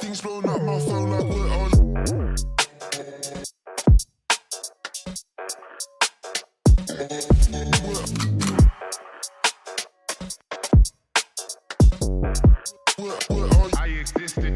Things blowing up my phone like we're on. I exist in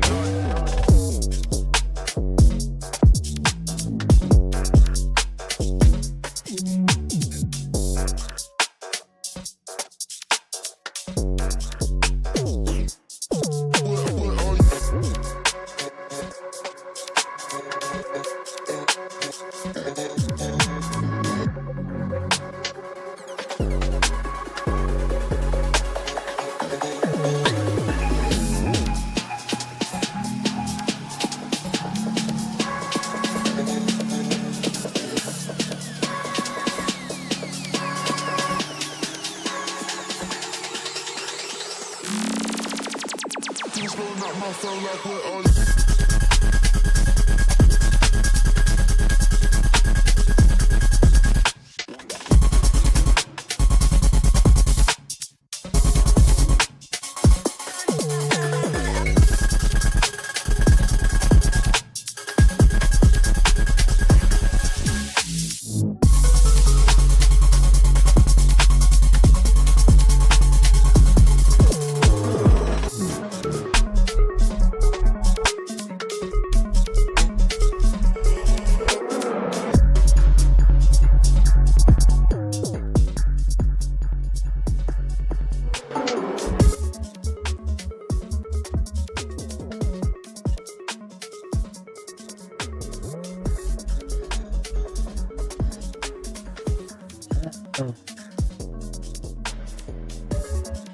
Things blowing up my phone like we're on.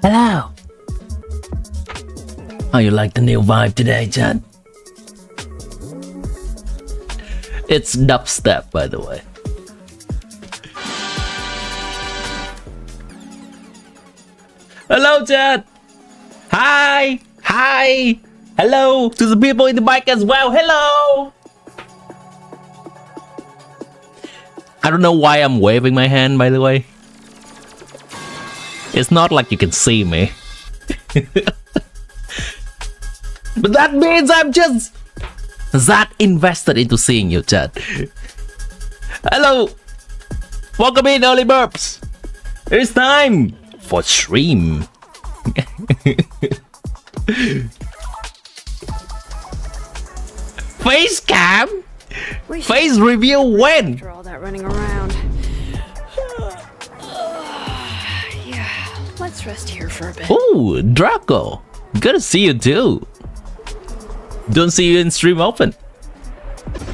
Hello. How you like the new vibe today, Chad? It's dubstep, by the way. Hello, Chad. Hi. Hi. Hello to the people in the mic as well. Hello. I don't know why I'm waving my hand, by the way. It's not like you can see me. But that means I'm just that invested into seeing you, Chad. Hello. Welcome in, early burps. It's time for stream. Face cam? Face review when? After all that running around. Yeah, let's rest here for a bit. Ooh, Draco. Good to see you too. Don't see you in stream often.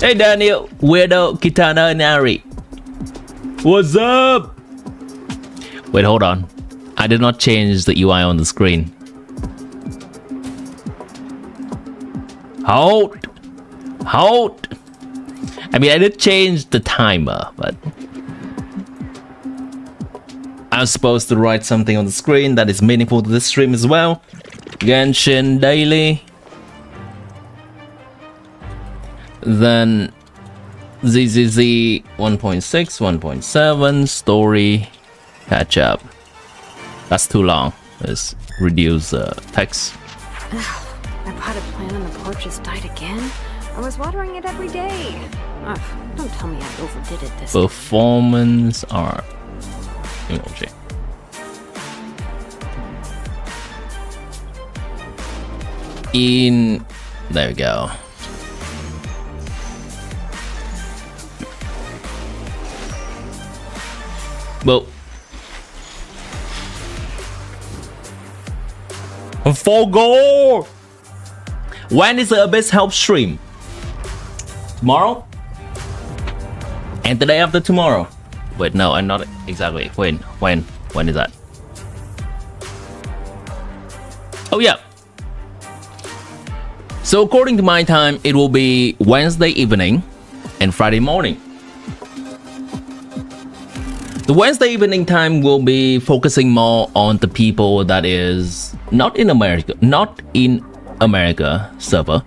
Hey Daniel, Weirdo, Kitana, and Ari. What's up? Wait, hold on. I did not change the UI on the screen. Hold. I mean, I did change the timer, but I was supposed to write something on the screen that is meaningful to this stream as well. Genshin Daily. Then ZZZ 1.6, 1.7, story, catch up. That's too long. Let's reduce text. My potted plant on the porch has died again. I was watering it every day. Ugh, don't tell me I overdid it this Performance art emoji. There we go. Well, Fogo! When is the Abyss Help stream? Tomorrow? And the day after tomorrow? Wait, no, I'm not exactly. When is that? Oh yeah. So according to my time, it will be Wednesday evening and Friday morning. The Wednesday evening time will be focusing more on the people that is not in America server.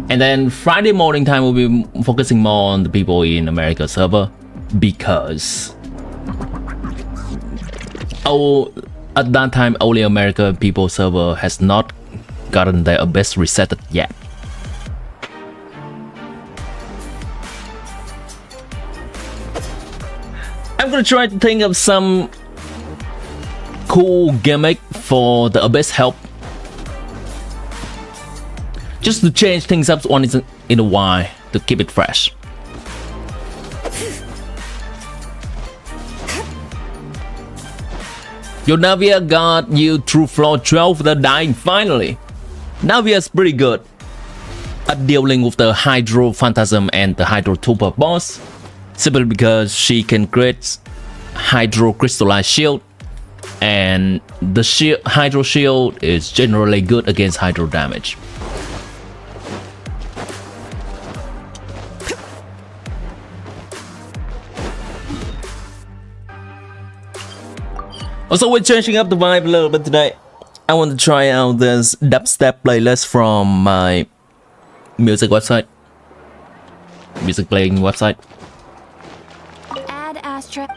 And then Friday morning time will be focusing more on the people in America server because at that time only America people server has not gotten their Abyss resetted yet. I'm gonna try to think of some cool gimmick for the Abyss help, just to change things up once in a while to keep it fresh. Your Navia got you through floor 12 without dying finally. Navia's pretty good at dealing with the Hydro Phantasm and the Hydro Tuber boss, simply because she can create Hydro Crystallized Shield, and the Hydro Shield is generally good against Hydro damage. Also, we're changing up the vibe a little bit today. I want to try out this dubstep playlist from my music website, music playing website. Add Astra.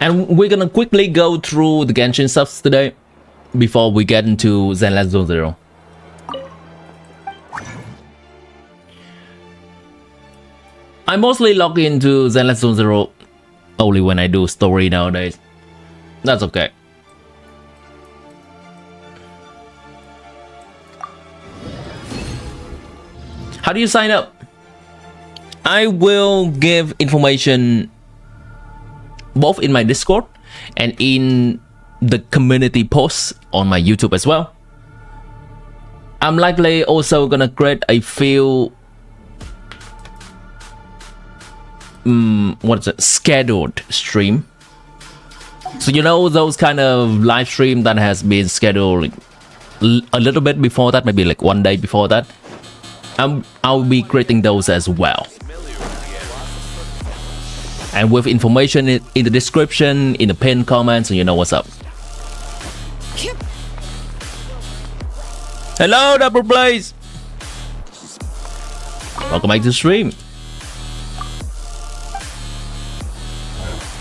And we're gonna quickly go through the Genshin subs today before we get into ZZZ. I mostly log into ZZZ only when I do story nowadays. That's okay. How do you sign up? I will give information both in my Discord and in the community posts on my YouTube as well. I'm likely also gonna create a few scheduled stream. So you know those kind of live stream that has been scheduled a little bit before that, maybe like one day before that. I'll be creating those as well. And with information in the description, in the pinned comments, so you know what's up. Hello, Double Blaze! Welcome back to the stream.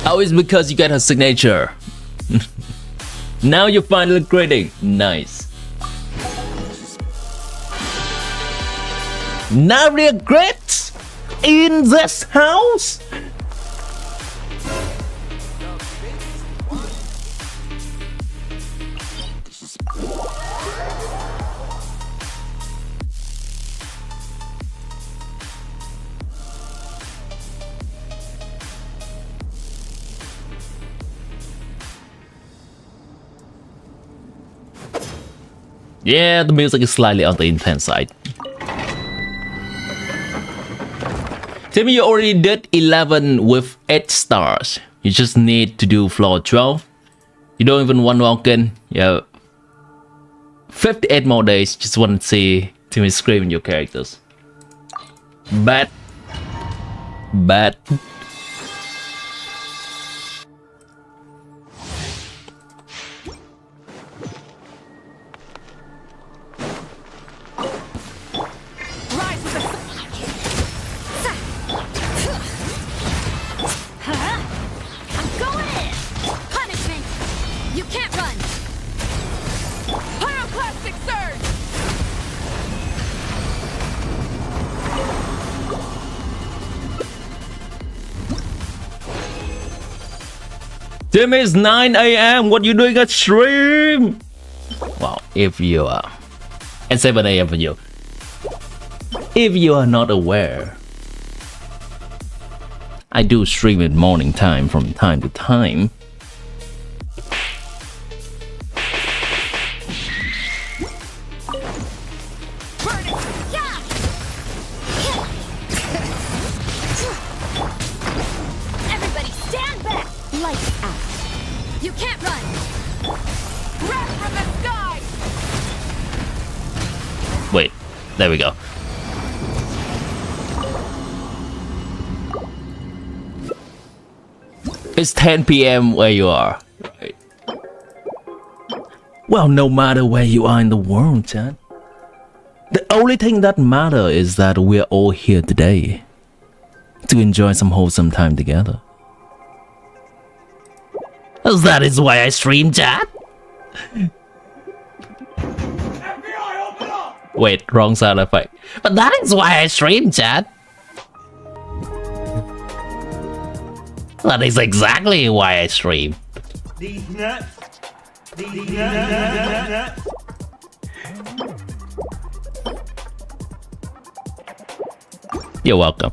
Oh, it's because you got her signature. Now you're finally grading. Nice. No regrets in this house. Yeah, the music is slightly on the intense side. Tell me you already did 11 with 8 stars. You just need to do floor 12. You don't even want to walk in. Yeah. 58 more days. Just want to see Timmy screaming your characters. Bad. You can't Tim, it's 9 a.m. What you doing at stream? Well, if you are... It's 7 a.m. for you. If you are not aware, I do stream at morning time from time to time. Everybody stand back! Lights out. You can't run! Wrap from the sky! Wait, there we go. It's 10 p.m. where you are. Right. Well, no matter where you are in the world, Chad. The only thing that matters is that we're all here today to enjoy some wholesome time together. That is why I stream, Chad. Wait, wrong sound effect. But that is why I stream, Chad. That is exactly why I stream. These nuts. These nuts. You're welcome.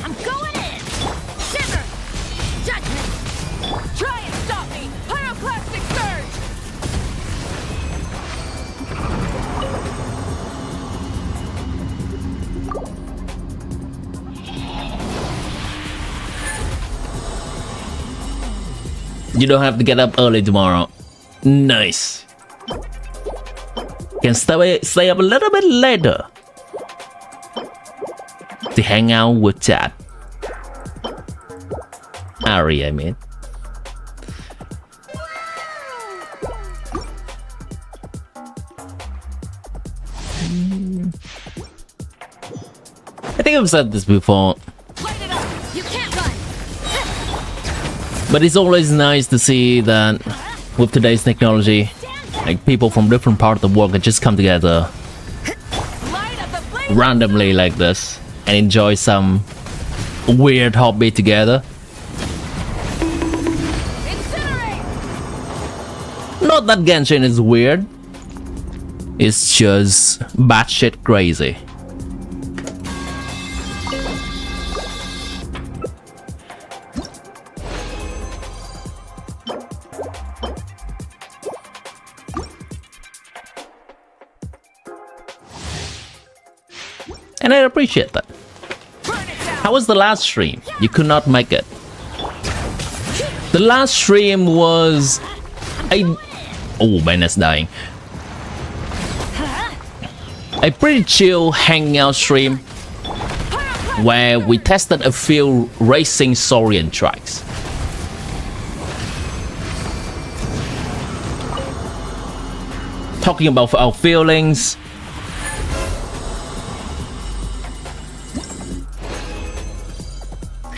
I'm going in! Shiver! Judgment! Try and stop me! Pyroclastic surge! You don't have to get up early tomorrow. Nice. Can stay up a little bit later to hang out with Chad. Ari, I mean. I think I've said this before. Light it up! You can't run! But it's always nice to see that with today's technology, like people from different parts of the world can just come together Light up the flame! randomly like this and enjoy some weird hobby together. Incinerate! Not that Genshin is weird, it's just batshit crazy. And I appreciate that. How was the last stream? You could not make it. The last stream was oh, Bennett's dying. A pretty chill hanging out stream where we tested a few racing Saurian tracks. Talking about our feelings.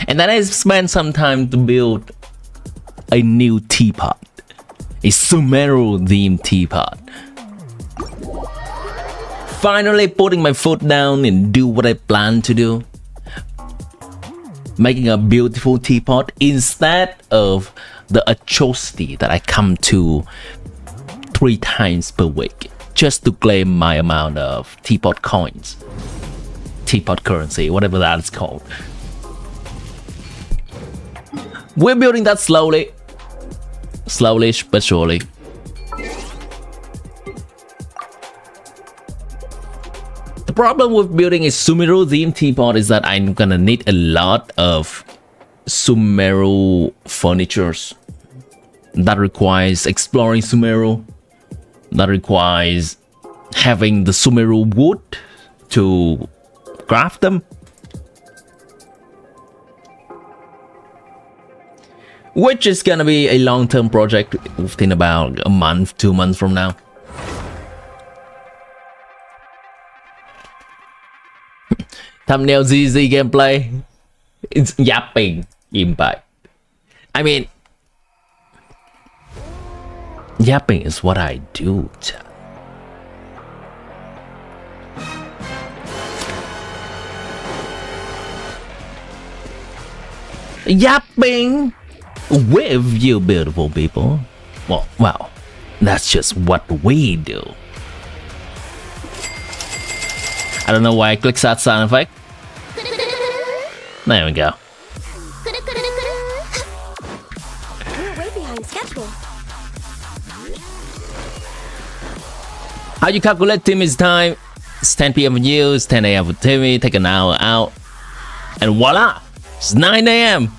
And then I spent some time to build a new teapot. A Sumeru themed teapot. Finally putting my foot down and do what I plan to do. Making a beautiful teapot instead of the atrocity that I come to 3 times per week just to claim my amount of teapot coins. Teapot currency, whatever that's called. We're building that slowly but surely. The problem with building a Sumeru themed teapot is that I'm gonna need a lot of Sumeru furnitures. That requires exploring Sumeru. That requires having the Sumeru wood to craft them. Which is gonna be a long-term project within about a month, 2 months from now. Thumbnail ZZZ gameplay. It's yapping impact. I mean, yapping is what I do. yapping with you beautiful people. Well, that's just what we do. I don't know why I clicked that sound effect. There we go. We're way behind schedule. How you calculate Timmy's time? It's 10 p.m. for you, it's 10 a.m. for Timmy, take an hour out. And voila! It's 9 a.m.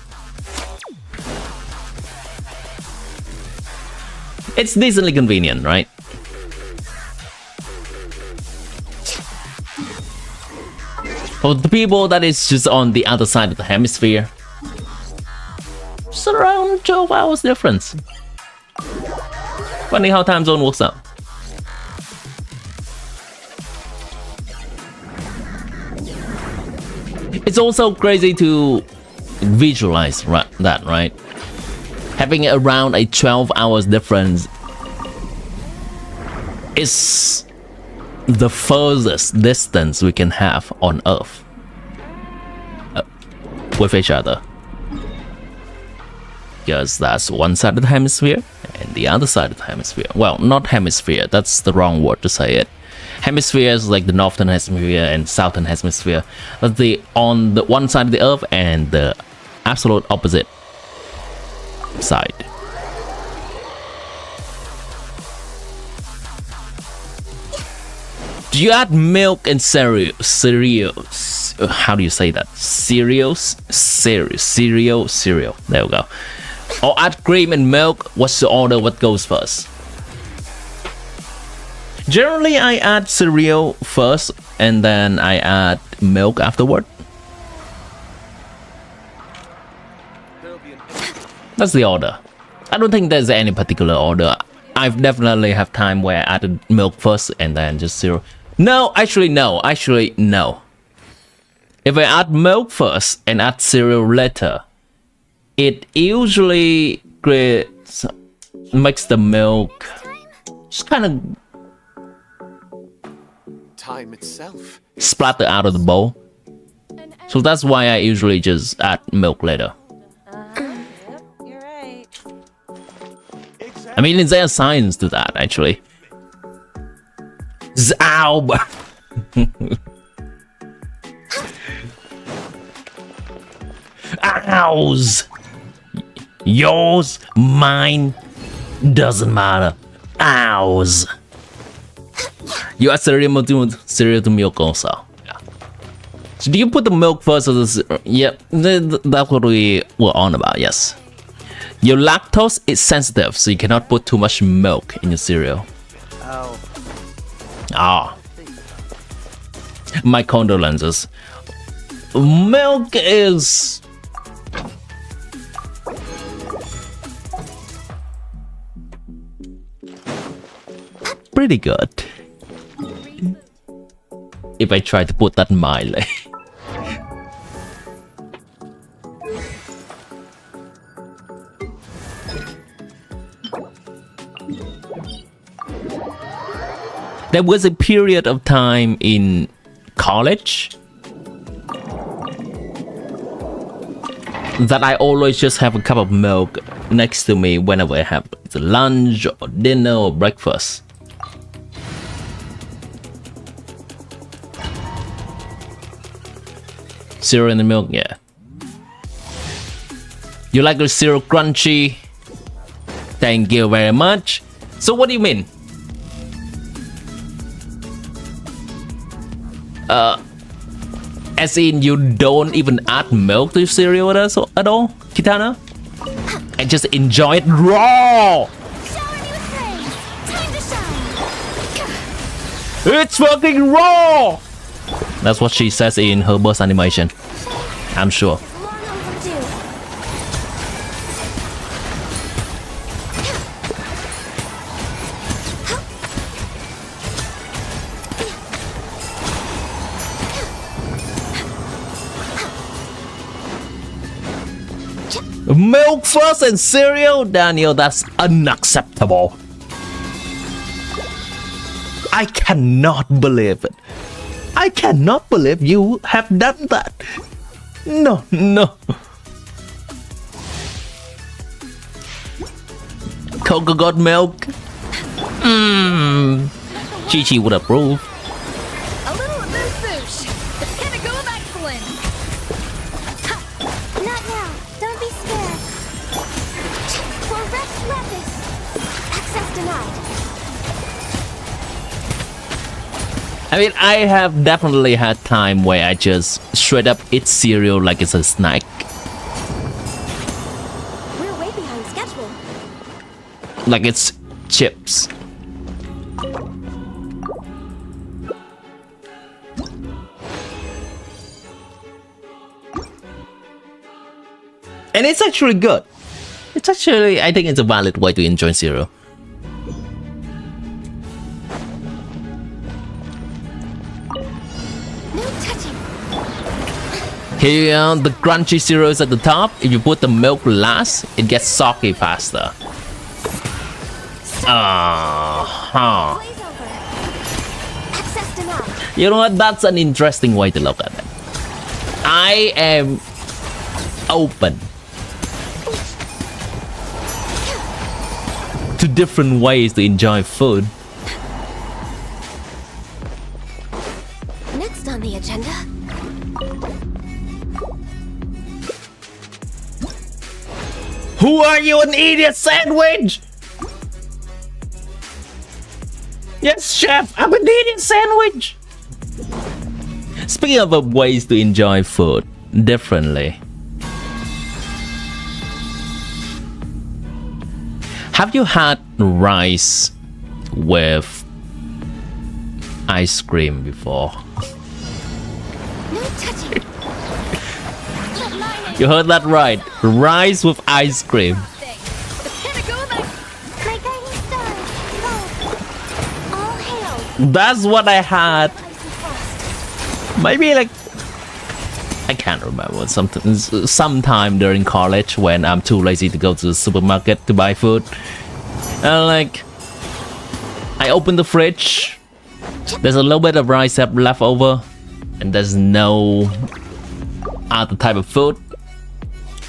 It's decently convenient, right? For the people that is just on the other side of the hemisphere, it's around 12 hours difference. Funny how time zone works out. It's also crazy to visualize that, right? Having around a 12 hours difference is the furthest distance we can have on Earth with each other. Because that's one side of the hemisphere and the other side of the hemisphere. Well, not hemisphere, that's the wrong word to say it. Hemispheres like the northern hemisphere and southern hemisphere. That's on the one side of the Earth and the absolute opposite side. Do you add milk and cereals? How do you say that? Cereal. There we go. Or add cream and milk? What's the order? What goes first? Generally, I add cereal first and then I add milk afterward. That's the order. I don't think there's any particular order. I've definitely have time where I added milk first and then just cereal. No. If I add milk first and add cereal later, it usually makes the milk just kind of time itself splatter out of the bowl. So that's why I usually just add milk later. You're right. I mean, is there a science to that, actually? Zow! Ows! Yours, mine, doesn't matter. Ows! You add cereal to milk also. Yeah. So do you put the milk first or the... Yep, that's what we were on about, yes. Your lactose is sensitive, so you cannot put too much milk in your cereal. Oh. Ah. My condolences. Milk is... pretty good. If I try to put that mildly. There was a period of time in college that I always just have a cup of milk next to me whenever I have lunch or dinner or breakfast. Cereal in the milk, yeah. You like the cereal crunchy? Thank you very much. So what do you mean? As in you don't even add milk to your cereal at all, Kitana? And just enjoy it raw! Shower me with praise. Time to shine. It's fucking raw! That's what she says in her burst animation. I'm sure. Long overdue. Milk first and cereal? Daniel, that's unacceptable. I cannot believe it. I cannot believe you have done that. No. Coconut milk. Chi would approve. A little amuse bouche. The pinnacle of excellence. Not now. Don't be scared. For Rex Lapis. Access denied. I mean, I have definitely had time where I just straight up eat cereal like it's a snack. We're way behind schedule. Like it's chips. And it's actually good. It's actually, I think it's a valid way to enjoy cereal. No touching. Here, the crunchy cereal is at the top. If you put the milk last, it gets soggy faster. Glaze over. Access denied. You know what? That's an interesting way to look at it. I am open to different ways to enjoy food. Next on the agenda. Who are you, an idiot sandwich? Yes, chef, I'm an idiot sandwich. Speaking of ways to enjoy food differently, have you had rice with ice cream before? No touching. You heard that right. Rice with ice cream. The pinnacle of excellence. My guiding star. All hail. That's what I had. Icy frost. Maybe like I can't remember sometime during college when I'm too lazy to go to the supermarket to buy food. And like I open the fridge. There's a little bit of rice left over, and there's no other type of food.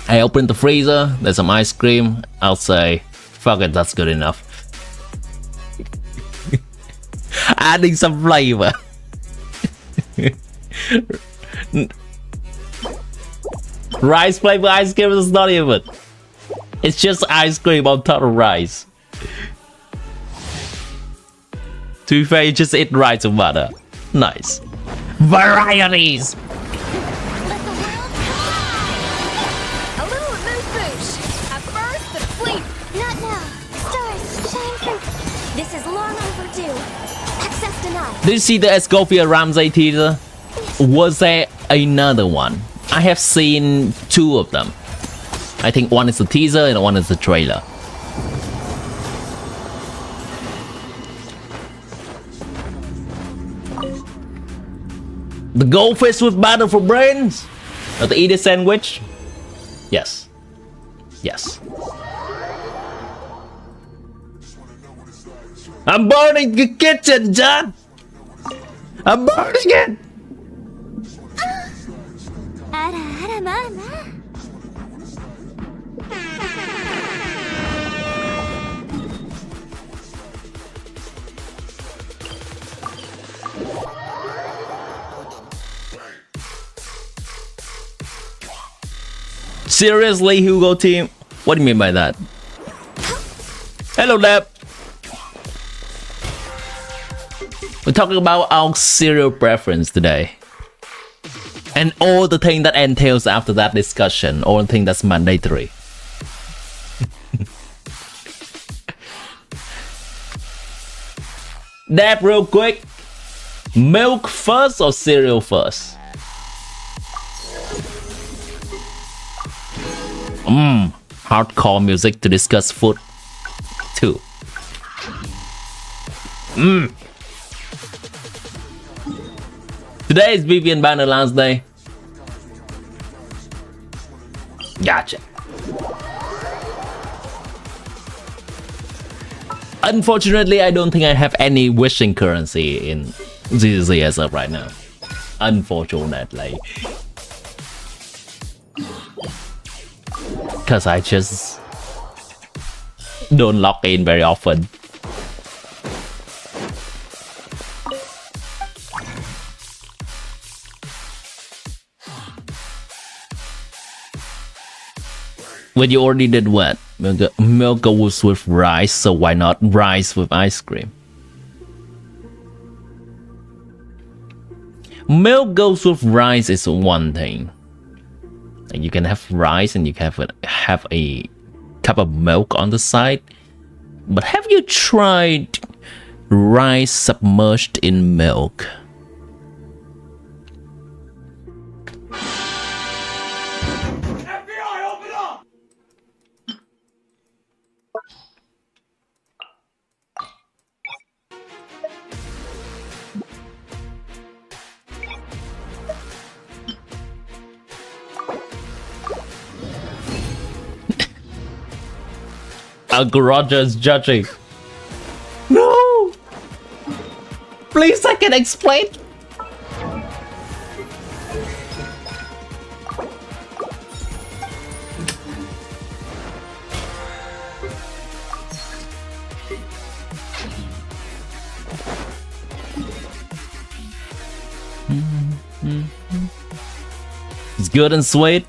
I open the freezer, there's some ice cream. I'll say, fuck it, that's good enough. Adding some flavor. Rice flavor ice cream is not even. It's just ice cream on top of rice. To be fair, you just eat rice and butter. Nice. Varieties! Let the world come. A little amuse bouche. A burst of sleep. Not now. Stars, shine through. This is long overdue. Access denied. Did you see the Escoffier Ramsay teaser? Was there another one? I have seen two of them. I think one is the teaser and one is the trailer. The goldfish with batter for brains? Or the Edith sandwich? Yes. Yes. I'm burning the kitchen, John! I'm burning it! Ara, ara, mama. Seriously, Hugo team? What do you mean by that? Hello, Deb. We're talking about our cereal preference today. And all the thing that entails after that discussion, all the thing that's mandatory. Deb, real quick. Milk first or cereal first? Hardcore music to discuss food too. Today is Vivian Banner last day. Gotcha. Unfortunately, I don't think I have any wishing currency in ZZZ as of right now. Unfortunately. Because I just don't lock in very often. When you already did what? Milk goes with rice, so why not rice with ice cream? Milk goes with rice is one thing. Like you can have rice and you can have a cup of milk on the side. But have you tried rice submerged in milk? FBI, open up! Uncle Roger is judging. No! Please, I can explain. It's good and sweet.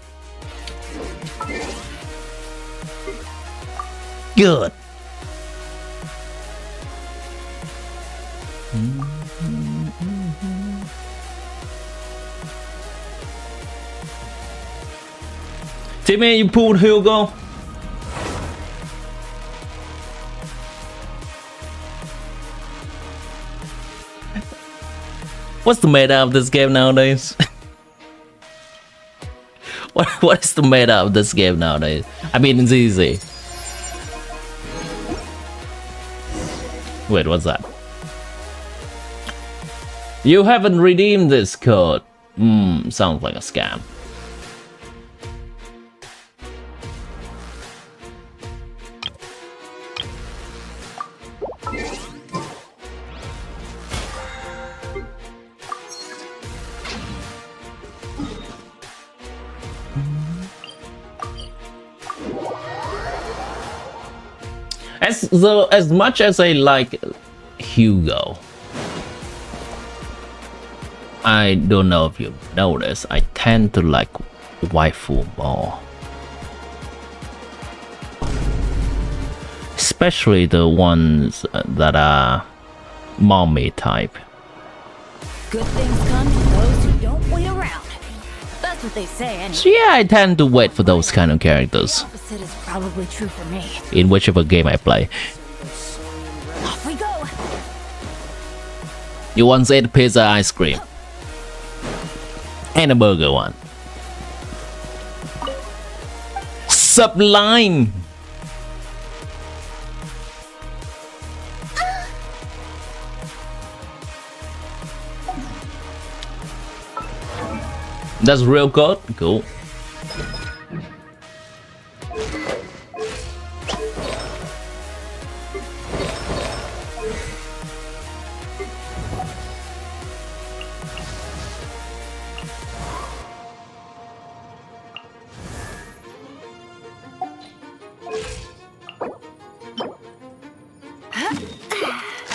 Good. Timmy, you pulled Hugo. What's the meta of this game nowadays? What is the meta of this game nowadays? I mean, it's easy. Wait, what's that? You haven't redeemed this code. Sounds like a scam. As much as I like Hugo, I don't know if you noticed, I tend to like waifu more. Especially the ones that are mommy type. Good things come to those who don't wait around. That's what they say anyway. So yeah, I tend to wait for those kind of characters. The opposite is probably true for me. In whichever game I play. Off we go. You once ate pizza ice cream. And a burger one. Sublime! That's real code? Cool.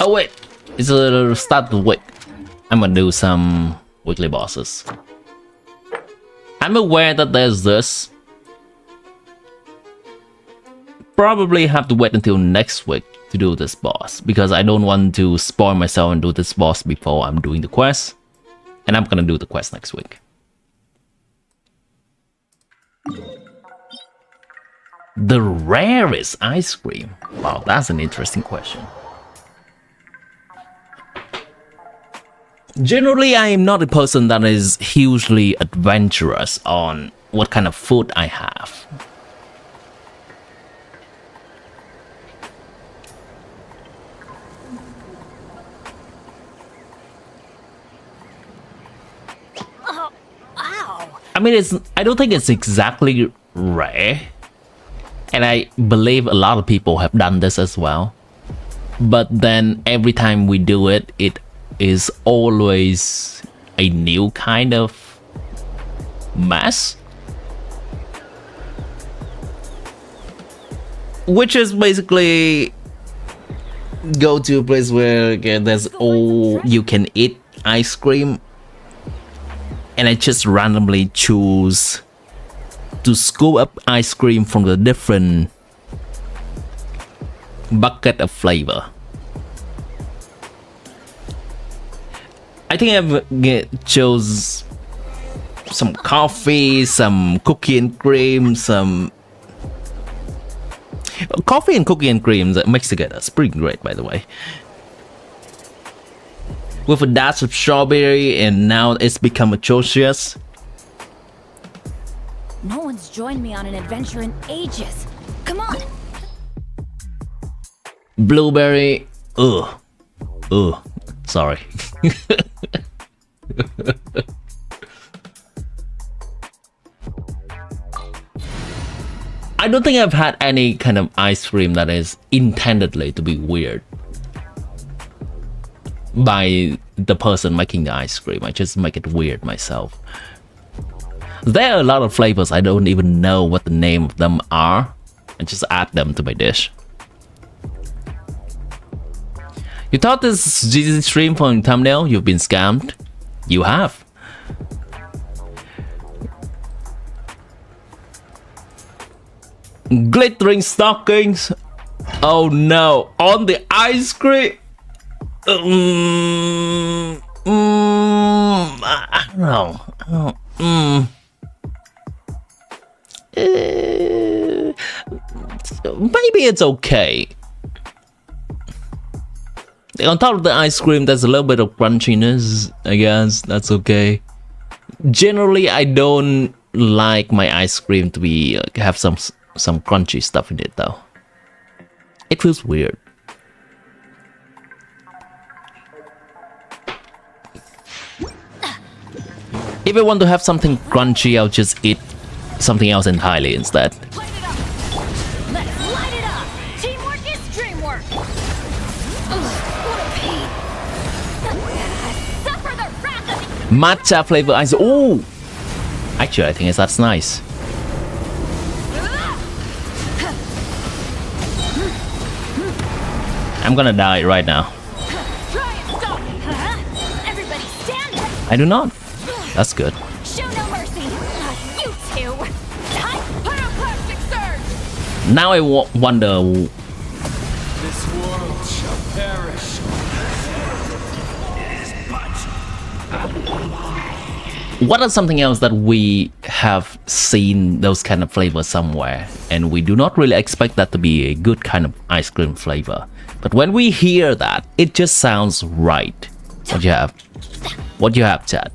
Oh wait, it's a start of the week. I'm gonna do some weekly bosses. I'm aware that there's this. Probably have to wait until next week to do this boss, because I don't want to spoil myself and do this boss before I'm doing the quest. And I'm gonna do the quest next week. The rarest ice cream? Wow, that's an interesting question. Generally, I am not a person that is hugely adventurous on what kind of food I have. Oh, ow. I mean, I don't think it's exactly rare. And I believe a lot of people have done this as well. But then every time we do it, it is always a new kind of mess. which is basically go to a place where there's all you can eat ice cream, and I just randomly choose to scoop up ice cream from the different bucket of flavor. I think I've chose some coffee, some cookie and cream, some coffee and cookie and cream that mixed together. It's pretty great, by the way. With a dash of strawberry, and now it's become atrocious. No one's joined me on an adventure in ages. Come on. Blueberry. Ugh. Sorry. I don't think I've had any kind of ice cream that is intendedly to be weird by the person making the ice cream. I just make it weird myself. There are a lot of flavors I don't even know what the name of them are, and just add them to my dish. You thought this ZZZ stream from thumbnail? You've been scammed. You have. Glittering stockings. Oh no, on the ice cream. I don't know. Maybe it's okay. On top of the ice cream, there's a little bit of crunchiness. I guess that's okay. Generally, I don't like my ice cream to be have some crunchy stuff in it, though. It feels weird. If I want to have something crunchy, I'll just eat something else entirely instead. Light it up. Let's light it up. Teamwork is dreamwork. Ugh, what a pain. Suffer the wrath of the... Matcha flavor ice. Oh, actually, I think that's nice. I'm gonna die right now. Try and stop me. Everybody stand back. I do not. That's good. Show no mercy. You two. Pyroclastic surge. Now I wonder. This world shall perish. What are something else that we have seen those kind of flavors somewhere, and we do not really expect that to be a good kind of ice cream flavor, but when we hear that, it just sounds right. What you have? What you have, Chad?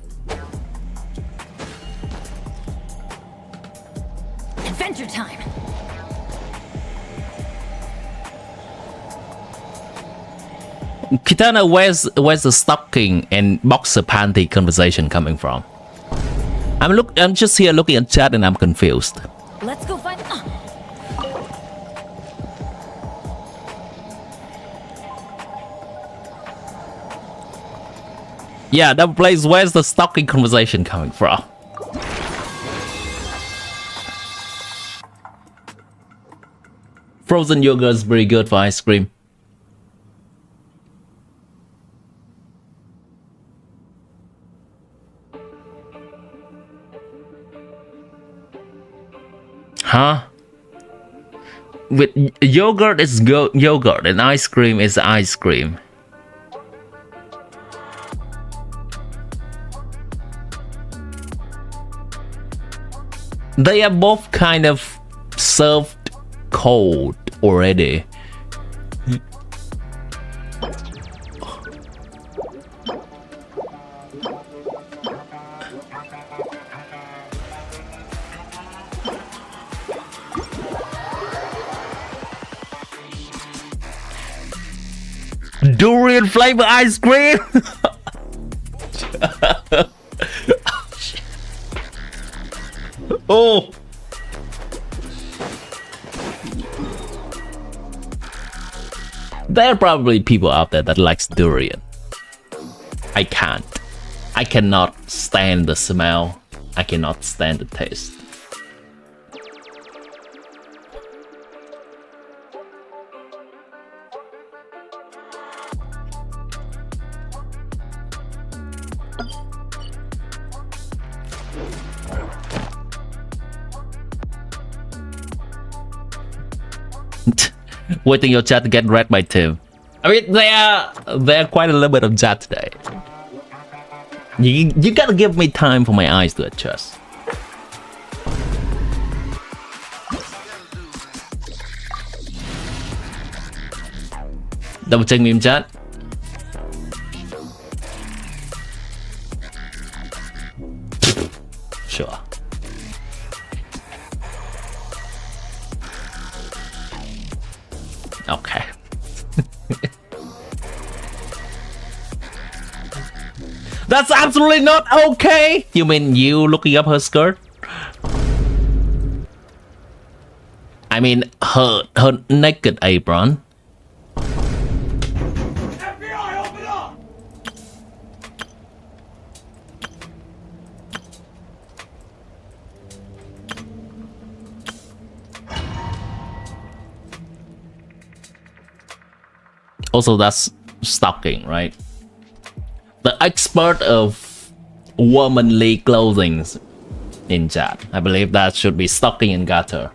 Adventure time. Kitana, where's the stocking and boxer panty conversation coming from? I'm just here looking at chat and I'm confused. Let's go find... Yeah, that place, where's the stocking conversation coming from? Frozen yogurt is very good for ice cream. Huh? With yogurt is yogurt and ice cream is ice cream. They are both kind of served cold already. Durian flavor ice cream. Oh. There are probably people out there that likes durian. I can't. I cannot stand the smell. I cannot stand the taste. Waiting your chat to get read by Tim. I mean, there are quite a little bit of chat today. You gotta give me time for my eyes to adjust. Double check meme chat. Sure. Okay. That's absolutely not okay. You mean you looking up her skirt? I mean her naked apron. FBI, open up! Also, that's stalking, right? The expert of womanly clothing in chat. I believe that should be stalking and gutter.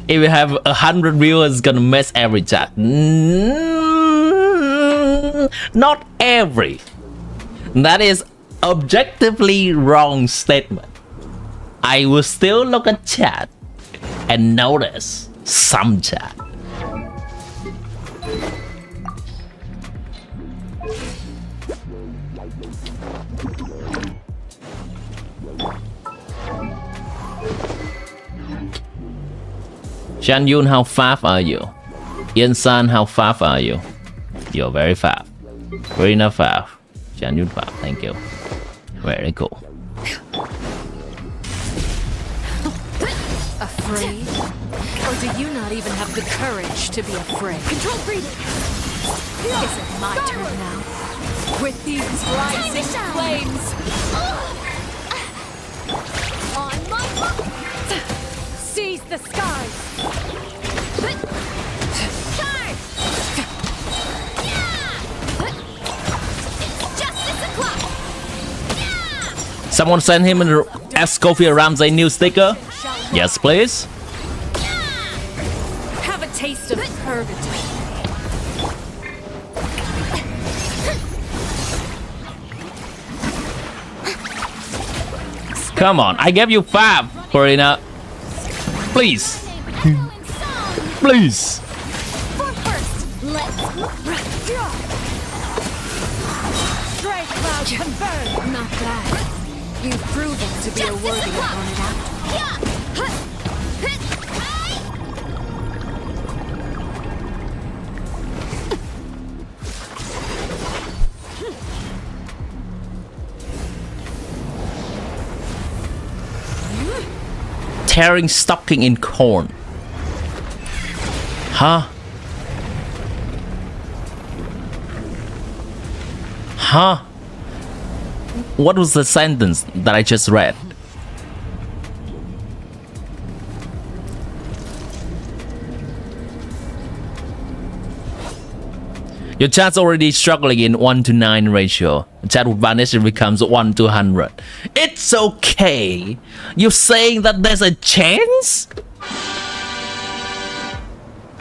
If you have 100 viewers, it's gonna mess every chat. Not every. That is objectively wrong statement. I will still look at chat and notice some chat. Shan Yun, how fast are you? Yen San, how fast are you? You're very fast. Very enough fast. Shan Yun fast, thank you. Very cool. Afraid? Or do you not even have the courage to be afraid? Control breathing! Is it my turn now? With these rising flames! On my mark! Seize the skies! Charge! It's justice o'clock! Someone send him an Escoffier Ramsay new sticker? Yes, please. Have a taste of purgatory. Come on, I gave you 5, Corina. Please. Please. For first, let's Stray cloud confirmed. Not bad. You've proven to be a worthy opponent after all. Tearing stocking in corn. Huh? Huh? What was the sentence that I just read? Your chat's already struggling in 1:9 ratio. Chat would vanish and becomes 1:100. It's okay. You're saying that there's a chance?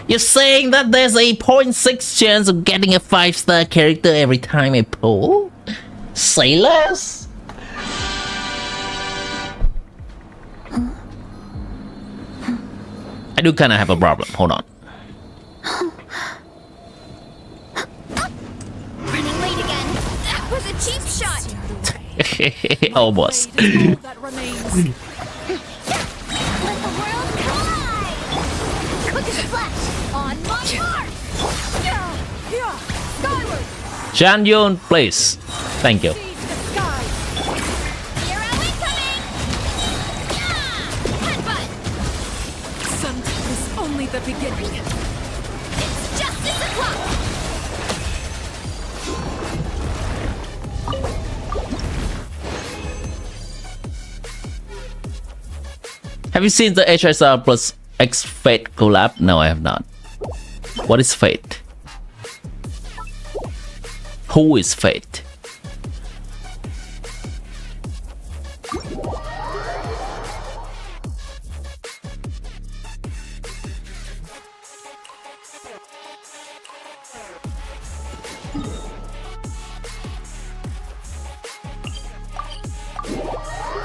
You're saying that there's a 0.6 chance of getting a 5-star character every time I pull? Say less. I do kind of have a problem. Hold on. Running late again. That was a cheap shot. Almost. That remains. Let the world collide. Quick as a flash. On my mark. Skyward. Shan Yun, please. Thank you. Seize the skies. You're incoming. Headbutt. Sometimes it's only the beginning. It's justice o'clock. Have you seen the HSR plus X Fate collab? No, I have not. What is Fate? Who is Fate?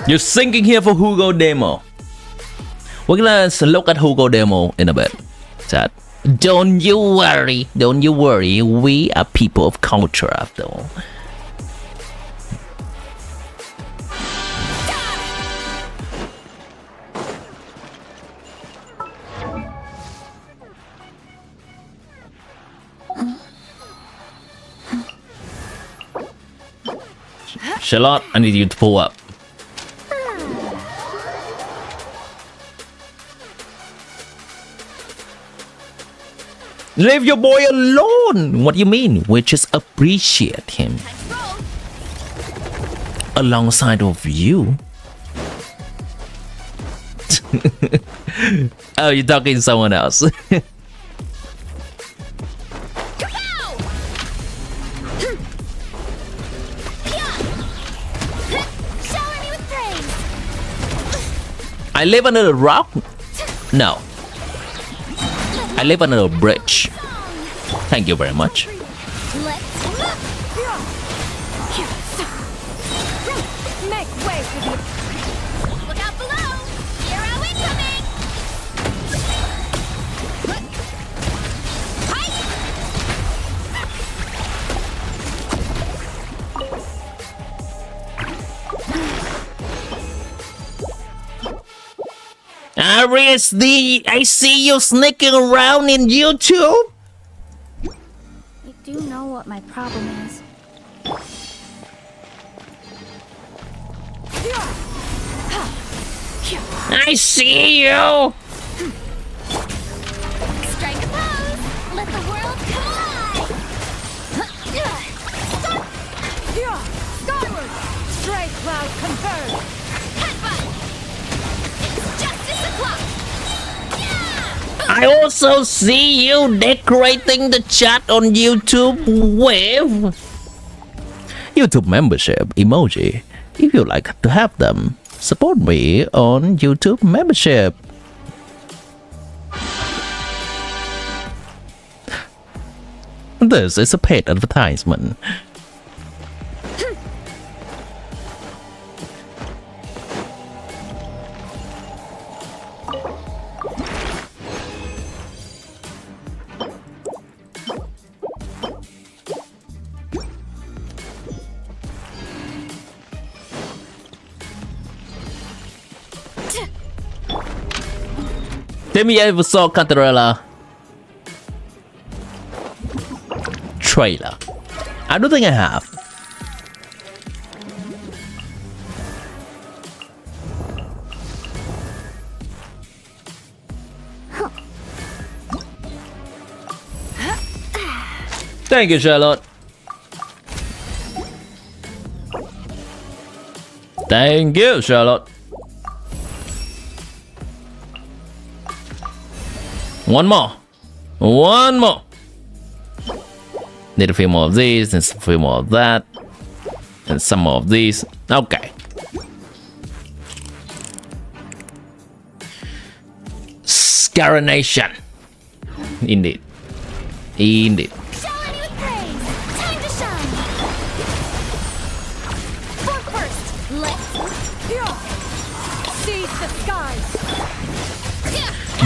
You're singing here for Hugo demo. We're gonna look at Hugo demo in a bit. Chat. Don't you worry. Don't you worry. We are people of culture after all. Charlotte, I need you to pull up. Leave your boy alone! What do you mean? We just appreciate him. Alongside of you. Oh, you're talking to someone else. I live under a rock? No. I live under a bridge. Thank you very much. Make way for the... Look out below! Hero incoming! I see you sneaking around in YouTube. I do know what my problem is. I see you. Strike a pose! Let the world collide! Skyward! Stray cloud confirmed! Headbutt! It's justice o'clock! I also see you decorating the chat on YouTube with YouTube membership emoji. If you like to have them, support me on YouTube membership. This is a paid advertisement. Tell me you ever saw Cantarella trailer. I don't think I have. Thank you, Charlotte. Thank you, Charlotte. One more. Need a few more of these, and a few more of that, and some more of these. Okay. Scarination. Indeed. Shower me with praise! Time to shine! For first, let's... Seize the skies!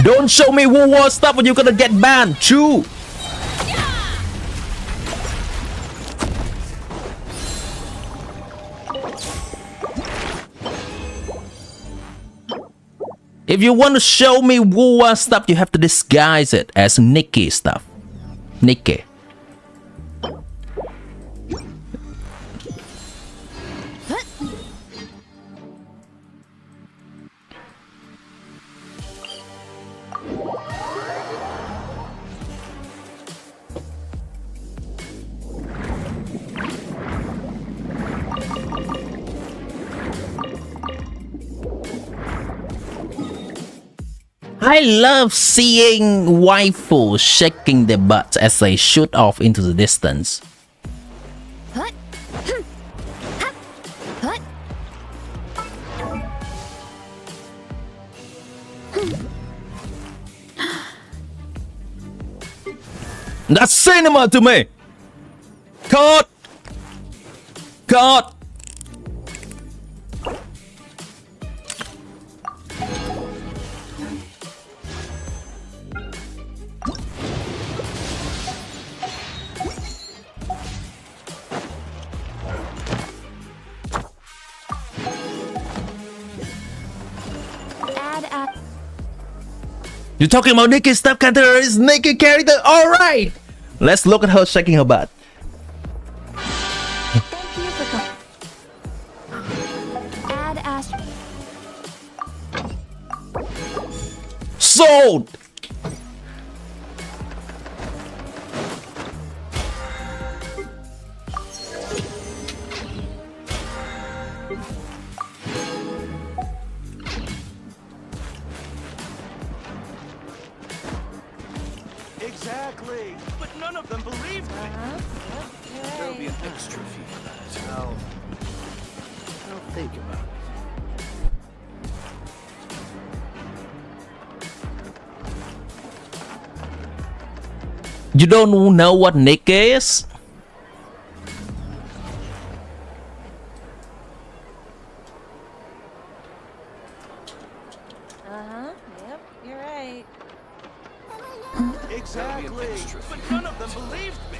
Don't show me World War stuff or you're gonna get banned. Chew. If you want to show me World War stuff, you have to disguise it as Nikki stuff. Nikki. I love seeing waifus shaking their butts as they shoot off into the distance. That's cinema to me. Cut. Cut. Add You're talking about Nikki's step character is naked character. All right. Let's look at her shaking her butt. Thank you for add Ash. Sold. Exactly. But none of them believed me. There'll be an extra fee for that. I'll think about it. You don't know what Nick is? Yep, you're right. Exactly. But none of them believed me.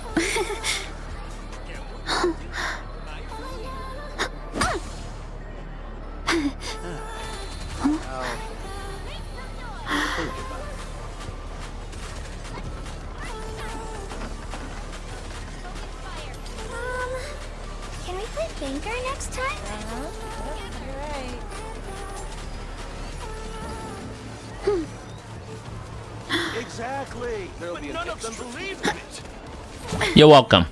Can we play banker next time? You're right. Exactly. But none of them believed it. You're welcome.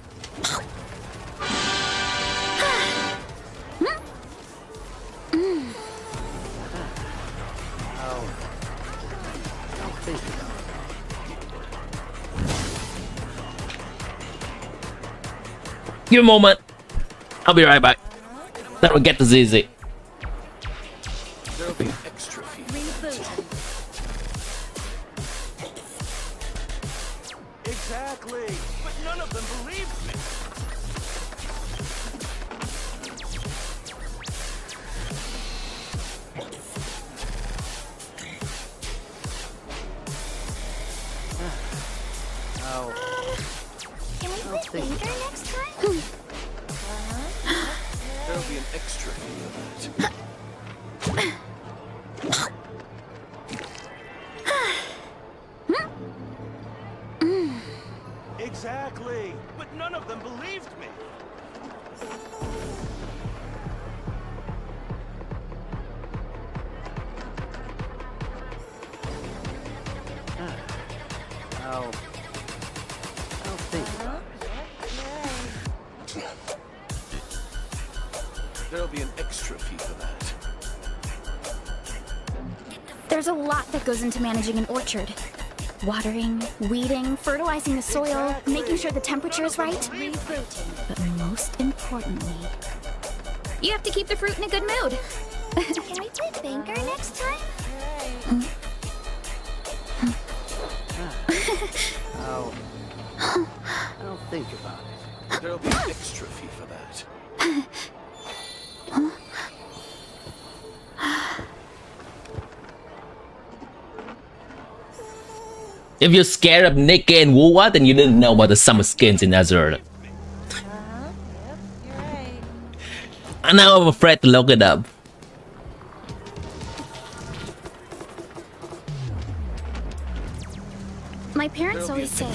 Give me a moment. I'll be right back. Then we'll get to ZZ. There'll be an extra fee. Exactly. But none of them believed me. Can we play banker next time? There'll be an extra fee for that. Exactly. But none of them believed me. I'll think about it. There'll be an extra fee for that. There's a lot that goes into managing an orchard. Watering, weeding, fertilizing the soil, making sure the temperature is right. But most importantly, you have to keep the fruit in a good mood. Can we play banker next time? I'll think about it. There'll be an extra fee for that. If you're scared of Nikki and Wuwa, then you didn't know about the summer skins in Azure. Yep, you're right. And now I'm afraid to look it up. My parents always say,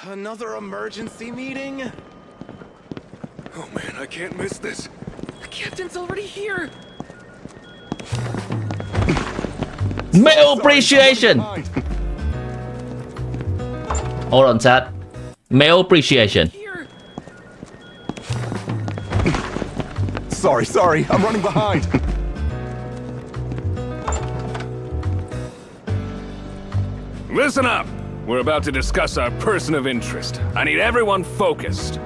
Another emergency meeting? Oh man, I can't miss this. Captain's already here. Male appreciation. Hold on, chat. Male appreciation. Here. Sorry, I'm running behind. Listen up. We're about to discuss our person of interest. I need everyone focused.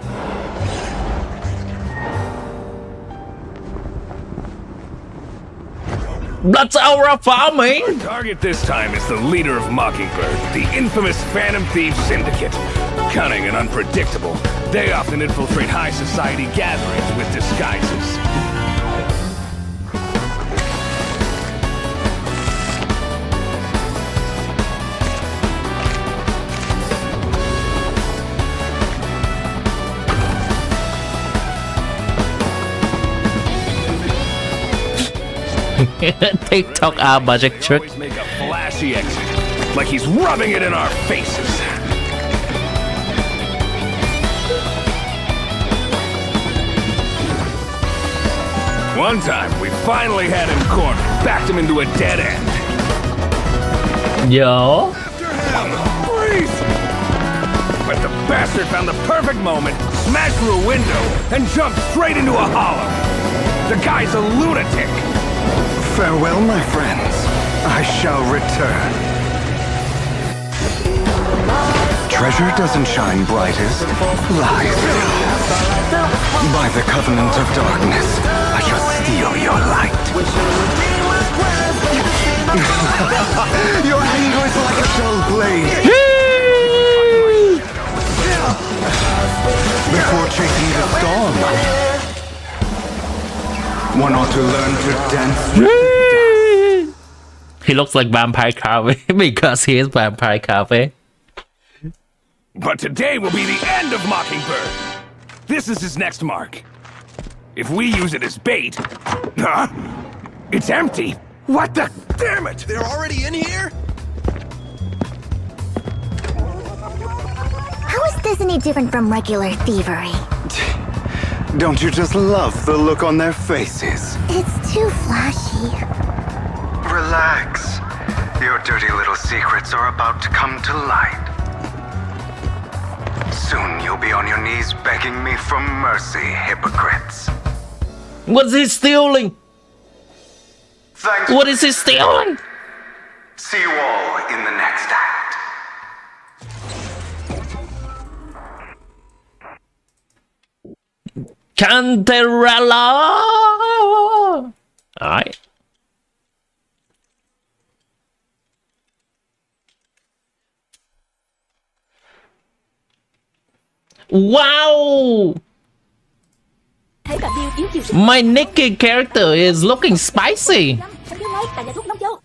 That's our farming. Target this time is the leader of Mockingbird, the infamous Phantom Thieves Syndicate. Cunning and unpredictable, they often infiltrate high society gatherings with disguises. TikTok magic trick. Always make a flashy exit, like he's rubbing it in our faces. One time, we finally had him cornered, backed him into a dead end. Yo. Freeze! But the bastard found the perfect moment, smashed through a window, and jumped straight into a hollow. The guy's a lunatic. Farewell, my friends. I shall return. Treasure doesn't shine brightest. Lies do. By the covenant of darkness, I shall steal your light. Your anger is like a dull blade. Before chasing the storm, one ought to learn to dance. He looks like Vampire Cafe because he is Vampire Cafe. But today will be the end of Mockingbird. This is his next mark. If we use it as bait... Huh? It's empty. What the... Damn it! They're already in here? How is this any different from regular thievery? Don't you just love the look on their faces? It's too flashy. Relax. Your dirty little secrets are about to come to light. Soon you'll be on your knees begging me for mercy, hypocrites. What's he stealing? Thanks. What is he stealing? See you all in the next act. Cantarella! Alright. Wow! Thấy bạn Bill yếu chịu sức My Nikki character is looking spicy. lắm. Anh Bill nói tại nhà thuốc nóng vô.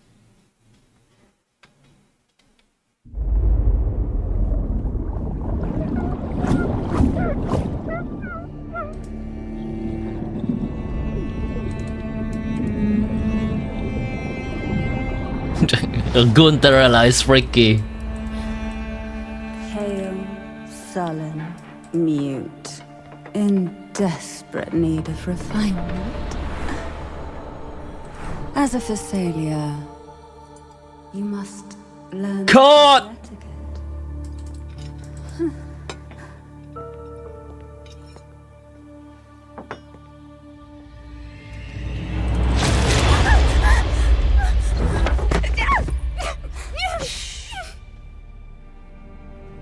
Gunterella is freaky. Pale, sullen, mute, in desperate need of refinement. As a Phasalia, you must learn Caught! etiquette.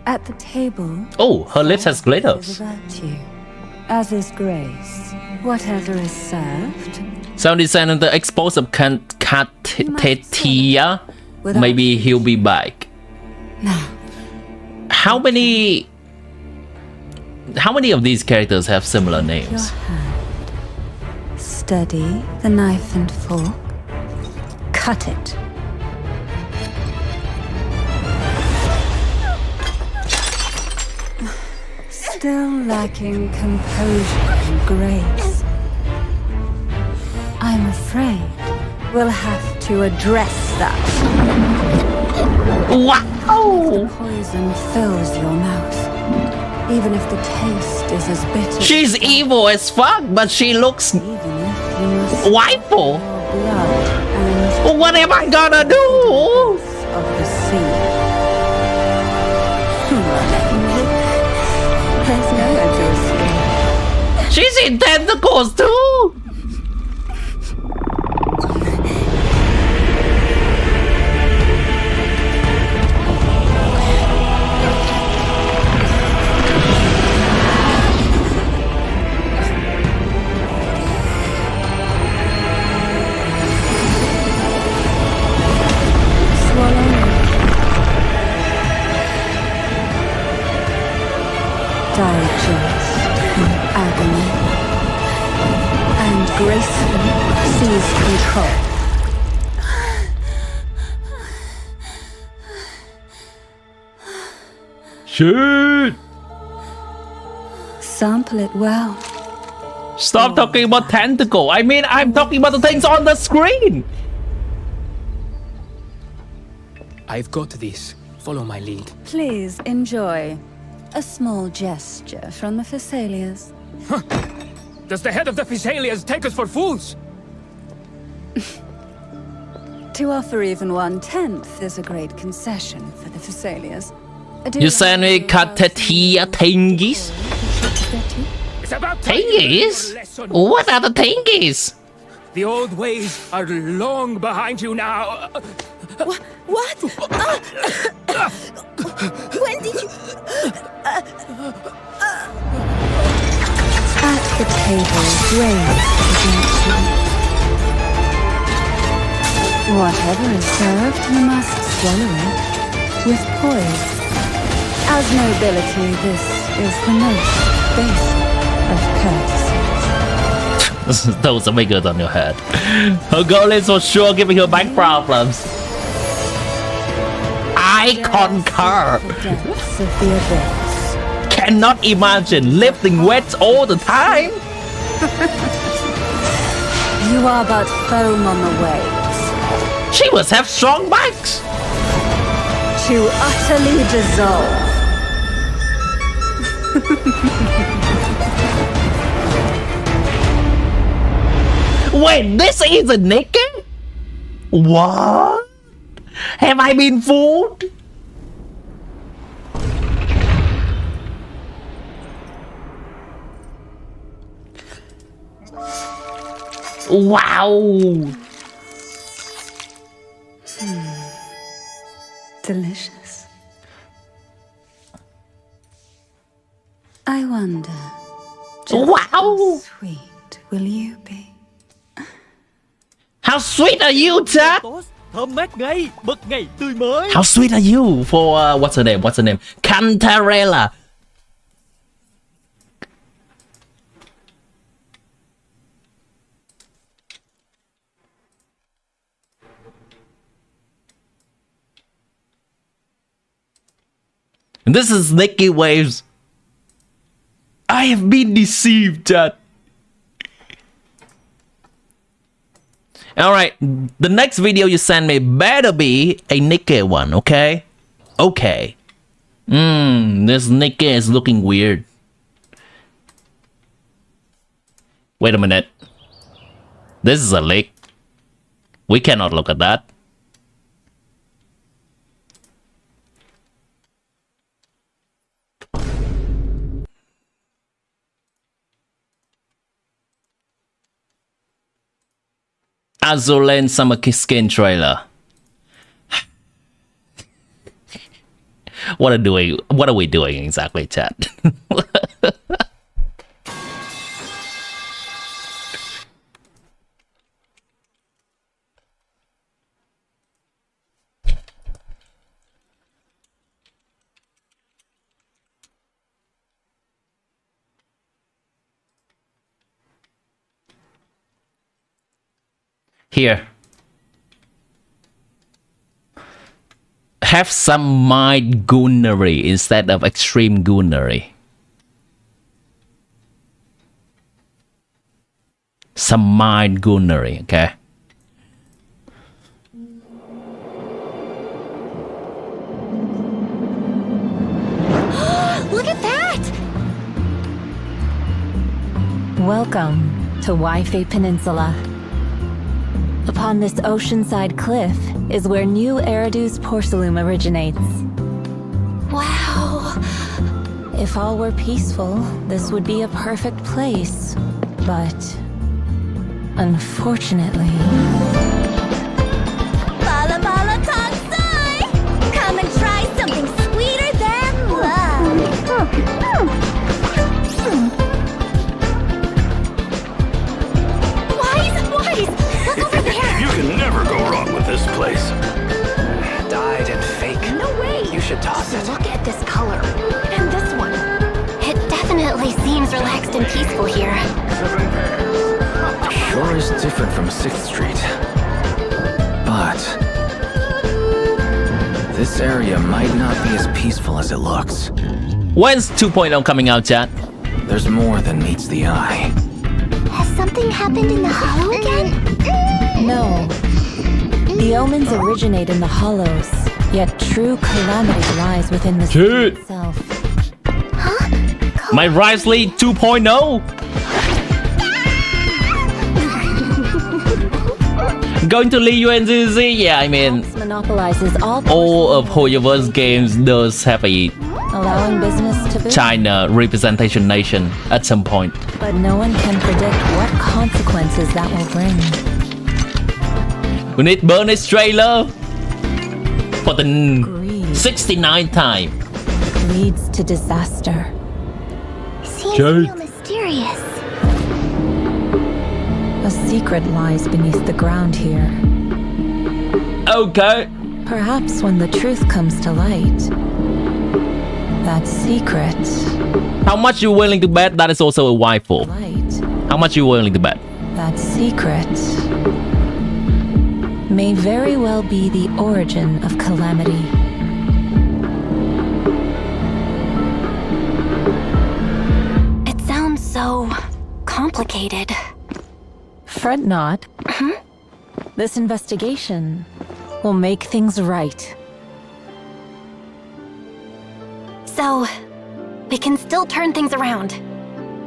At the table, Oh, her lips has is glitters. a virtue, as is grace. Whatever is served, 70% of the expose of Katetia. Maybe he'll be back. now How many of these characters have similar your names? hand. Steady the knife and fork. Cut it. Still lacking composure and grace. I'm afraid we'll have to address that. Wow! Poison fills your mouth, even if the taste is as bitter. She's evil as fuck, but she looks Even if You must Waifu? blood and What am I gonna do? of the sea. There's nowhere to escape. She's in tentacles too. Digest in agony and gracefully seize control. Shit. Sample it well. Stop talking about tentacle. I mean, I'm talking about the things on the screen. I've got this. Follow my lead. Please enjoy a small gesture from the Thessalias. Does the head of the Thessalians take us for fools? To offer even 1/10 is a great concession for the Thessalias. You send me Katatia Tengis? It's about time you learned Tengis? your lesson. What are the Tengis? The old ways are long behind you now. What? When did you... At the table, grace against you. Whatever is served, you must swallow it with poise. As nobility, this is the most basic of courtesies. Those are my good on your head. Her goal is for sure giving her back problems. I concur. The depths of the abyss. Cannot imagine lifting weights all the time. You are but foam on the waves. She must have strong backs. To utterly dissolve. Wait, this isn't naked? What? Have I been fooled? Wow. Delicious. I wonder, just Wow. how sweet will you be? How sweet are you, Chad? Thơm mát ngay, bật ngay, tươi mới. How sweet are you for what's her name? What's her name? Cantarella. And this is Nikki Waves. I have been deceived, Chad. Alright, the next video you send me better be a Nikki one, okay? Okay. This Nikki is looking weird. Wait a minute. This is a leak. We cannot look at that. Azulen Summer Skin trailer. What are we doing exactly, chat? Here. Have some mild goonery instead of extreme goonery. Some mild goonery, okay? Look at that! Welcome to Waifei Peninsula. Upon this oceanside cliff is where New Eridu's porcelain originates. Wow. If all were peaceful, this would be a perfect place. But unfortunately... Bala bala taksai! Come and try something sweeter than love. Wise! Look over there! You can never go wrong with this place. Dyed and fake. No way! You should toss it. Look at this color. And this one. It definitely seems relaxed and peaceful here. Sure is different from 6th Street. But this area might not be as peaceful as it looks. When's 2.0 coming out, chat? There's more than meets the eye. Has something happened in the hollow again? No. The omens originate in the hollows, yet true calamity lies within the city Dude. itself. My Rise League 2.0. Going to Liu and ZZZ? Yeah, I mean, Monopolizes all of Hoyoverse games does have a allowing business to boom. China representation nation at some point. But no one can predict what consequences that will bring. We need bonus trailer for the Greed 69th time. leads to disaster. Seems Jake. real mysterious. A secret lies beneath the ground here. Okay. Perhaps when the truth comes to light, that secret How much you willing to bet that is also a waifu? light, How much you willing to bet? that secret may very well be the origin of calamity. It sounds so complicated. Fret not. This investigation will make things right. So, we can still turn things around,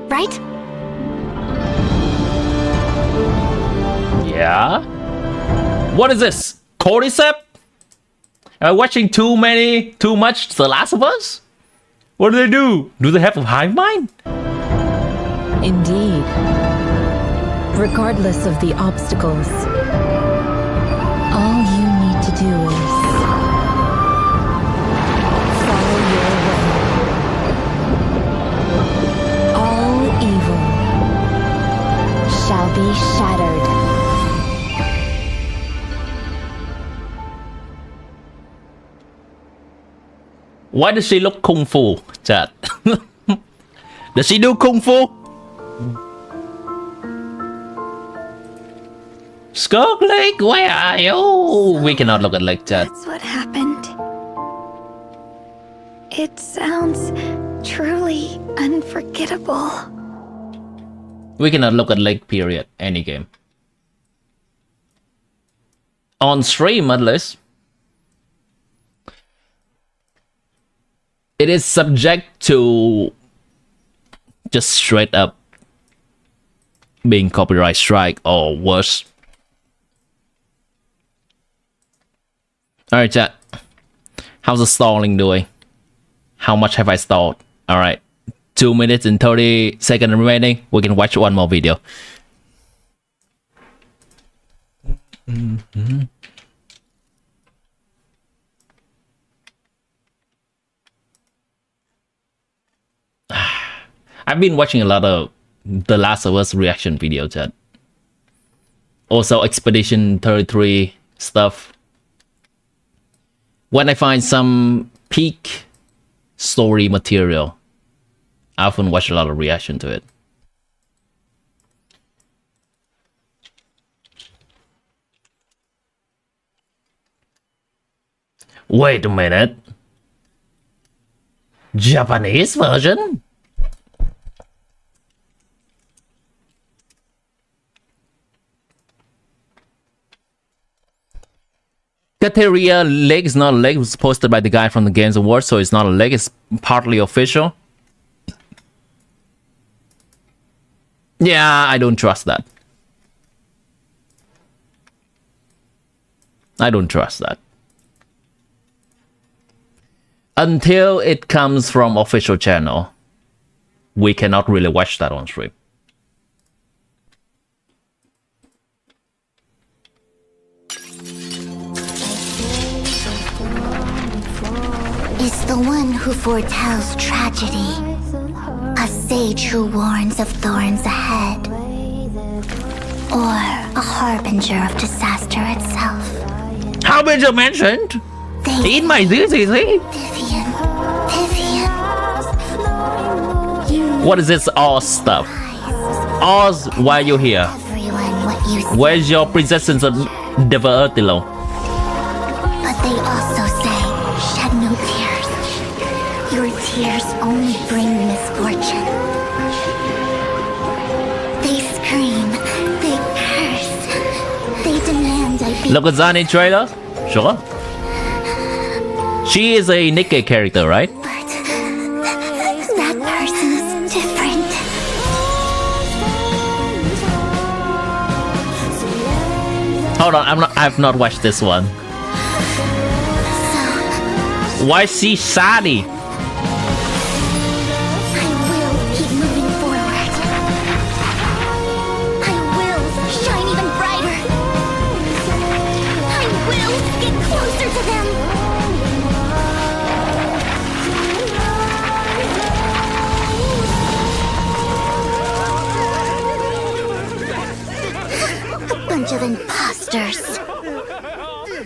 right? Yeah. What is this? Cordyceps? Am I watching too much The Last of Us? What do they do? Do they have a hive mind? Indeed. Regardless of the obstacles, all you need to do is follow your way. All evil shall be shattered. Why does she look kung fu, chat? Does she do kung fu? Skog Lake, where are you? We cannot look at Lake, chat. That's what happened. It sounds truly unforgettable. We cannot look at Lake, period. Any game. On stream, at least. It is subject to just straight up being copyright strike or worse. Alright, chat. How's the stalling doing? How much have I stalled? Alright. 2 minutes and 30 seconds remaining. We can watch one more video. I've been watching a lot of The Last of Us reaction video, chat. Also Expedition 33 stuff. When I find some peak story material, I often watch a lot of reaction to it. Wait a minute. Japanese version? Kateria leg is not a leg. It was posted by the guy from the Games Awards, so it's not a leg. It's partly official. Yeah, I don't trust that. I don't trust that. Until it comes from official channel, we cannot really watch that on stream. Is the one who foretells tragedy, a sage who warns of thorns ahead, or a harbinger of disaster itself. Harbinger mentioned in my ZZZ. Vivian. What is this Oz stuff? Oz, why are you here? Everyone what you see. Where's your princess of Devertilo? But they also say, shed no tears. Your tears only bring misfortune. They scream, they curse, they demand I be. Look at Zani trailer? Sure. She is a Nikkei character, right? But that person is different. Hold on, I've not watched this one. Why is she saddy? I will keep moving forward. I will shine even brighter. I will get closer to them. A bunch of imposters.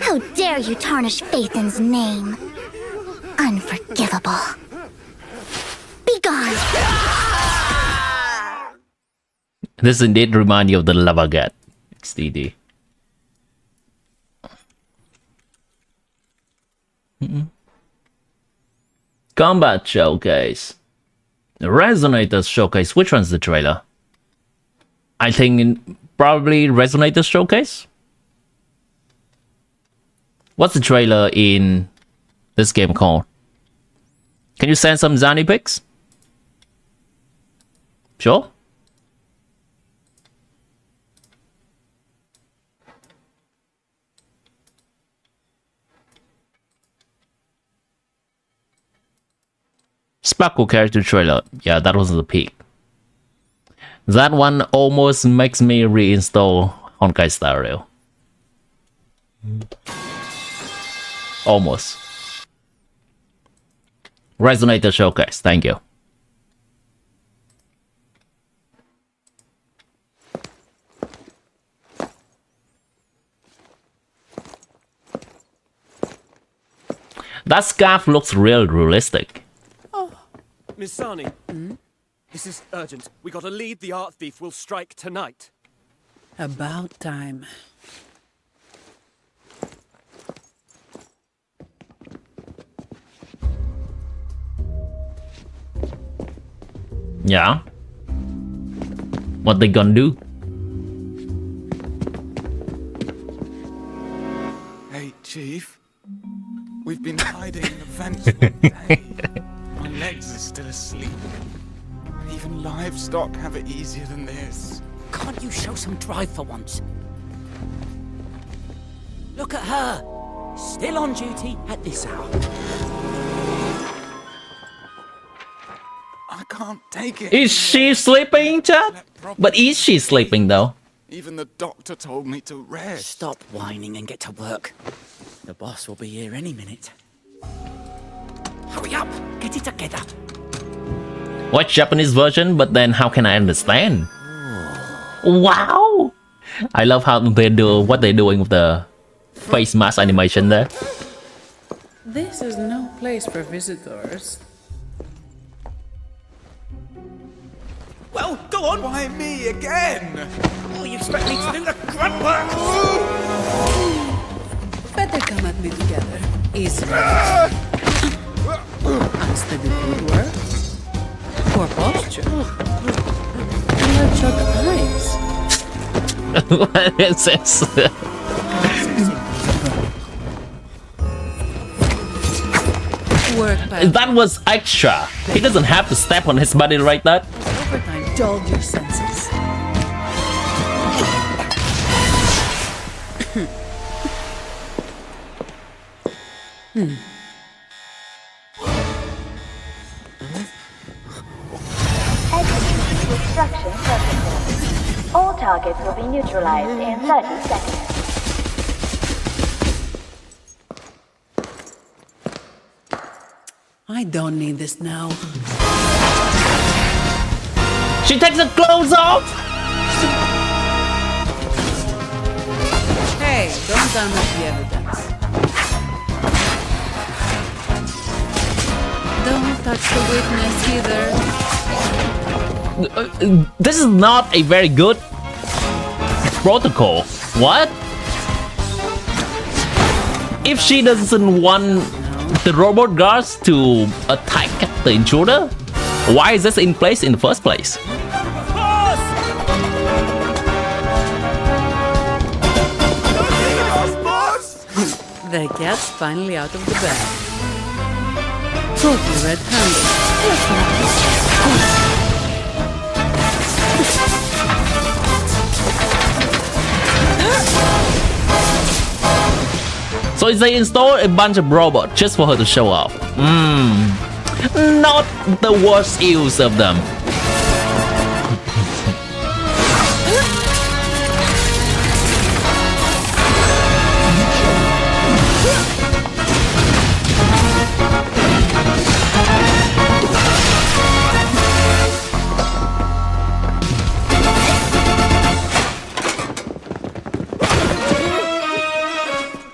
How dare you tarnish Phaethon's name? Unforgivable. Be gone. This indeed reminds you of the Lava God XDD. Combat Showcase. The Resonator Showcase. Which one's the trailer? I think probably Resonator Showcase. What's the trailer in this game called? Can you send some Zani pics? Sure. Sparkle character trailer. Yeah, that was the peak. That one almost makes me reinstall Honkai Star Rail. Almost. Resonator Showcase, thank you. That scarf looks real realistic. Miss Sani, this is urgent. We gotta lead. The art thief will strike tonight. About time. Yeah. What they gonna do? Hey, Chief. We've been hiding in the vents all day. My legs are still asleep. Even livestock have it easier than this. Can't you show some drive for once? Look at her. Still on duty at this hour. I can't take it. Is she sleeping, Chad? But is she sleeping though? Even the doctor told me to rest. Stop whining and get to work. The boss will be here any minute. Hurry up! Get it together! Watch Japanese version, but then how can I understand? Wow! I love how they do what they're doing with the face mask animation there. This is no place for visitors. Well, go on. Why me again? Oh, you expect me to do the grunt work? Better come at me together. Easy. Unsteady footwork. Poor posture. Bloodshot eyes. What is this? Work by That was extra. He doesn't have to step on his body like that. overtime. Dulled your senses. Execute destruction protocol. All targets will be neutralized in 30 seconds. I don't need this now. She takes her clothes off. Hey, don't damage the evidence. Don't touch the witness either. This is not a very good protocol. What? If she doesn't want the robot guards to attack the intruder, why is this in place in the first place? The cat's finally out of the bag. Totally red-handed. So they installed a bunch of robots just for her to show off. Not the worst use of them.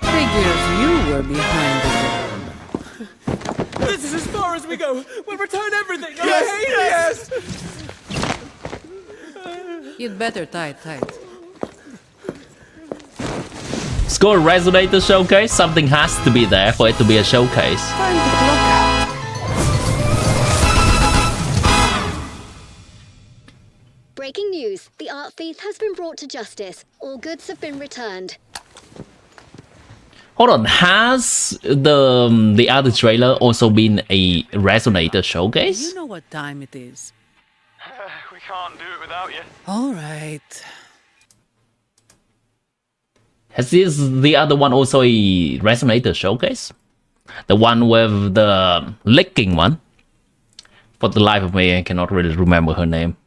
Figures you were behind the door. This is as far as we go. We'll return everything. Yes, okay? yes! You'd better tie it tight. Score resonator showcase. Something has to be there for it to be a showcase. Time to clock out. Breaking news. The art thief has been brought to justice. All goods have been returned. Hold on, has the other trailer also been a resonator showcase? You know what time it is. We can't do it without you. All right. Has the other one also a resonator showcase? The one with the licking one? For the life of me, I cannot really remember her name.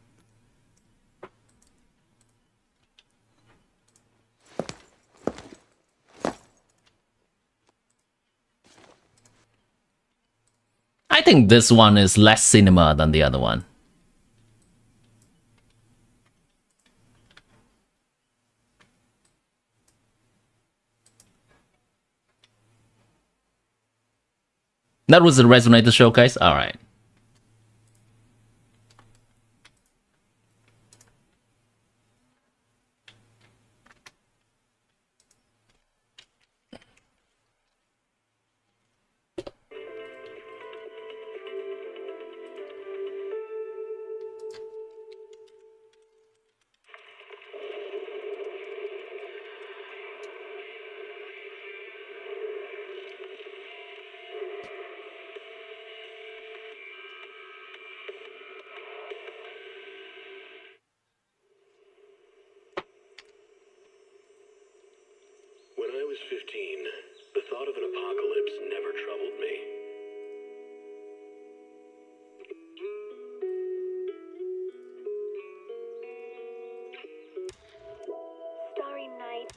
I think this one is less cinema than the other one. That was the resonator showcase? Alright. When I was 15, the thought of an apocalypse never troubled me. Starry night.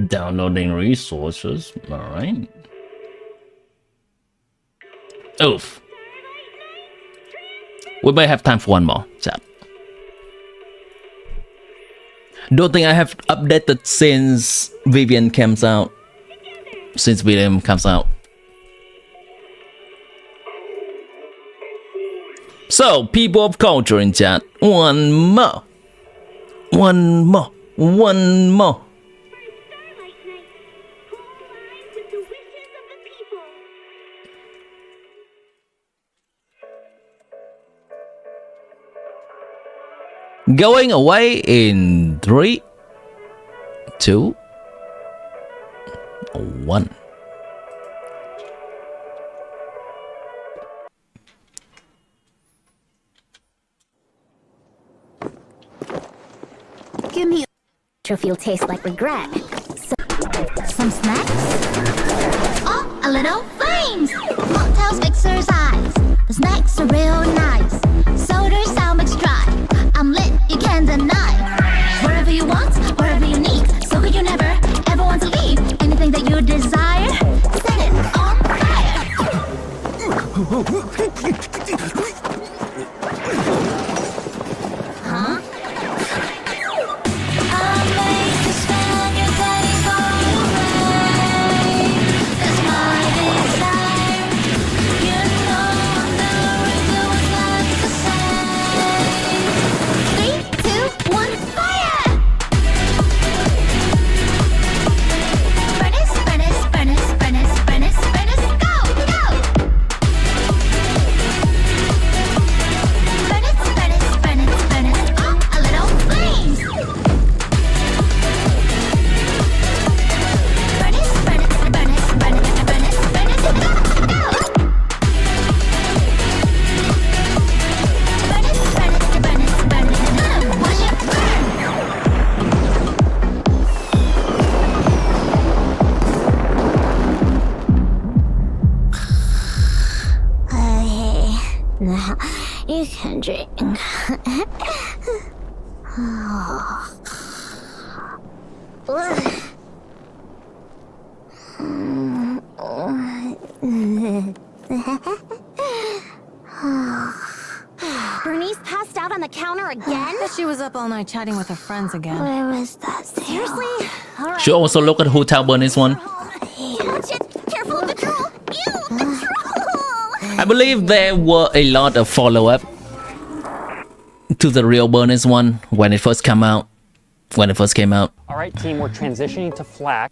Downloading resources. Alright. Oof. We may have time for one more, chat. Don't think I have updated since Vivian comes out. Since William comes out. So, people of culture in chat. One more. One more. One more. Going away in 3, 2, 1. Give me trophy will taste like regret. Some snacks? Oh, a little flames! Mocktails exercise. The snacks are real nice. Sodas sound mix dry. I'm lit, you can't deny. Wherever you want, wherever you need. So could you never, ever want to leave? Anything that you desire, set it on fire. Huh? You can drink. Bernice passed out on the counter again? She was up all night chatting with her friends again. Where was that? Seriously? All right. Should also look at Hotel Bernice one. Watch it. Careful of the troll. Ew, the troll. I believe there were a lot of follow-up to the real Bernice one when it first came out. All right, team, we're transitioning to flak.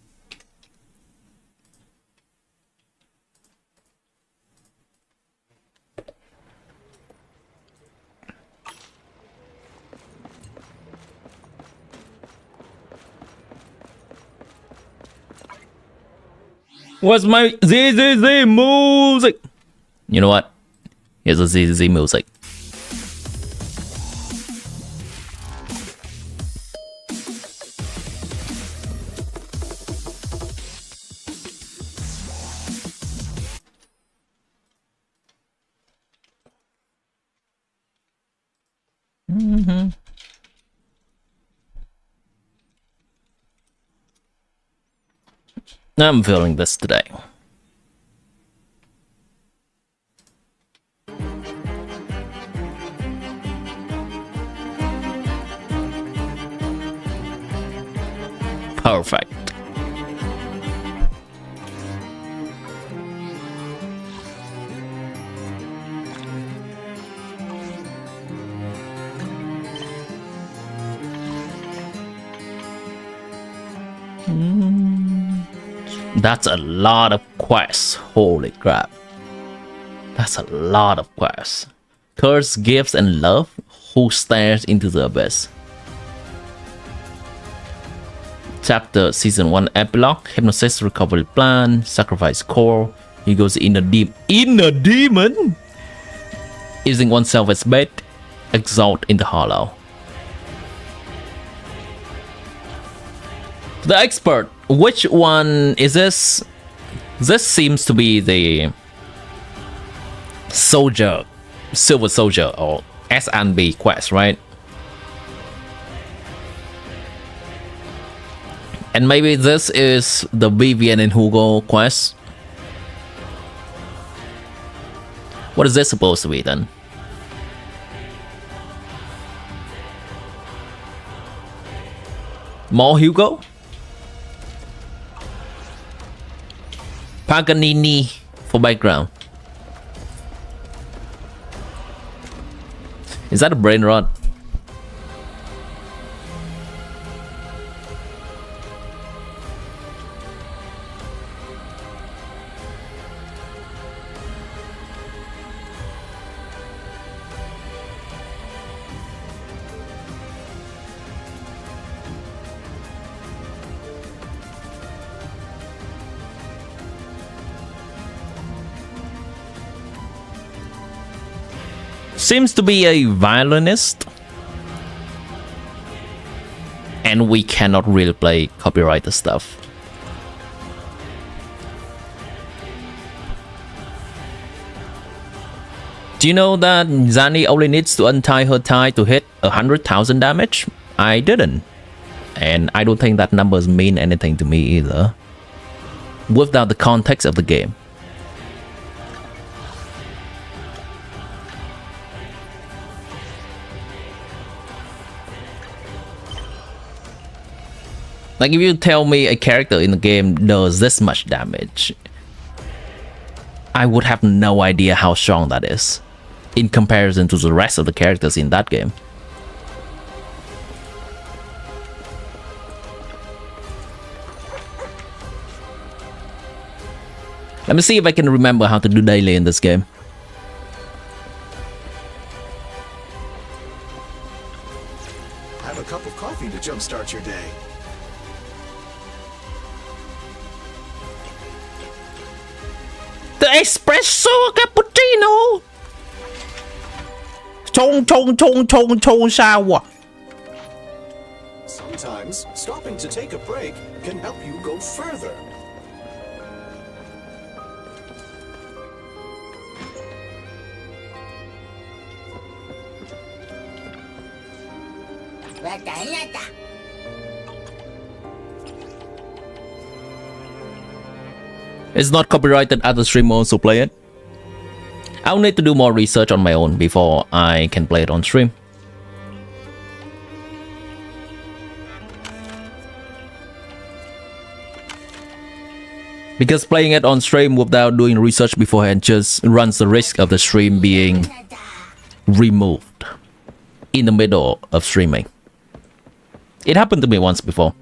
What's my ZZZ music? You know what? Here's the ZZZ music. I'm feeling this today. Perfect. That's a lot of quests. Holy crap. That's a lot of quests. Curse, gifts, and love. Who stares into the abyss? Chapter Season 1 Epilogue. Hypnosis Recovery Plan. Sacrifice Core. He goes in a demon. Using oneself as bait. Exalt in the hollow. The expert. Which one is this? This seems to be the soldier, silver soldier, or S&B quest, right? And maybe this is the Vivian and Hugo quest. What is this supposed to be then? More Hugo? Paganini for background. Is that a brain rot? seems to be a violinist, and we cannot really play copyrighted stuff. Do you know that Zani only needs to untie her tie to hit 100,000 damage? I didn't. And I don't think that numbers mean anything to me either, without the context of the game. Like if you tell me a character in the game does this much damage, I would have no idea how strong that is in comparison to the rest of the characters in that game. Let me see if I can remember how to do daily in this game. Have a cup of coffee to jumpstart your day. The espresso cappuccino. Shower. Sometimes stopping to take a break can help you go further. It's not copyrighted, other streamers also play it. I'll need to do more research on my own before I can play it on stream. Because playing it on stream without doing research beforehand just runs the risk of the stream being removed in the middle of streaming. It happened to me once before.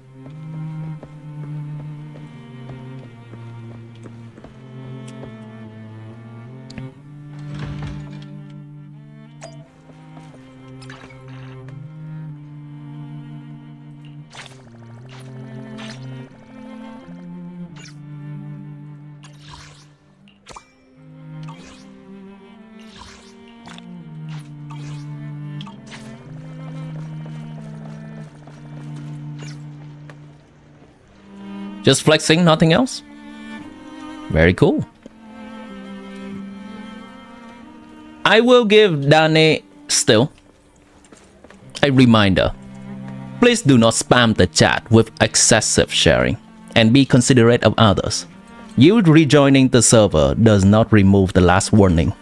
Just flexing, nothing else? Very cool. I will give Dane still a reminder. Please do not spam the chat with excessive sharing and be considerate of others. You rejoining the server does not remove the last warning.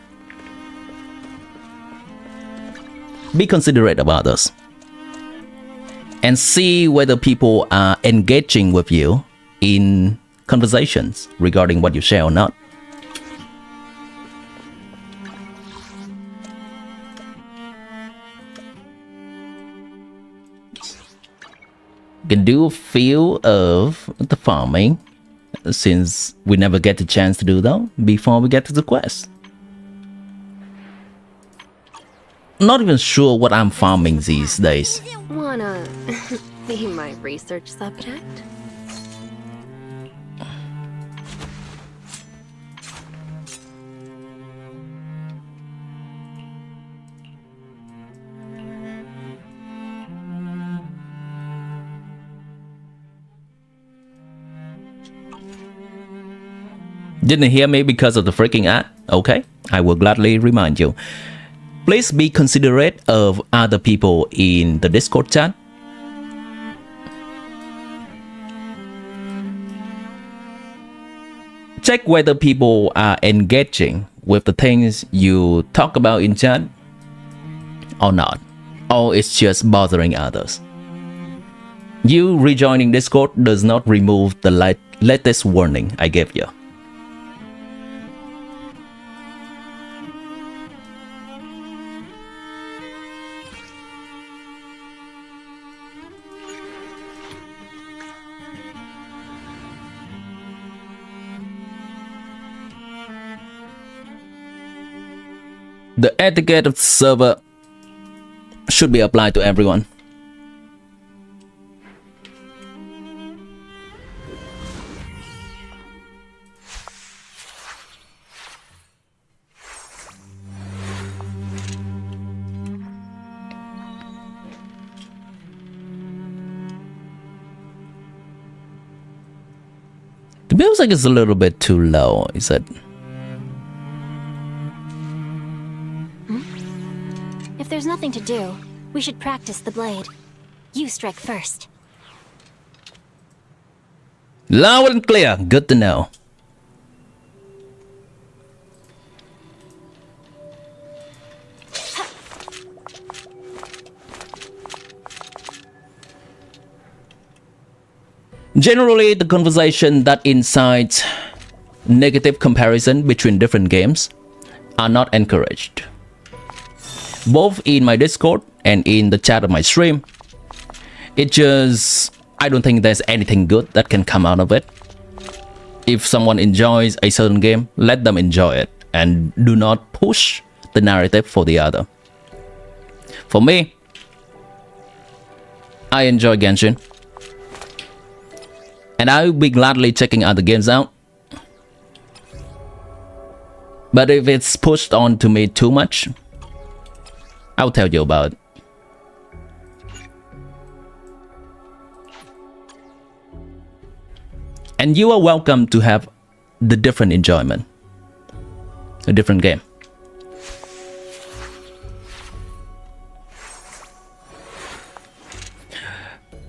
Be considerate of others and see whether people are engaging with you in conversations regarding what you share or not. Can do a feel of the farming, since we never get the chance to do that before we get to the quest. Not even sure what I'm farming these days. Wanna be my research subject? Didn't hear me because of the freaking ad? Okay, I will gladly remind you. Please be considerate of other people in the Discord chat. Check whether people are engaging with the things you talk about in chat or not, or it's just bothering others. You rejoining Discord does not remove the latest warning I gave you. The etiquette of the server should be applied to everyone. Music is a little bit too low, is it? If there's nothing to do, we should practice the blade. You strike first. Loud and clear. Good to know. Generally, the conversation that incites negative comparison between different games are not encouraged. Both in my Discord and in the chat of my stream, I don't think there's anything good that can come out of it. If someone enjoys a certain game, let them enjoy it and do not push the narrative for the other. For me, I enjoy Genshin, and I will be gladly checking other games out. But if it's pushed on to me too much, I'll tell you about it. And you are welcome to have the different enjoyment, a different game.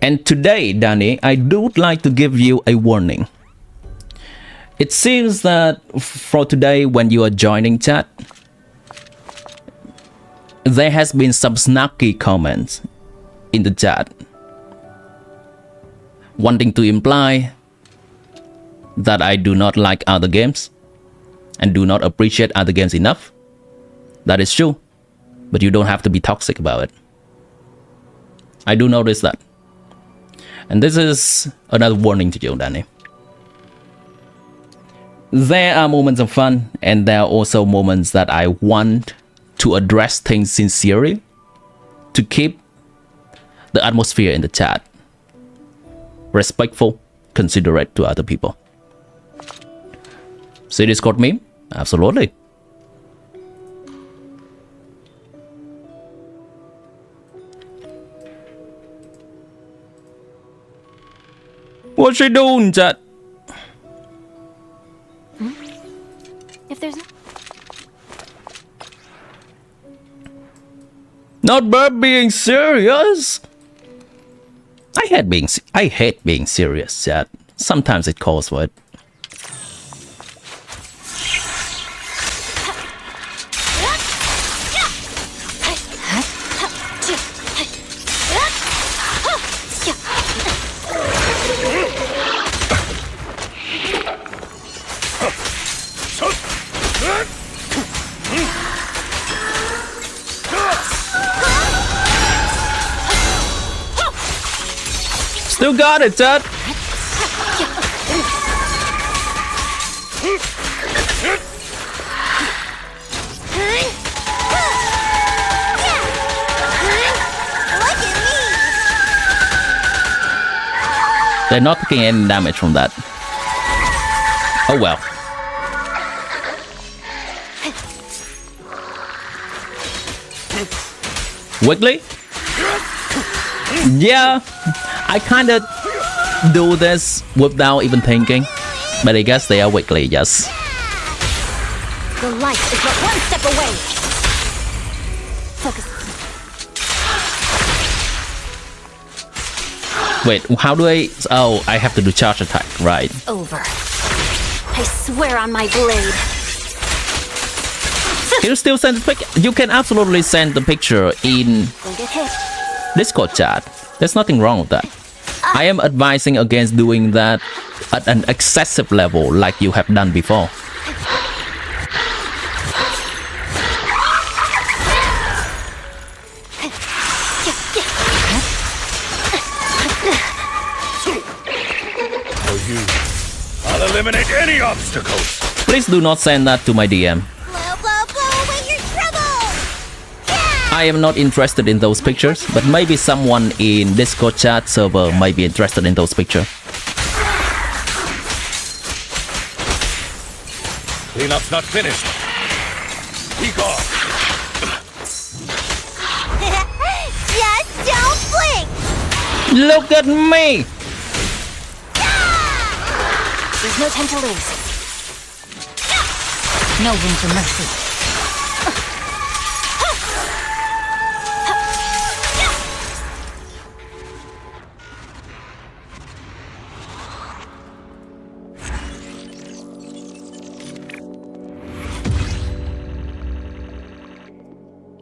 And today, Danny, I would like to give you a warning. It seems that for today, when you are joining chat, there has been some snarky comments in the chat, wanting to imply that I do not like other games and do not appreciate other games enough. That is true, but you don't have to be toxic about it. I do notice that. And this is another warning to you, Danny. There are moments of fun, and there are also moments that I want to address things sincerely, to keep the atmosphere in the chat respectful, considerate to other people. See Discord meme? Absolutely. What's she doing, chat? If there's Not bad being serious. I hate being serious, chat. Sometimes it calls for it. Still got it, Dad. They're not taking any damage from that. Oh well. Wiggly? Yeah, I kind of do this without even thinking, but I guess they are wiggly, yes. the light is but one step away. Focus. Wait, how do I... Oh, I have to do charge attack, right. Over. I swear on my blade. Can you still send the picture? You can absolutely send the picture in Don't get hit. Discord chat. There's nothing wrong with that. I am advising against doing that at an excessive level like you have done before. For you, I'll eliminate any obstacles. Please do not send that to my DM. I am not interested in those pictures, but maybe someone in Discord chat server might be interested in those pictures. Cleanup's not finished. Peek off. Just don't blink! Look at me! There's no time to lose. No room for mercy.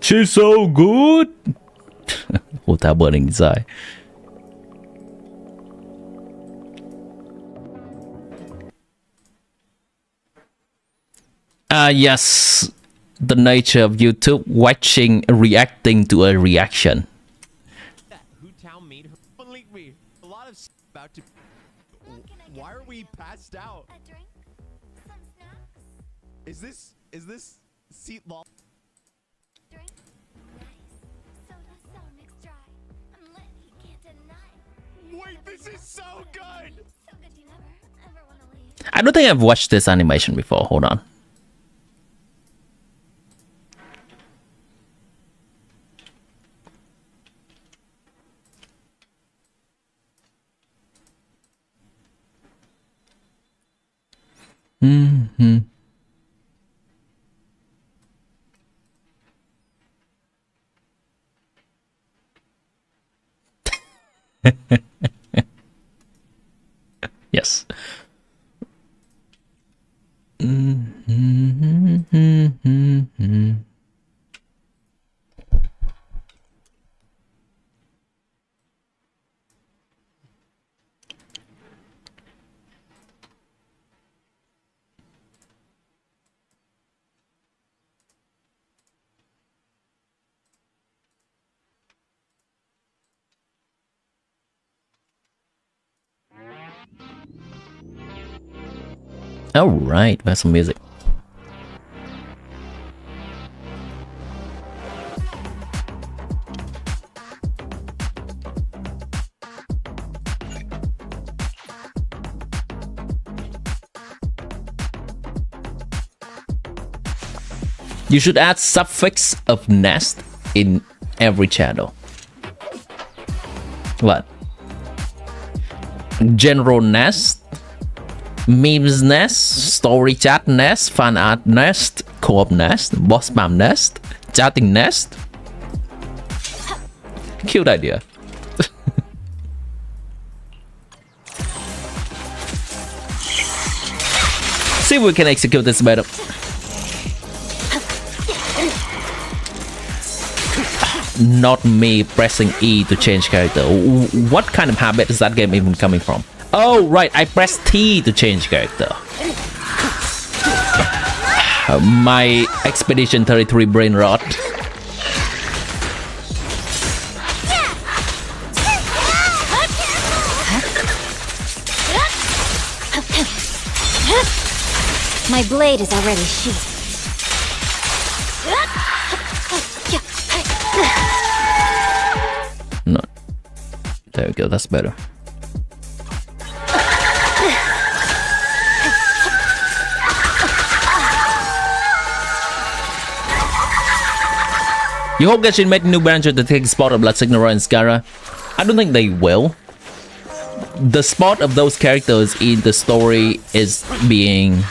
She's so good. Hồ Thảo burning inside. Yes, the nature of YouTube watching, reacting to a reaction. Why are we passed out? A drink? Some snacks? Is this seat long? Drink? Nice. Soda, sour mix dry. I'm lit, you can't deny. Wait, this is so good! So good you never, ever want to leave. I don't think I've watched this animation before. Hold on. Mm-hmm. Yes. Mm-hmm. All right, that's some music. You should add suffix of nest in every channel. What? General nest, memes nest, story chat nest, fan art nest, co-op nest, boss spam nest, chatting nest. Cute idea. See if we can execute this better. Not me pressing E to change character. What kind of habit is that game even coming from? Oh, right, I pressed T to change character. My Expedition 33 brain rot. My blade is already sheathed. No. There we go, that's better. You hope Genshin made a new branch to take the spot of Blood Signal and Scara? I don't think they will. The spot of those characters in the story is being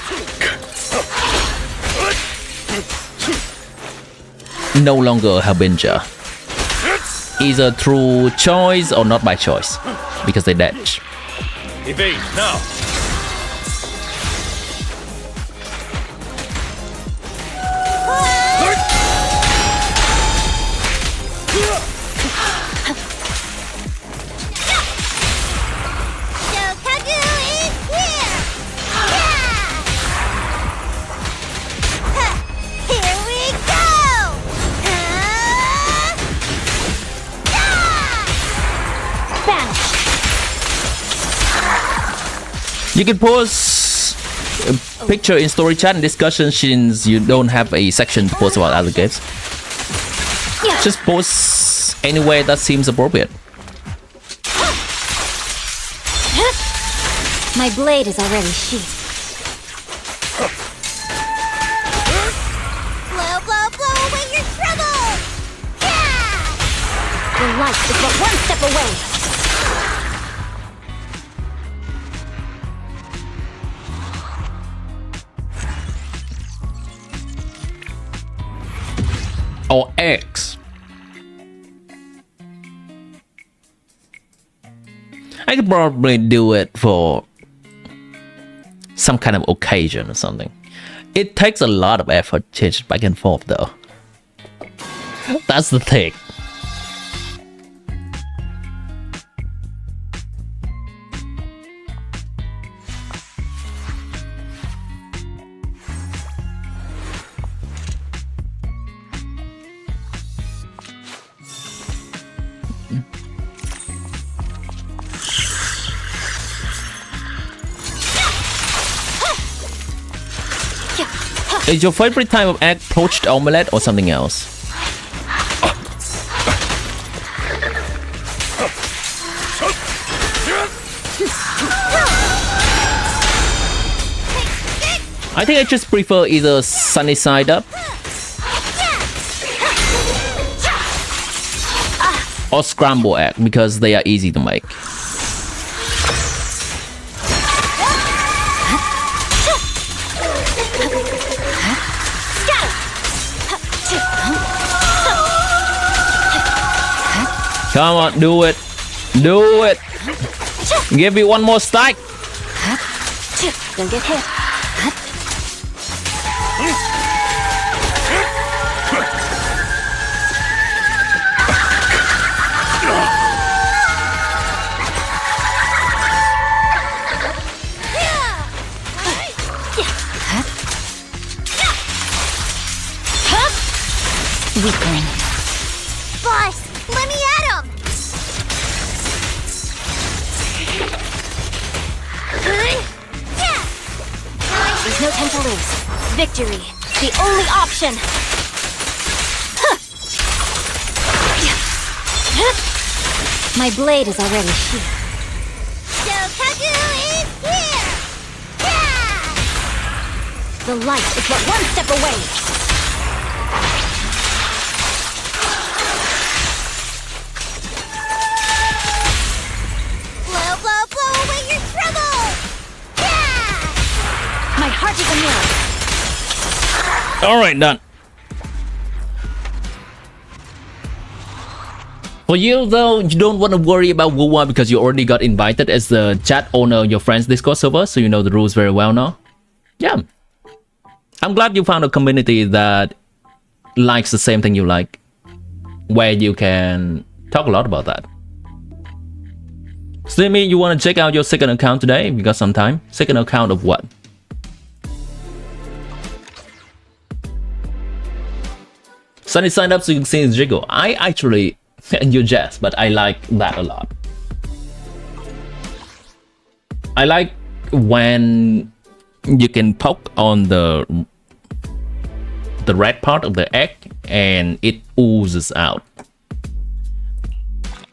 no longer a harbinger. Either through choice or not by choice, because they dead. Evade now. You can post a picture in story chat and discussion since you don't have a section to post about other games. Just post anywhere that seems appropriate. My blade is already sheathed. Blow, blow, blow away your trouble! Yeah! Your life is but one step away. or eggs. I could probably do it for some kind of occasion or something. It takes a lot of effort to change back and forth though. That's the thing. Is your favorite type of egg poached omelette or something else? I think I just prefer either sunny side up or scrambled egg because they are easy to make. Come on, do it. Do it. Give me one more strike. Don't get hit. Weakling. Boss, let me at him! There's no time to lose. Victory, the only option! My blade is already here. Shokaku is here! The light is but one step away! Blow away your trouble! My heart is a mirror. Alright, done. For you though, you don't want to worry about Wuwa because you already got invited as the chat owner of your friend's Discord server, so you know the rules very well now. Yeah. I'm glad you found a community that likes the same thing you like, where you can talk a lot about that. Slimmy, you want to check out your second account today? We got some time. Second account of what? Sunny signed up so you can see his jiggle. I actually, and your jazz, but I like that a lot. I like when you can poke on the red part of the egg and it oozes out.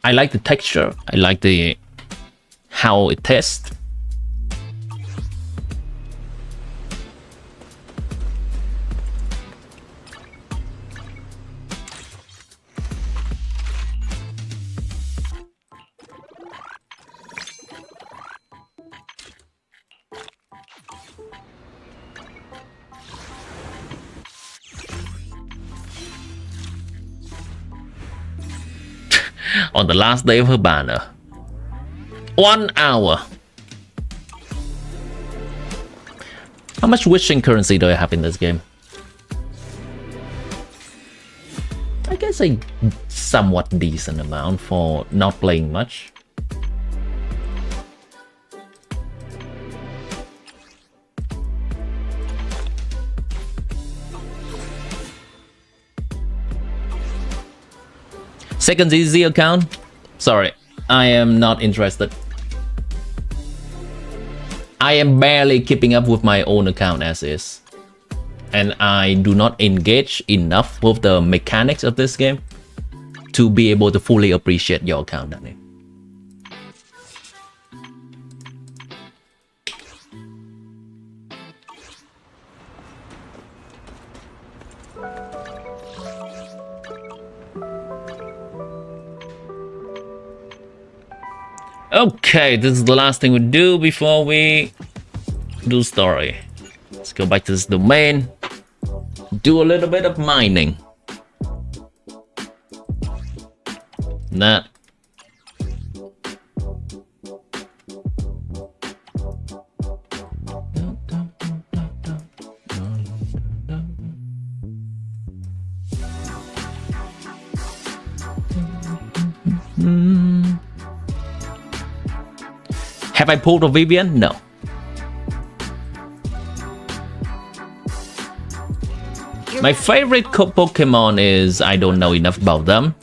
I like the texture. I like the how it tastes. On the last day of her banner. 1 hour. How much wishing currency do I have in this game? I guess a somewhat decent amount for not playing much. Second ZZZ account? Sorry, I am not interested. I am barely keeping up with my own account as is. And I do not engage enough with the mechanics of this game to be able to fully appreciate your account, Danny. Okay, this is the last thing we do before we do story. Let's go back to this domain. Do a little bit of mining. Nah. Have I pulled a Vivian? No. My favorite Pokemon is I don't know enough about them.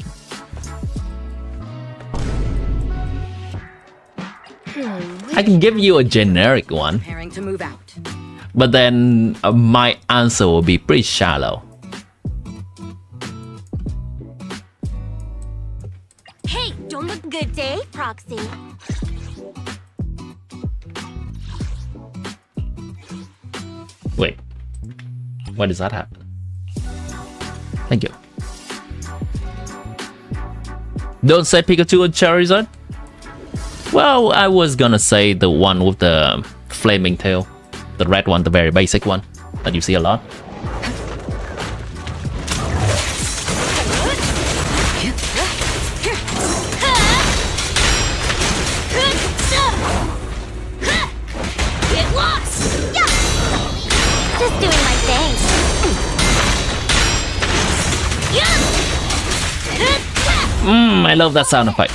I can give you a generic one, Preparing to move out. but then my answer will be pretty shallow. Hey, don't look good day, Proxy. Wait, why does that happen? Thank you. Don't say Pikachu or Charizard? Well, I was gonna say the one with the flaming tail. The red one, the very basic one that you see a lot. Get lost! Yeah. Just doing my thing. I love that sound effect.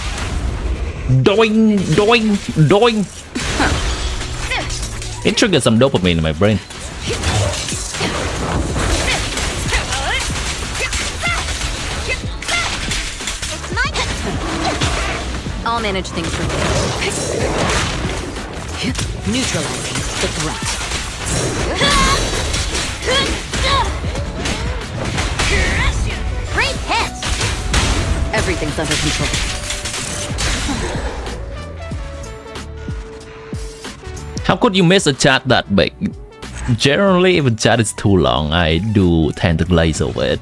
Doing, doing, doing. It triggers some dopamine in my brain. I'll manage things from here. Neutralizing the threat. Great hit! Everything's under control. How could you miss a chat that big? Generally, if a chat is too long, I do tend to glaze over it.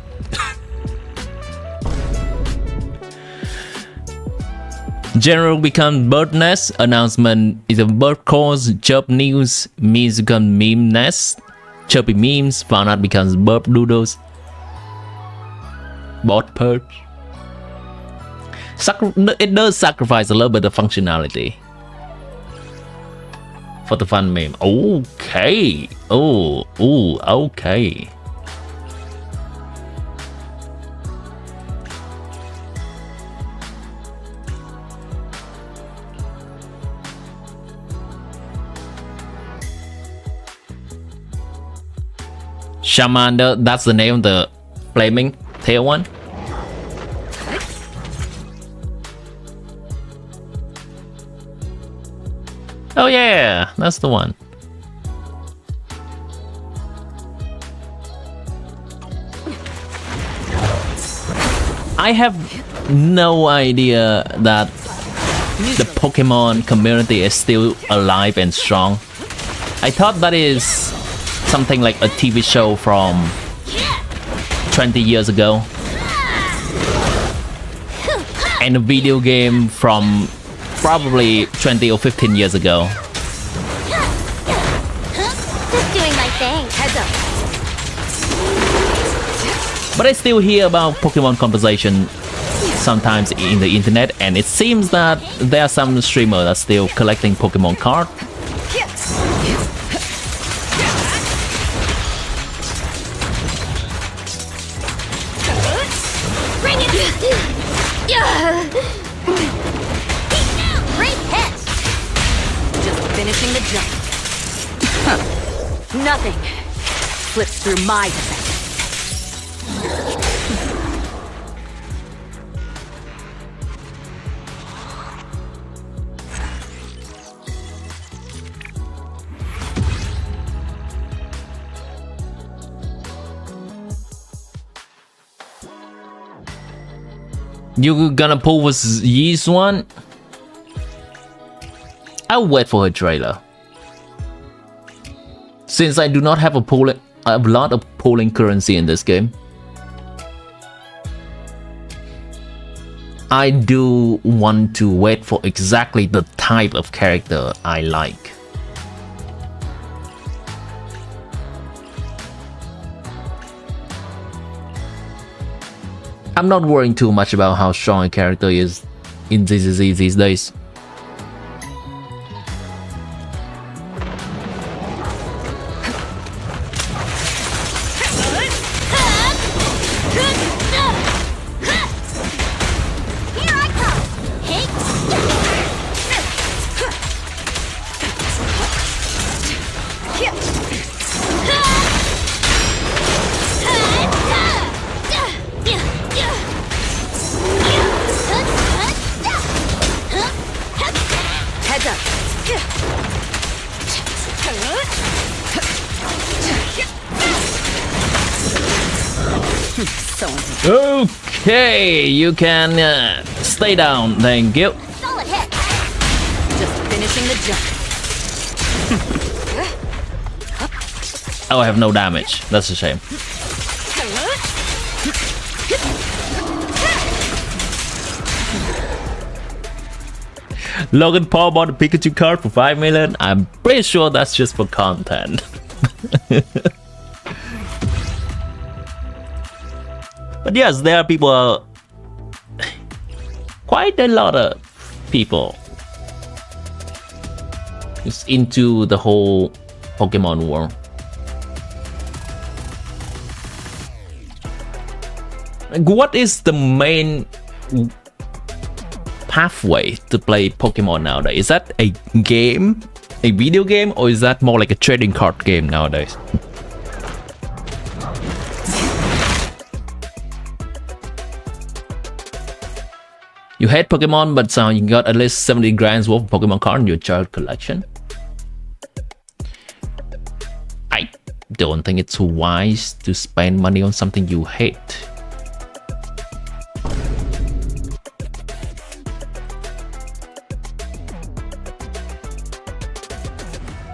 General becomes bird nest. Announcement is a bird calls. Chirp news. Memes become meme nest. Chirpy memes. Found out becomes burp doodles. Bot perch. It does sacrifice a little bit of functionality for the fun meme. Okay. Oh, okay. Charmander, that's the name of the flaming tail one. Oh yeah, that's the one. I have no idea that the Pokemon community is still alive and strong. I thought that is something like a TV show from 20 years ago and a video game from probably 20 or 15 years ago. Just doing my thing. Heads up. But I still hear about Pokemon conversation sometimes in the internet, and it seems that there are some streamers that are still collecting Pokemon cards. Bring it! Great hit! Just finishing the jump. Nothing slips through my defense. You gonna pull with Yee's one? I'll wait for her trailer. Since I do not have a lot of polling currency in this game, I do want to wait for exactly the type of character I like. I'm not worrying too much about how strong a character is in ZZZ these days. Okay, you can stay down. Thank you. Solid hit. Just finishing the job. Oh, I have no damage. That's a shame. Logan Paul bought a Pikachu card for 5 million. I'm pretty sure that's just for content. But yes, there are people, quite a lot of people is into the whole Pokemon world. Like, what is the main pathway to play Pokemon nowadays? Is that a game, a video game, or is that more like a trading card game nowadays? You hate Pokemon, but somehow you got at least 70 grand's worth of Pokemon cards in your child collection. I don't think it's wise to spend money on something you hate.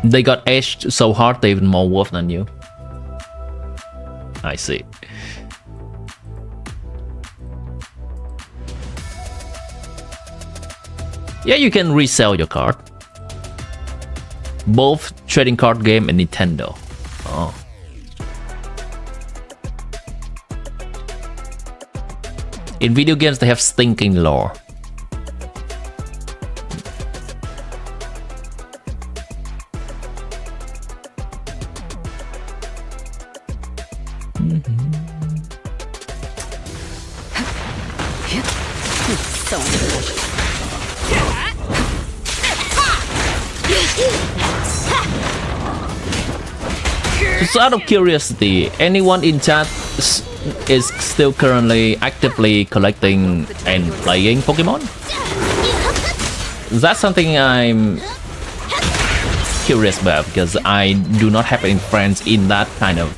They got edged so hard they're even more worth than you. I see. Yeah, you can resell your card. Both trading card game and Nintendo. Oh. In video games, they have stinking lore. Just out of curiosity, anyone in chat is still currently actively collecting and playing Pokemon? That's something I'm curious about, because I do not have any friends in that kind of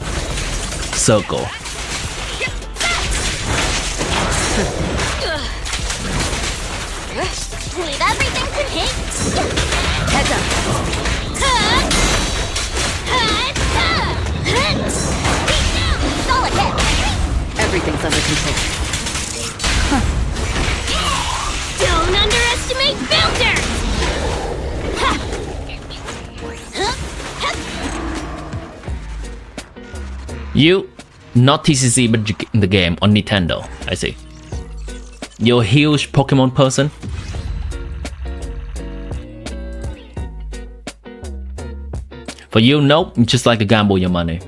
circle. Leave everything to me. Heads up. Solid hit. Everything's under control. Don't underestimate builders. You, not TCC, but the game on Nintendo. I see. You're a huge Pokemon person. For you, nope, just like to gamble your money.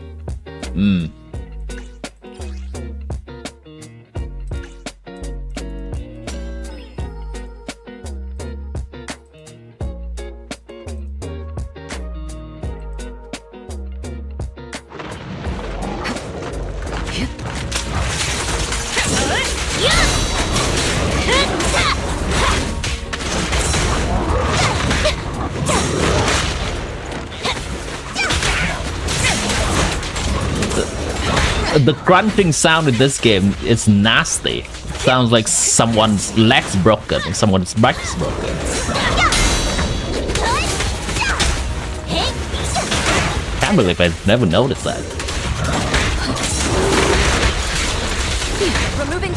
The grunting sound in this game is nasty. Sounds like someone's legs broken or someone's back's broken. Can't believe I never noticed that. Removing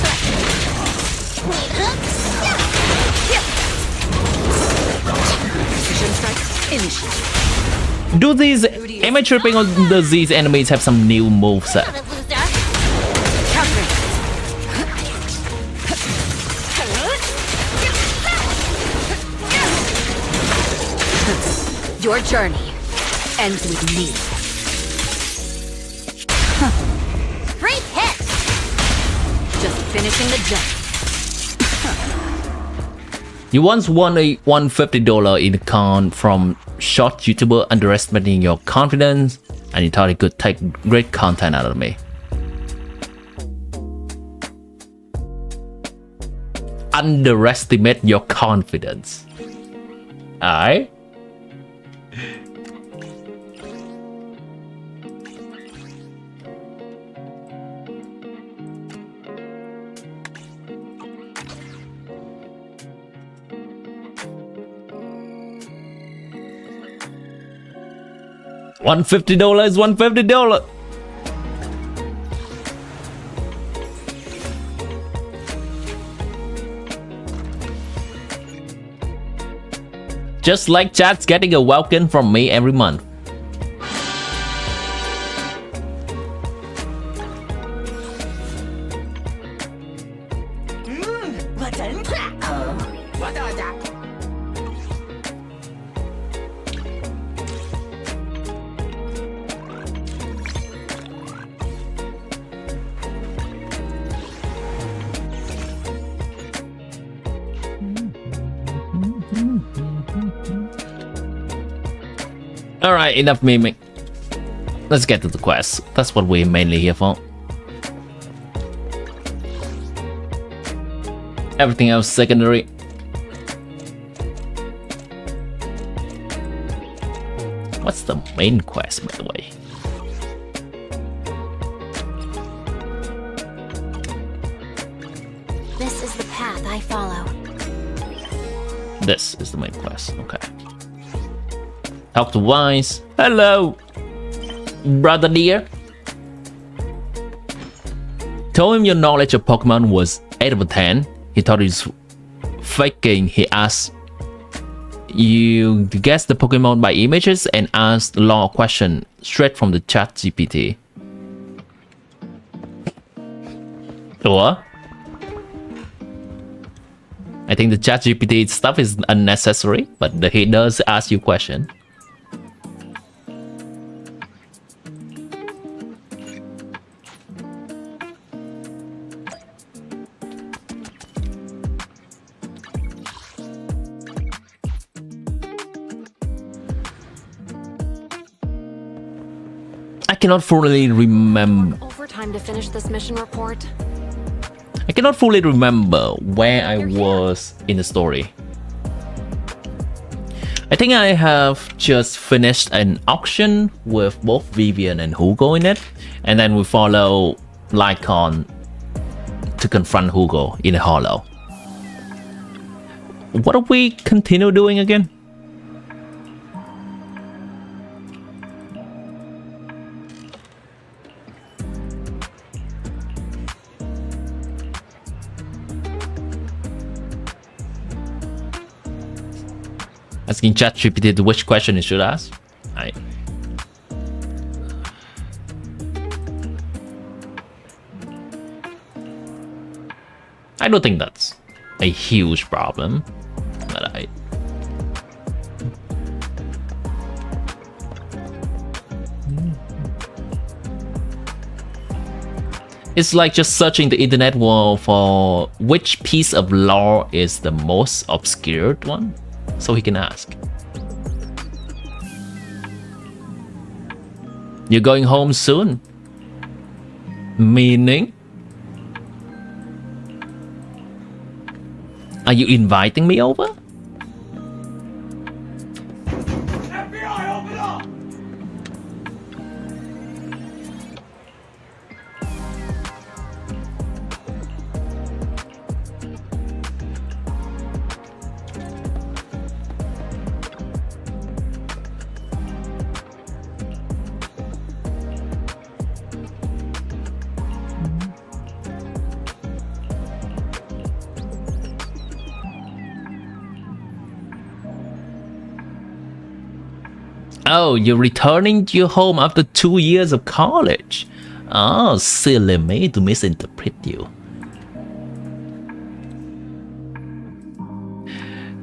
precision strike initiated. Do these, am I tripping, or do these enemies have some new moveset? Your journey ends with me. Great hit! Just finishing the job. You once won a $150 in a con from short YouTuber underestimating your confidence, and you thought he could take great content out of me. Underestimate your confidence. Alright? $150 is $150. Just like chat's getting a welcome from me every month. Alright, enough miming. Let's get to the quest. That's what we're mainly here for. Everything else secondary. What's the main quest, by the way? This is the path I follow. This is the main quest, okay. Talk to Wise. Hello, brother dear. Told him your knowledge of Pokemon was 8 out of 10. He thought he was faking. He asked you to guess the Pokemon by images and asked a long question straight from the chat GPT. What? I think the chat GPT stuff is unnecessary, but he does ask you question. I cannot fully remember. Overtime to finish this mission report. I cannot fully remember where I was in the story. I think I have just finished an auction with both Vivian and Hugo in it, and then we follow Lycon to confront Hugo in a hollow. What do we continue doing again? Asking ChatGPT which question it should ask. I don't think that's a huge problem, but it's like just searching the internet world for which piece of lore is the most obscured one, so he can ask. You're going home soon? Meaning? Are you inviting me over? Oh, you're returning to your home after 2 years of college. Oh, silly me to misinterpret you.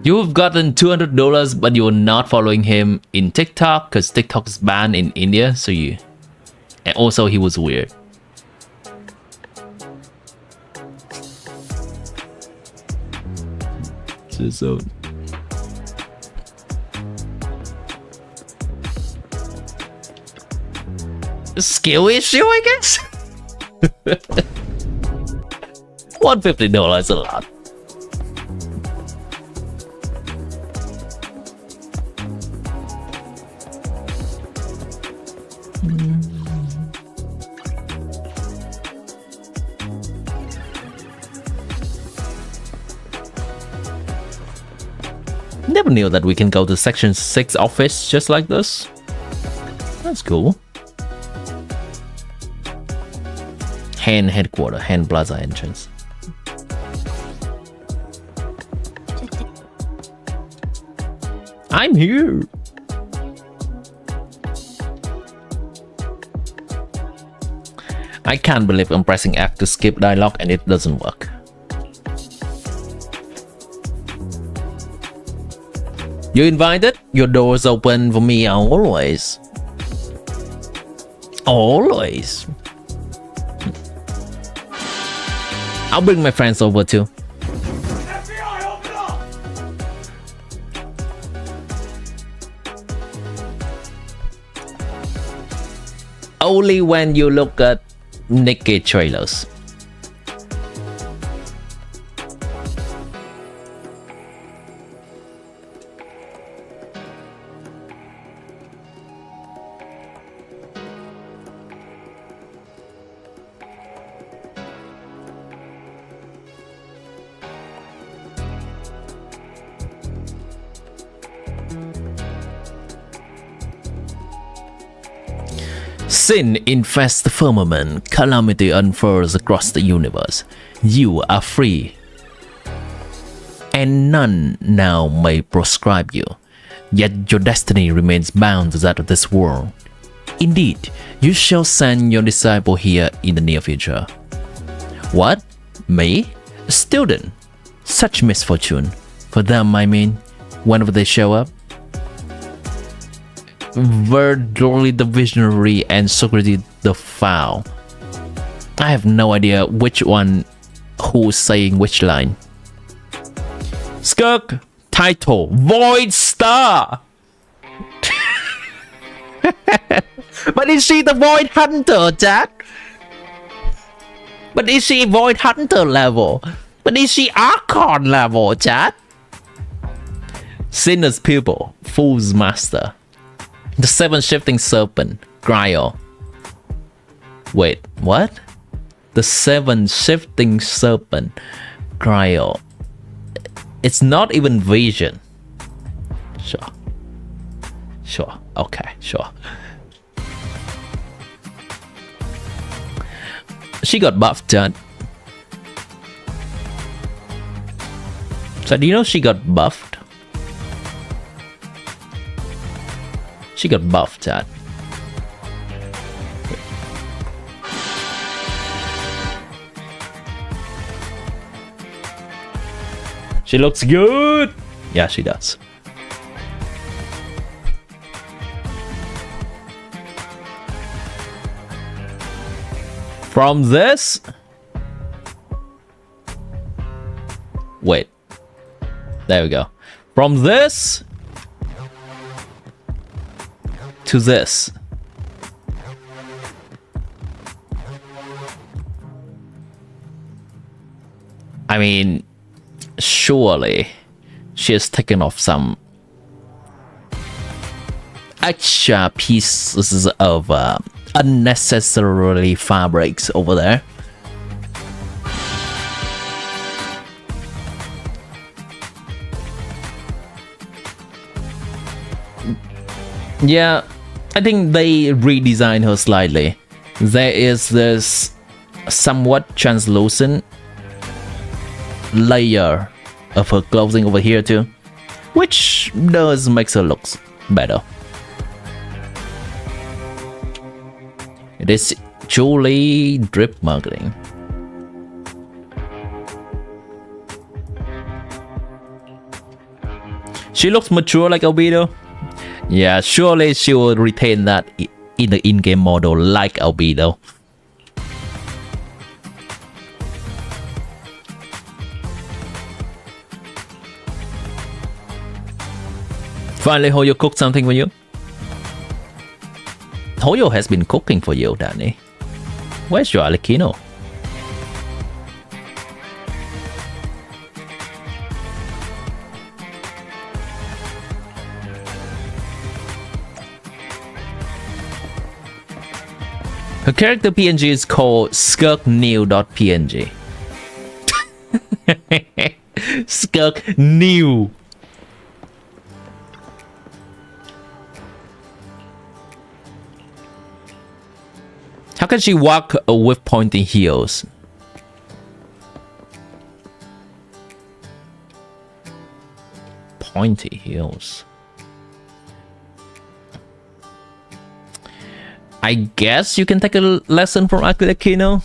You've gotten $200, but you're not following him in TikTok because TikTok is banned in India. So you, and also he was weird. So skill issue, I guess. $150 is a lot. Never knew that we can go to Section 6 office just like this. That's cool. Han headquarters, Han Plaza entrance. I'm here. I can't believe I'm pressing F to skip dialogue and it doesn't work. You invited? Your door's open for me always. Always. I'll bring my friends over too. Only when you look at naked trailers. Sin infests the firmament, calamity unfurls across the universe. You are free, and none now may proscribe you. Yet your destiny remains bound to that of this world. Indeed, you shall send your disciple here in the near future. What? Me? A student? Such misfortune. For them, I mean, whenever they show up. Verdurely the visionary and Socrates the foul. I have no idea which one who's saying which line. Skirk, title, Void Star. But is she the Void Hunter, Jack? But is she Void Hunter level? But is she Archon level, Jack? Sinner's pupil, Fool's master. The seven shifting serpent, Cryo. Wait, what? The seven shifting serpent, Cryo. It's not even vision. Sure. Sure. Okay, sure. She got buffed, John. So do you know she got buffed? She got buffed, Chad. She looks good. Yeah, she does. From this... Wait. There we go. From this... to this. I mean, surely she has taken off some extra pieces of unnecessarily fabrics over there. Yeah, I think they redesigned her slightly. There is this somewhat translucent layer of her clothing over here too, which does make her look better. It is truly drip marketing. She looks mature like Albedo. Yeah, surely she will retain that in the in-game model like Albedo. Finally, Hoyo cooked something for you. Hoyo has been cooking for you, Danny. Where's your Alecchino? Her character PNG is called skirknew.png. Skirknew. How can she walk with pointy heels? Pointy heels. I guess you can take a lesson from Alecchino.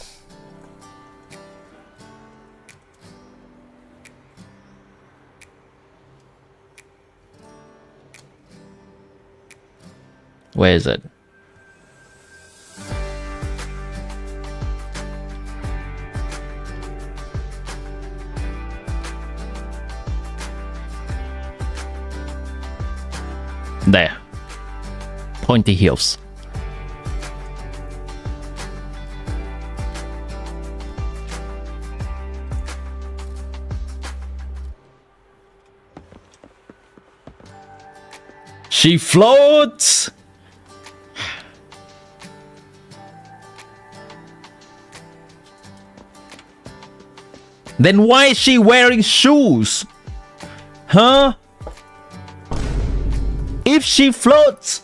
Where is it? There. Pointy heels. She floats! Then why is she wearing shoes? Huh? If she floats,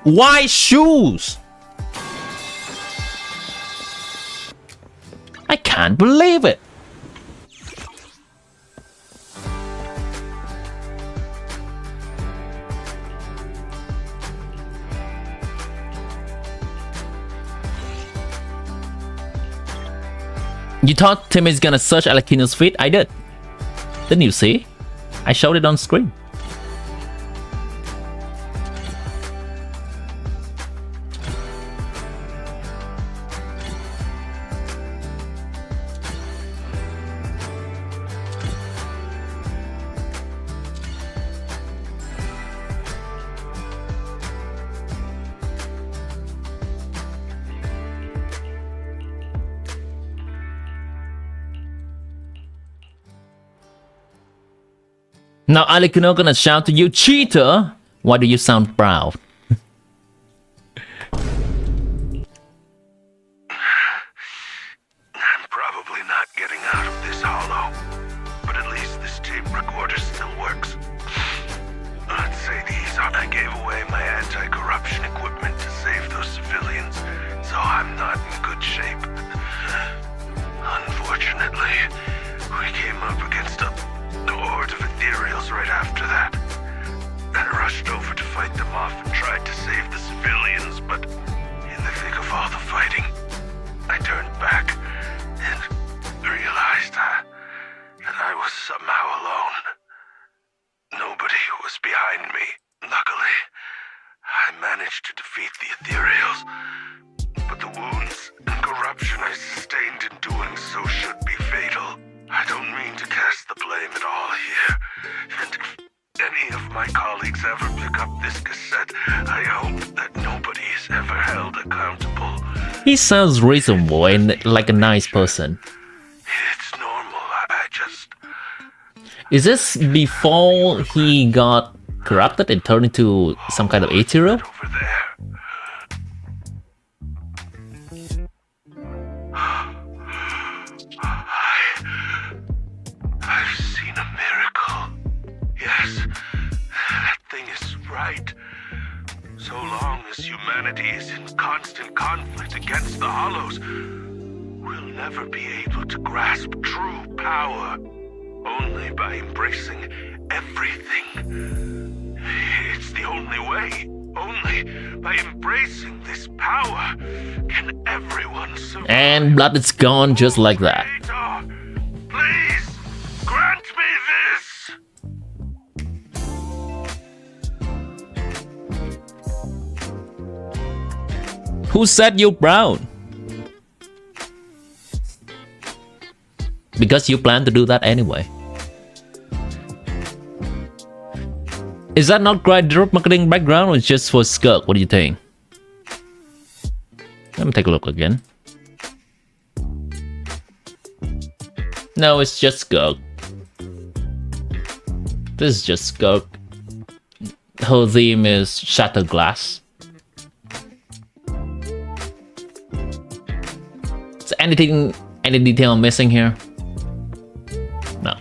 why shoes? I can't believe it. You thought Tim is gonna search Alecchino's feet? I did. Didn't you see? I showed it on screen. Now Alecchino gonna shout to you, cheater! Why do you sound proud? I'm probably not getting out of this hollow, but at least this tape recorder still works. Let's say these are... I gave away my anti-corruption equipment to save those civilians, so I'm not in good shape. Unfortunately, we came up against a horde of ethereals right after that. I rushed over to fight them off and tried to save the civilians, but in the thick of all the fighting, I turned back and realized that I was somehow alone. Nobody was behind me. Luckily, I managed to defeat the ethereals, but the wounds and corruption I sustained in doing so should be fatal. I don't mean to cast the blame at all here, and if any of my colleagues ever pick up this cassette, I hope that nobody is ever held accountable. He sounds reasonable and like a nice person. It's normal, I just... Is this before he got corrupted and turned into some kind of ethereal? Over there. I've seen a miracle. Yes, that thing is right. So long as humanity is in constant conflict against the Hollows, we'll never be able to grasp true power. Only by embracing everything. It's the only way. Only by embracing this power can everyone survive. And blood is gone just like that. Please, grant me this! Who said you brown? Because you plan to do that anyway. Is that nod-krai drop marketing background or just for Skirk? What do you think? Let me take a look again. No, it's just Skirk. This is just Skirk. Her theme is shattered glass. Is any detail missing here? No.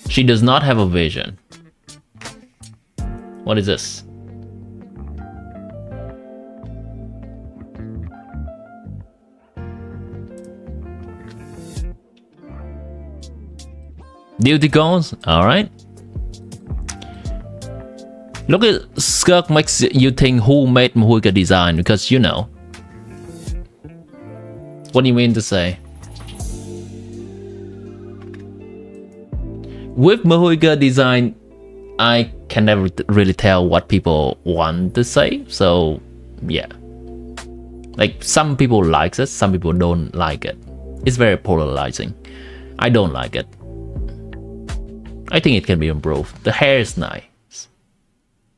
She does not have a vision. What is this? Duty goals? Alright. Look at Skirk makes you think who made Mahuika design, because you know. What do you mean to say? With Mahuika design, I can never really tell what people want to say, so yeah. Like, some people like it, some people don't like it. It's very polarizing. I don't like it. I think it can be improved. The hair is nice.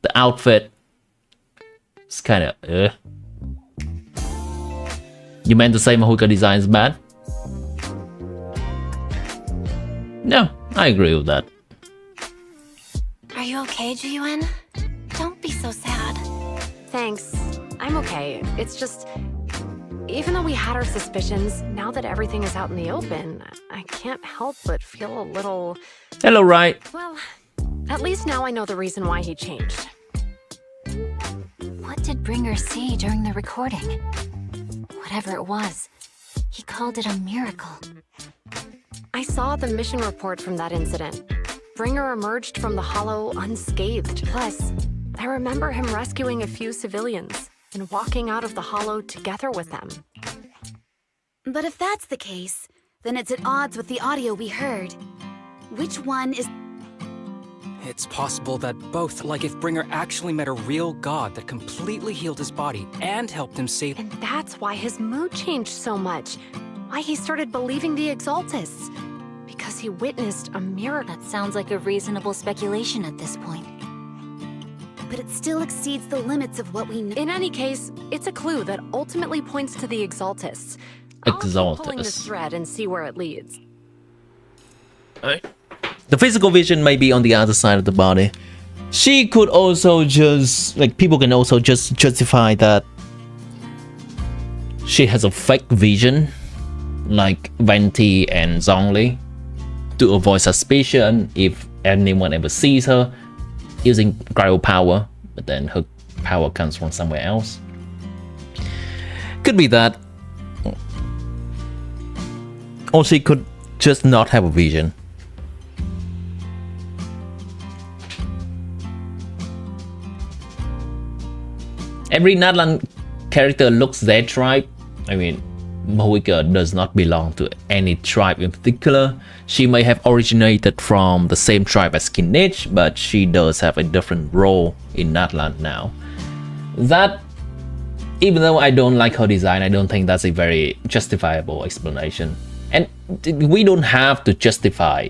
The outfit is kind of You meant to say Mahuika design is bad? No, I agree with that. Are you okay, Jiyuan? Don't be so sad. Thanks. I'm okay. It's just... Even though we had our suspicions, now that everything is out in the open, I can't help but feel a little... Hello, right? Well, at least now I know the reason why he changed. What did Bringer see during the recording? Whatever it was, he called it a miracle. I saw the mission report from that incident. Bringer emerged from the hollow unscathed. Plus, I remember him rescuing a few civilians and walking out of the hollow together with them. But if that's the case, then it's at odds with the audio we heard. Which one is... It's possible that both, like if Bringer actually met a real god that completely healed his body and helped him save... And that's why his mood changed so much. Why he started believing the Exaltists. Because he witnessed a miracle. That sounds like a reasonable speculation at this point. But it still exceeds the limits of what we know. In any case, it's a clue that ultimately points to the Exaltists. I'll keep pulling this thread and see where it leads. The physical vision may be on the other side of the body. She could also just... Like, people can also just justify that she has a fake vision, like Venti and Zhongli, to avoid suspicion if anyone ever sees her using cryo power, but then her power comes from somewhere else. Could be that. Or she could just not have a vision. Every natlan character looks their tribe. I mean, Mahuika does not belong to any tribe in particular. She may have originated from the same tribe as Kinich, but she does have a different role in natlan now. That, even though I don't like her design, I don't think that's a very justifiable explanation. And we don't have to justify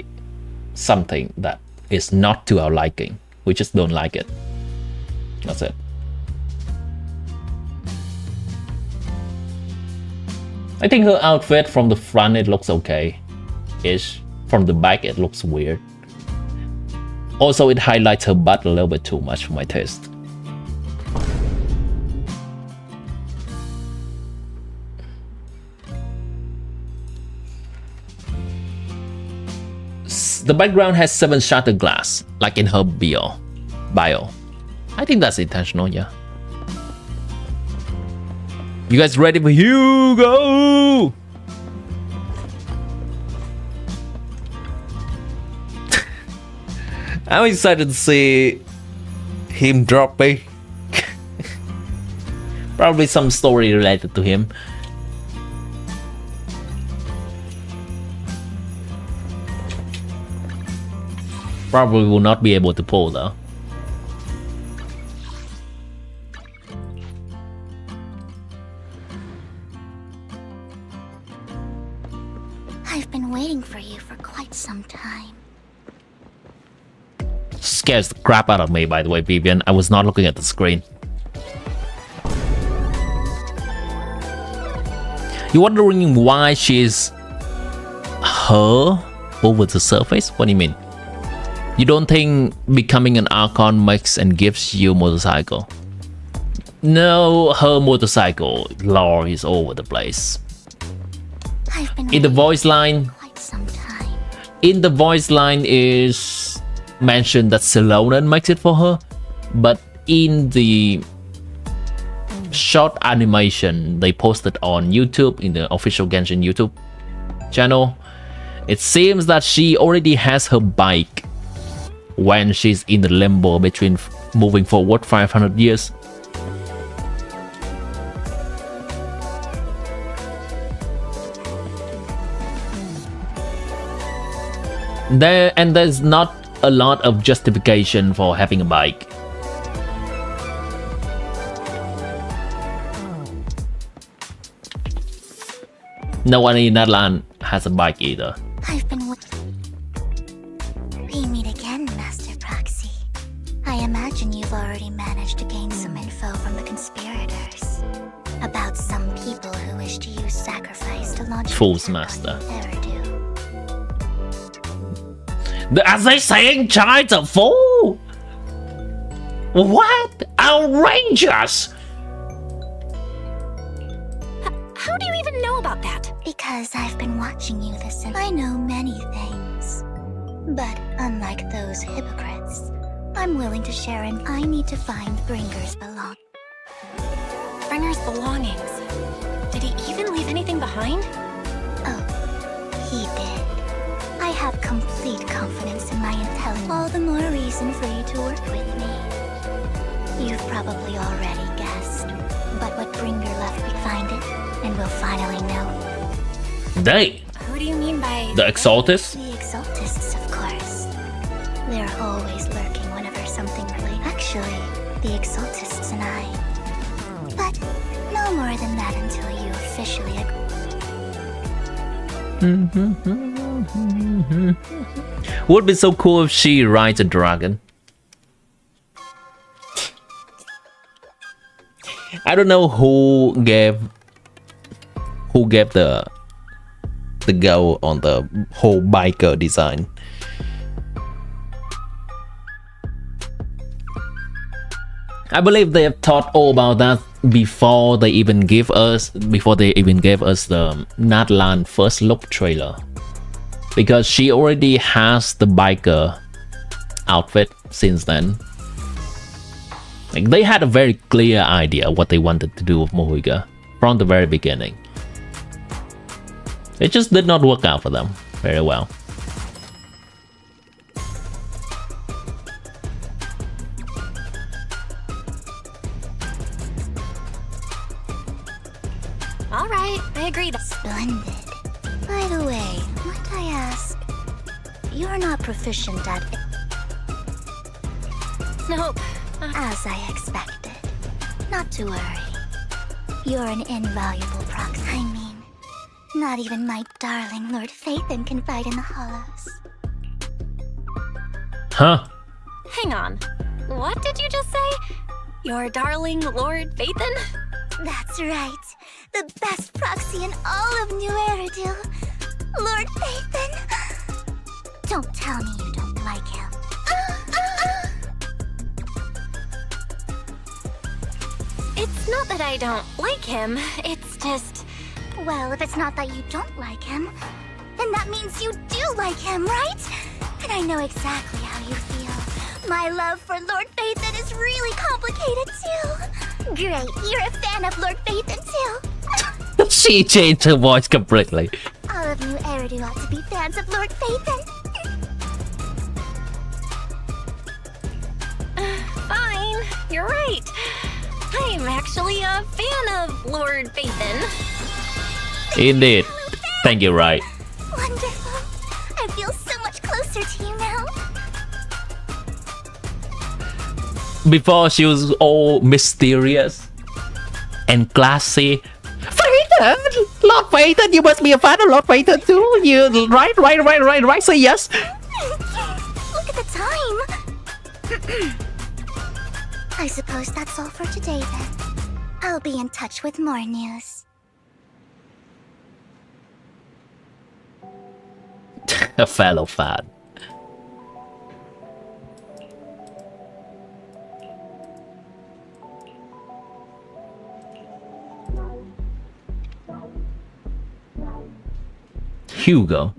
something that is not to our liking. We just don't like it. That's it. I think her outfit from the front, it looks okay-ish. From the back, it looks weird. Also, it highlights her butt a little bit too much for my taste. The background has 7 shattered glass, like in her bio. I think that's intentional, yeah. You guys ready for Hugo? I'm excited to see him dropping. Probably some story related to him. Probably will not be able to pull though. I've been waiting for you for quite some time. Scares the crap out of me, by the way, Vivian. I was not looking at the screen. You're wondering why she's her over the surface? What do you mean? You don't think becoming an Archon makes and gives you a motorcycle? No, her motorcycle lore is all over the place. In the voice line, is mentioned that Celonan makes it for her, but in the short animation they posted on YouTube, in the official Genshin YouTube channel, it seems that she already has her bike when she's in the limbo between moving forward 500 years. There's not a lot of justification for having a bike. No one in Natlan has a bike either. I've been We meet again, Master Proxy. I imagine you've already managed to gain some info from the conspirators about some people who wish to use sacrifice to launch Fool's Master. Are they saying child's a fool? What? Outrageous! How do you even know about that? Because I've been watching you this and I know many things. But unlike those hypocrites, I'm willing to share and I need to find Bringer's belongings. Did he even leave anything behind? Oh, he did. I have complete confidence in my intelligence. All the more reason for you to work with me. You've probably already guessed, but what Bringer left behind it, and we'll finally know. They? Who do you mean by... The Exaltists? The Exaltists, of course. They're always lurking whenever something relates. Actually, the Exaltists and I. But no more than that until you officially agree. Would be so cool if she rides a dragon. I don't know who gave the go on the whole biker design. I believe they have thought all about that before they even gave us the Natlan first look trailer, because she already has the biker outfit since then. Like, they had a very clear idea what they wanted to do with Mohiga from the very beginning. It just did not work out for them very well. All right, I agreed. Splendid. By the way, might I ask, you're not proficient at... Nope. As I expected. Not to worry. You're an invaluable proxy. I mean, not even my darling Lord Phaethon can fight in the hollows. Huh? Hang on. What did you just say? Your darling Lord Phaethon? That's right. The best proxy in all of New Eridil. Lord Phaethon. Don't tell me you don't like him. It's not that I don't like him, it's just... Well, if it's not that you don't like him, then that means you do like him, right? And I know exactly how you feel. My love for Lord Phaethon is really complicated too. Great, you're a fan of Lord Phaethon too. She changed her voice completely. All of New Eridil ought to be fans of Lord Phaethon. Fine, you're right. I'm actually a fan of Lord Phaethon. Indeed. Thank you, right. Wonderful. I feel so much closer to you now. Before she was all mysterious and classy. Phaethon! Lord Phaeton, you must be a fan of Lord Phaeton too. You right. Say yes. Look at the time. I suppose that's all for today then. I'll be in touch with more news. A fellow fan. Hugo.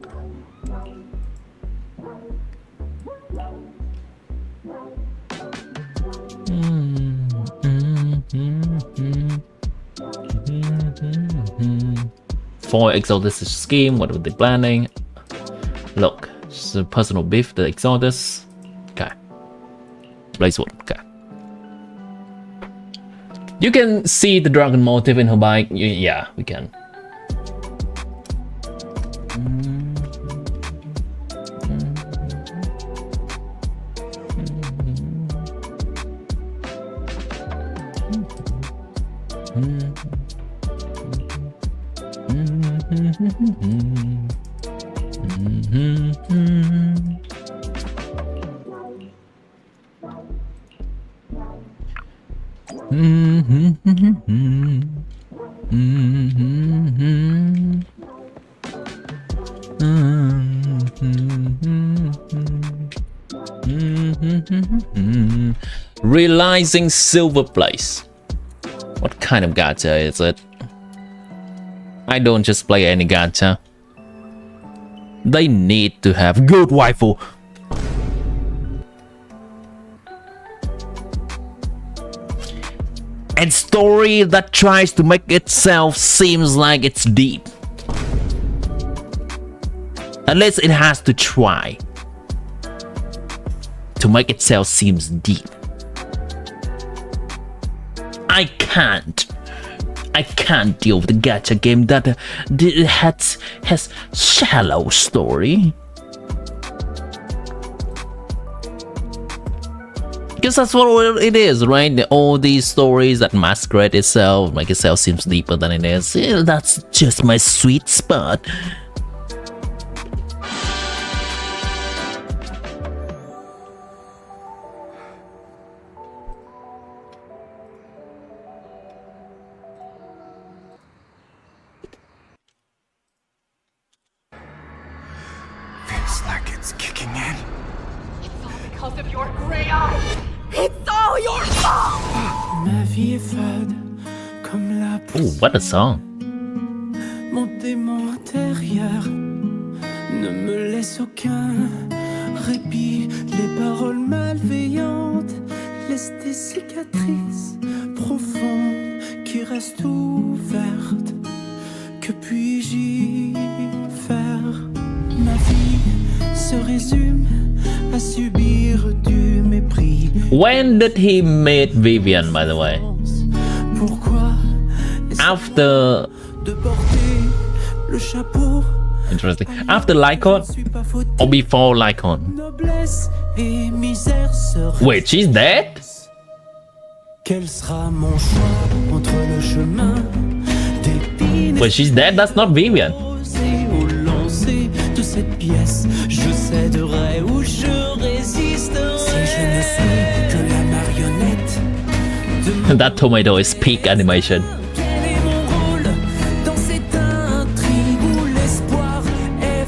For Exodus scheme, what were they planning? Look, it's a personal beef, the Exodus. Okay. Blazewood, okay. You can see the dragon motif in her bike. Yeah, we can. Realizing silver place. What kind of gacha is it? I don't just play any gacha. They need to have good waifu. And story that tries to make itself seems like it's deep. At least it has to try to make itself seems deep. I can't deal with a gacha game that has shallow story. Because that's what it is, right? All these stories that masquerade itself, make itself seems deeper than it is. Yeah, that's just my sweet spot. Feels like it's kicking in. It's all because of your gray eyes. It's all your fault. Ma vie est fade, comme la Ooh, what a song. Mon démon intérieur ne me laisse aucun répit. Les paroles malveillantes laissent des cicatrices profondes qui restent ouvertes. Que puis-je y faire? Ma vie se résume à subir du mépris. When did he meet Vivian, by the way? Pourquoi After... de porter le chapeau? Interesting. After Lycon or before Lycon? Noblesse et misère se Wait, she's dead? Quel sera mon choix entre le chemin d'épines? Wait, she's dead? That's not Vivian. Au lancer de cette pièce, je céderai ou je résisterai. Si je ne suis que la marionnette de That tomato is peak animation. quel est mon rôle dans cette intrigue où l'espoir est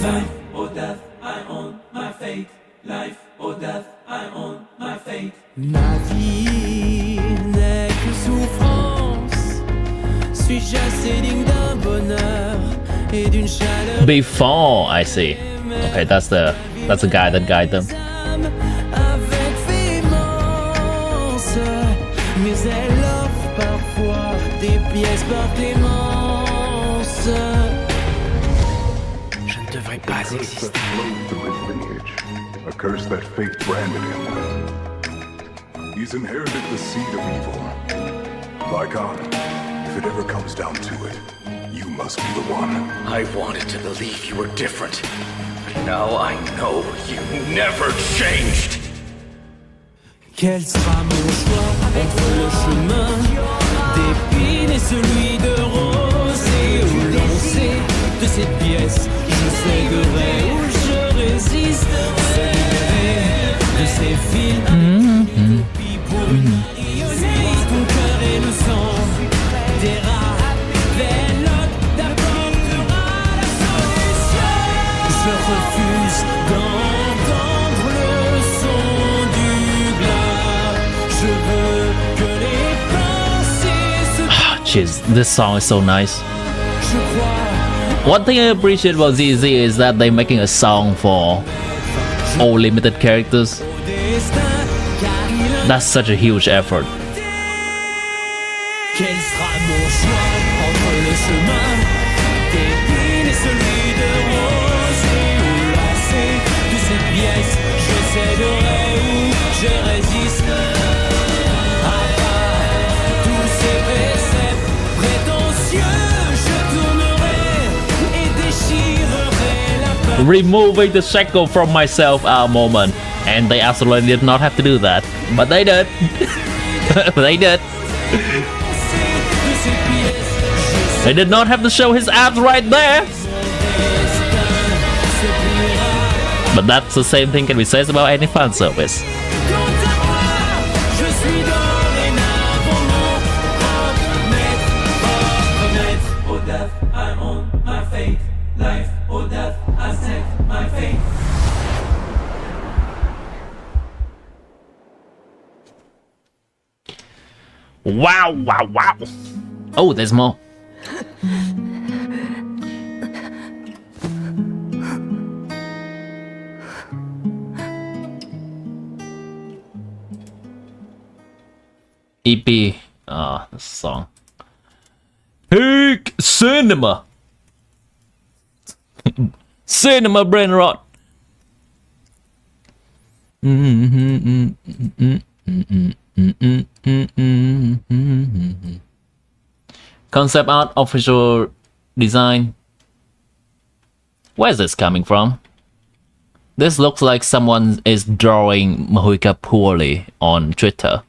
vain? Or death, I own my fate. Life or death, I own my fate. Ma vie n'est que souffrance. Suis-je assez digne d'un bonheur et d'une chaleur? Before, I see. Okay, that's the guy that guided them. Avec véhémence, mais elle offre parfois des pièces par clémence. Je ne devrais pas exister. A curse that fate branded him. He's inherited the seed of evil. Lycon, if it ever comes down to it, you must be the one. I wanted to believe you were different, but now I know you never changed. Quel sera mon choix entre le chemin d'épines et celui This song is so nice. One thing I appreciate about ZZZ is that they're making a song for all limited characters. That's such a huge effort. Quel sera mon choix entre le chemin d'épines et celui de rose et lancer toutes ces pièces, je céderai ou je résiste à tous ces préceptes prétentieux, je tournerai et déchirerai la peur. Removing the shackle from myself our moment, and they absolutely did not have to do that, but they did. They did. They did not have to show his abs right there. But that's the same thing can be said about any fan service. Wow, wow, wow. Oh, there's more. EP, the song. Peak Cinema. Cinema brain rot. Concept art, official design. Where's this coming from? This looks like someone is drawing Mahuika poorly on Twitter.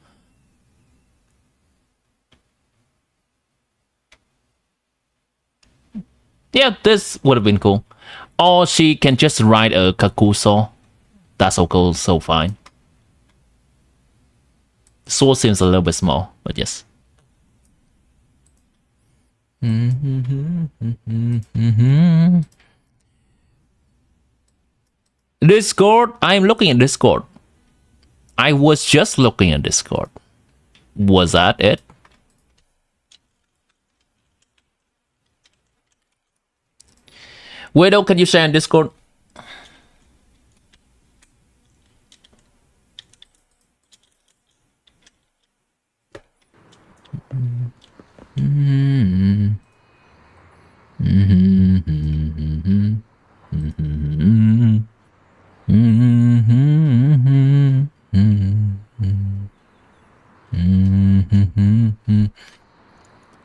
Yeah, this would have been cool. Or she can just write a kakuso. That's also fine. The sword seems a little bit small, but yes. Discord? I'm looking at Discord. I was just looking at Discord. Was that it? Widow, can you share on Discord?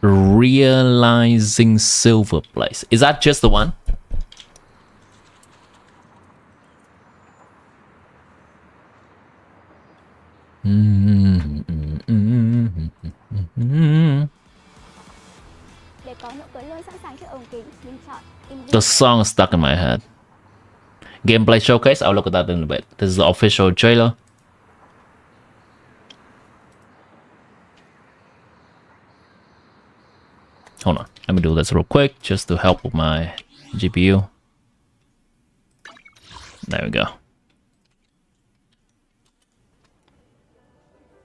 Realizing Silver Place. Is that just the one? The song is stuck in my head. Gameplay showcase, I'll look at that in a bit. This is the official trailer. Hold on, let me do this real quick just to help with my GPU. There we go.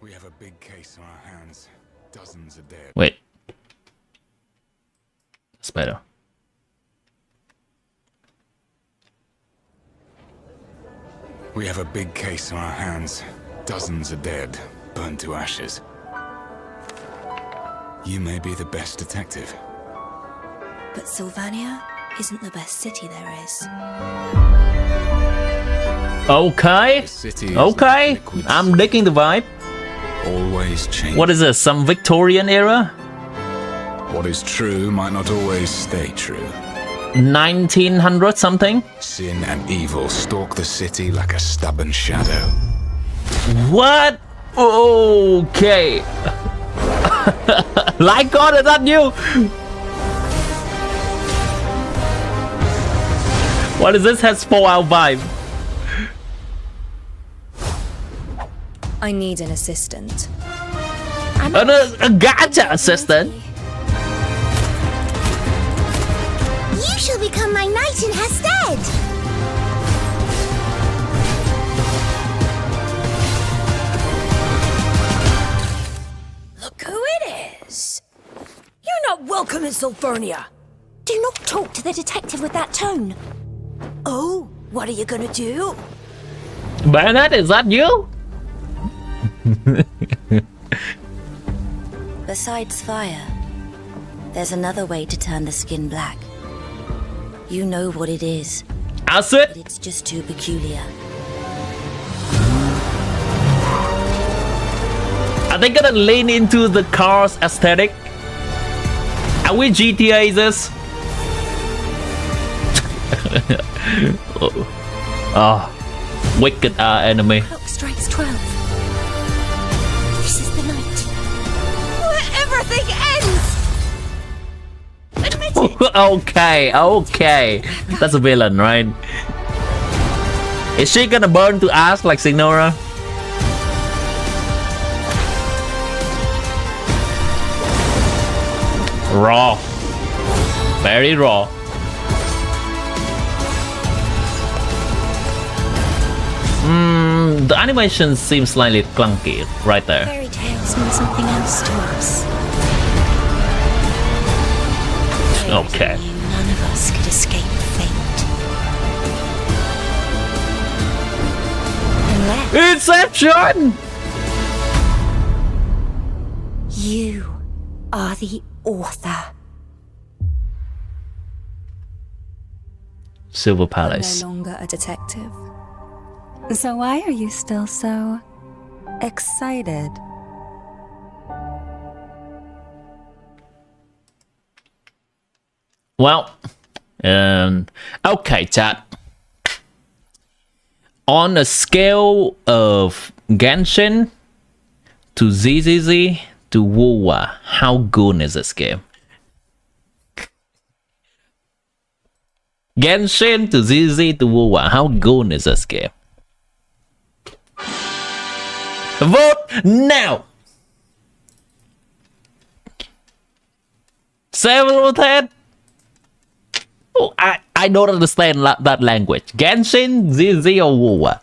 We have a big case on our hands. Dozens are dead. Wait. That's better. We have a big case on our hands. Dozens are dead, burned to ashes. You may be the best detective. But Sylvania isn't the best city there is. Okay. Okay. I'm digging the vibe. Always change. What is this? Some Victorian era? What is true might not always stay true. 1900 something? Sin and evil stalk the city like a stubborn shadow. What? Okay. Like God, is that you? What is this? Has Fallout vibe? I need an assistant. A gotcha assistant? You shall become my knight in her stead! Look who it is! You not welcome in Sulfurnia. Do not talk to the detective with that tone. Oh, what are you gonna do? Bernard, is that you? Besides fire, there's another way to turn the skin black. You know what it is. Acid? But it's just too peculiar. Are they gonna lean into the Cars aesthetic? Are we GTA this? Oh, wicked enemy. Clock strikes 12. This is the night where everything ends. Admit it. Okay. That's a villain, right? Is she gonna burn to ash like Signora? Raw. Very raw. The animation seems slightly clunky right there. Fairy tales mean something else to us. Okay. None of us could escape fate. Unless Inception! you are the author. Silver Palace. No longer a detective. So why are you still so excited? Well, okay, chat. On a scale of Genshin to ZZZ to WoWa, how good is this game? Genshin to ZZZ to WoWa, how good is this game? Vote now! 7 or 10? Oh, I don't understand that language. Genshin, ZZ, or WoWa?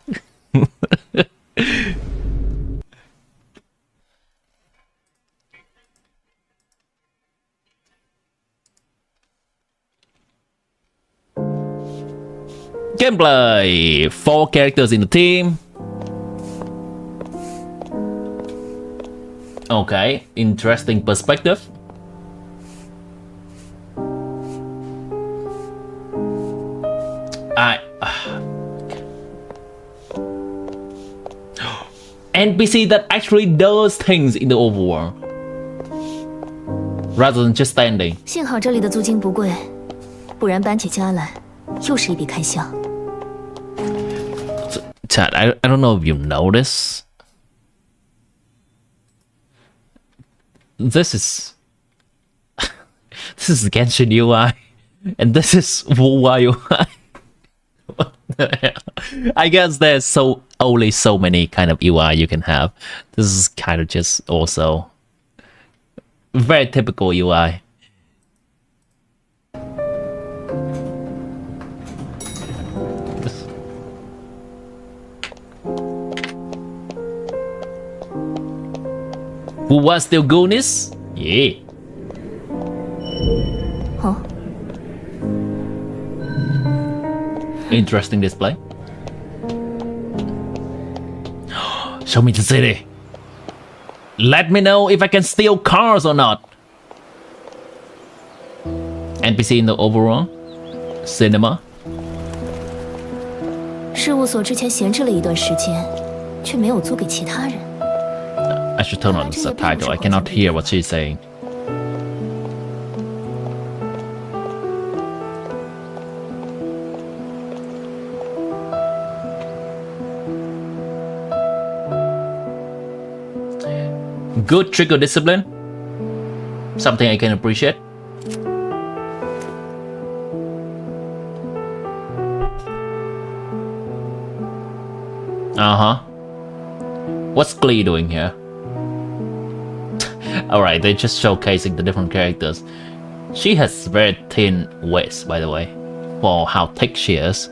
Gameplay. 4 characters in the team. Okay, interesting perspective. NPC that actually does things in the overworld rather than just standing. 幸好这里的租金不贵，不然搬起家来又是一笔开销。Chad, I don't know if you notice. This is Genshin UI, and this is WoWa UI. What the hell? I guess there's only so many kind of UI you can have. This is kind of just also very typical UI. Who was still goodness? Yeah. Huh? Interesting display. Show me the city. Let me know if I can steal cars or not. NPC in the overall cinema. 事务所之前闲置了一段时间，却没有租给其他人。 I should turn on the subtitle. I cannot hear what she's saying. Good trigger discipline. Something I can appreciate. What's Glee doing here? Alright, they're just showcasing the different characters. She has very thin waist, by the way, for how thick she is.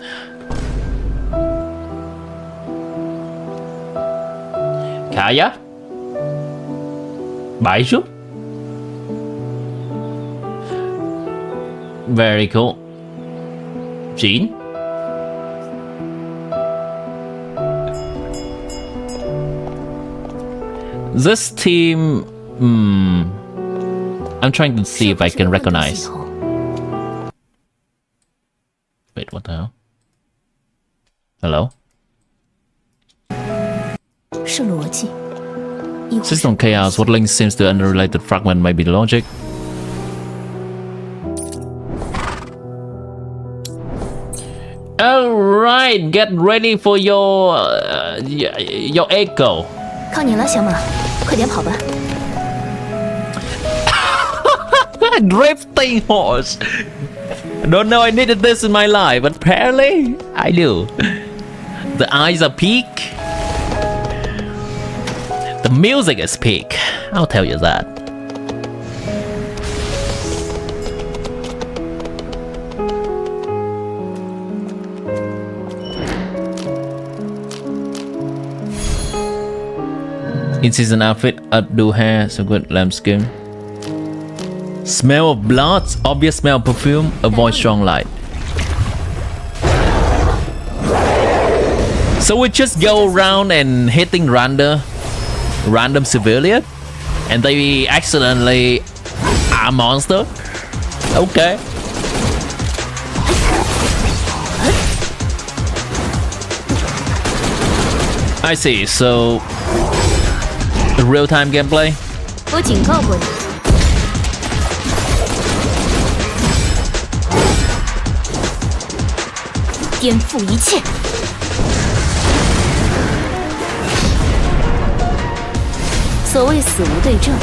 Kaya? Baiju? Very cool. Gene? This team... I'm trying to see if I can recognize. Wait, what the hell? Hello? System chaos. What link seems to unrelated fragment might be logic. Alright, get ready for your echo. 靠你了，小马，快点跑吧。Drifting horse. Don't know I needed this in my life, but apparently I do. The eyes are peak. The music is peak. I'll tell you that. In-season outfit, updo hair, so good lamb skin. Smell of blood, obvious smell of perfume, avoid strong light. So we just go around and hitting random civilian, and they accidentally are monster. Okay. I see. So the real-time gameplay. 我警告过你。 颠覆一切。所谓死无对证。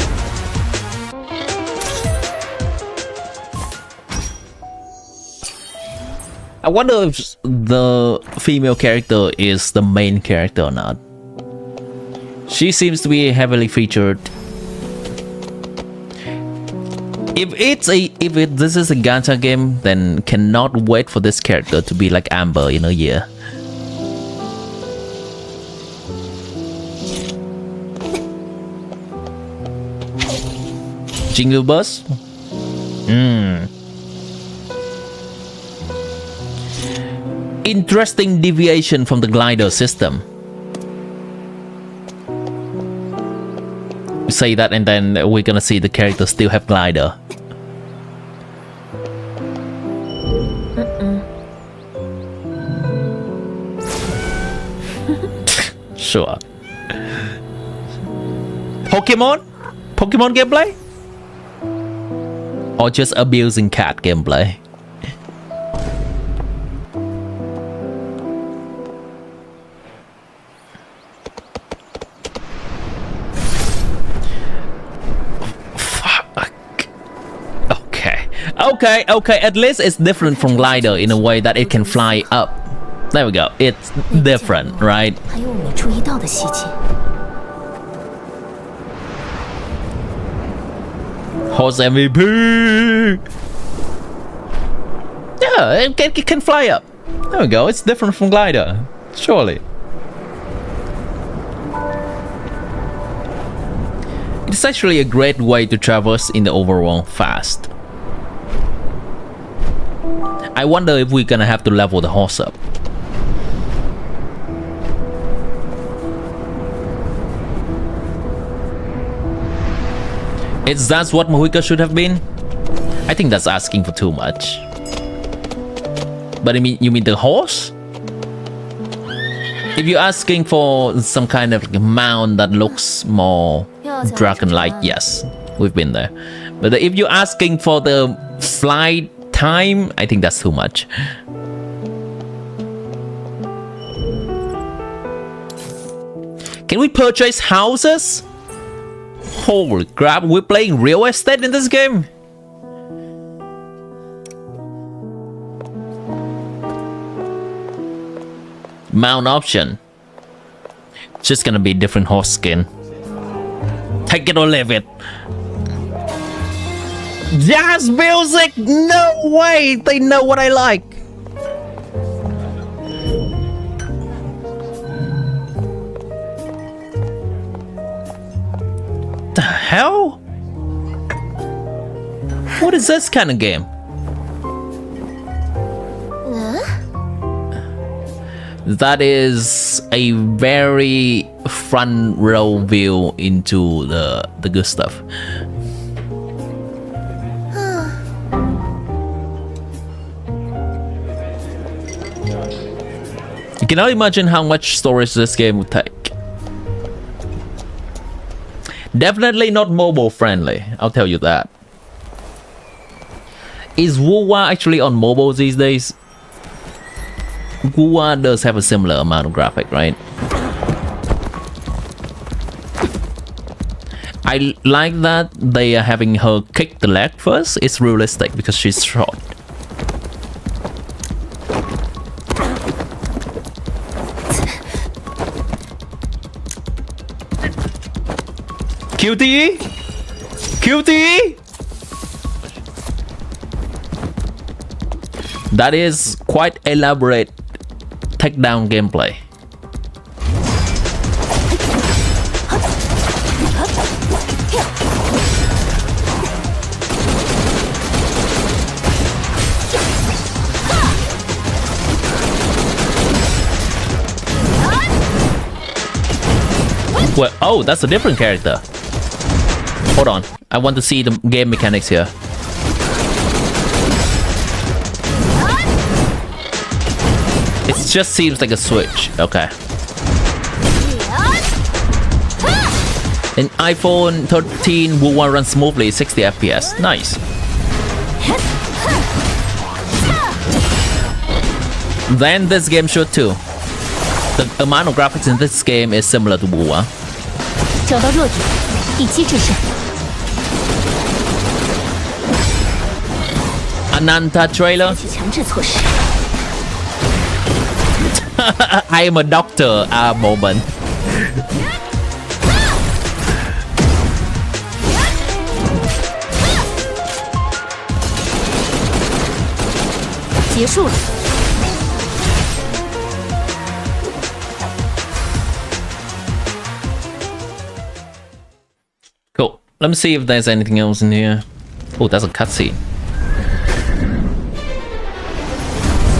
I wonder if the female character is the main character or not. She seems to be heavily featured. If this is a gacha game, then cannot wait for this character to be like Amber in a year. Jingle bus? Interesting deviation from the glider system. Say that and then we're gonna see the character still have glider. Sure. Pokemon gameplay? Or just abusing cat gameplay? Okay, at least it's different from glider in a way that it can fly up. There we go, it's different, right? 还有我没注意到的细节。 Horse MVP! Yeah, it can fly up. There we go, it's different from glider. Surely. It's actually a great way to traverse in the overworld fast. I wonder if we're gonna have to level the horse up. Is that what Mohica should have been? I think that's asking for too much. But you mean the horse? If you're asking for some kind of mount that looks more dragon-like, yes, we've been there. But if you're asking for the flight time, I think that's too much. Can we purchase houses? Holy crap, we're playing real estate in this game? Mount option. Just gonna be different horse skin. Take it or leave it. Jazz music! No way! They know what I like. The hell? What is this kind of game? That is a very front row view into the good stuff. You cannot imagine how much storage this game would take. Definitely not mobile friendly, I'll tell you that. Is Wuwa actually on mobile these days? Wuwa does have a similar amount of graphic, right? I like that they are having her kick the leg first. It's realistic because she's short. QTE? QTE? That is quite elaborate takedown gameplay. Well, oh, that's a different character. Hold on, I want to see the game mechanics here. It just seems like a switch. Okay. In iPhone 13, Wuwa runs smoothly, 60 FPS. Nice. Then this game should too. The amount of graphics in this game is similar to Wuwa. 找到弱点，一击制胜。 Ananta trailer. 采取强制措施。 I am a doctor moment. 结束了。 Cool. Let me see if there's anything else in here. Oh, that's a cutscene.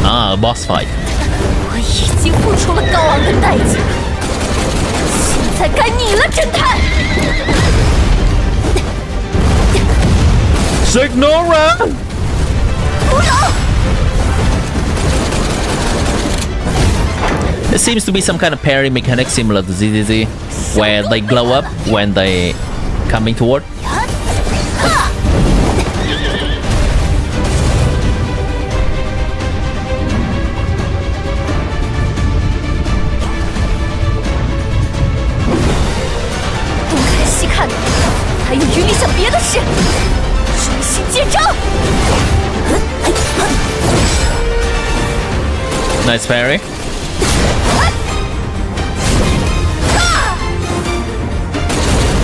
Ah, a boss fight. 我已经付出了高昂的代价，现在该你了，侦探。 Signora! 不要！ There seems to be some kind of parry mechanic similar to ZZZ, where they glow up when they coming toward. 东看西看的，还有余力想别的事，专心见招。 Nice parry.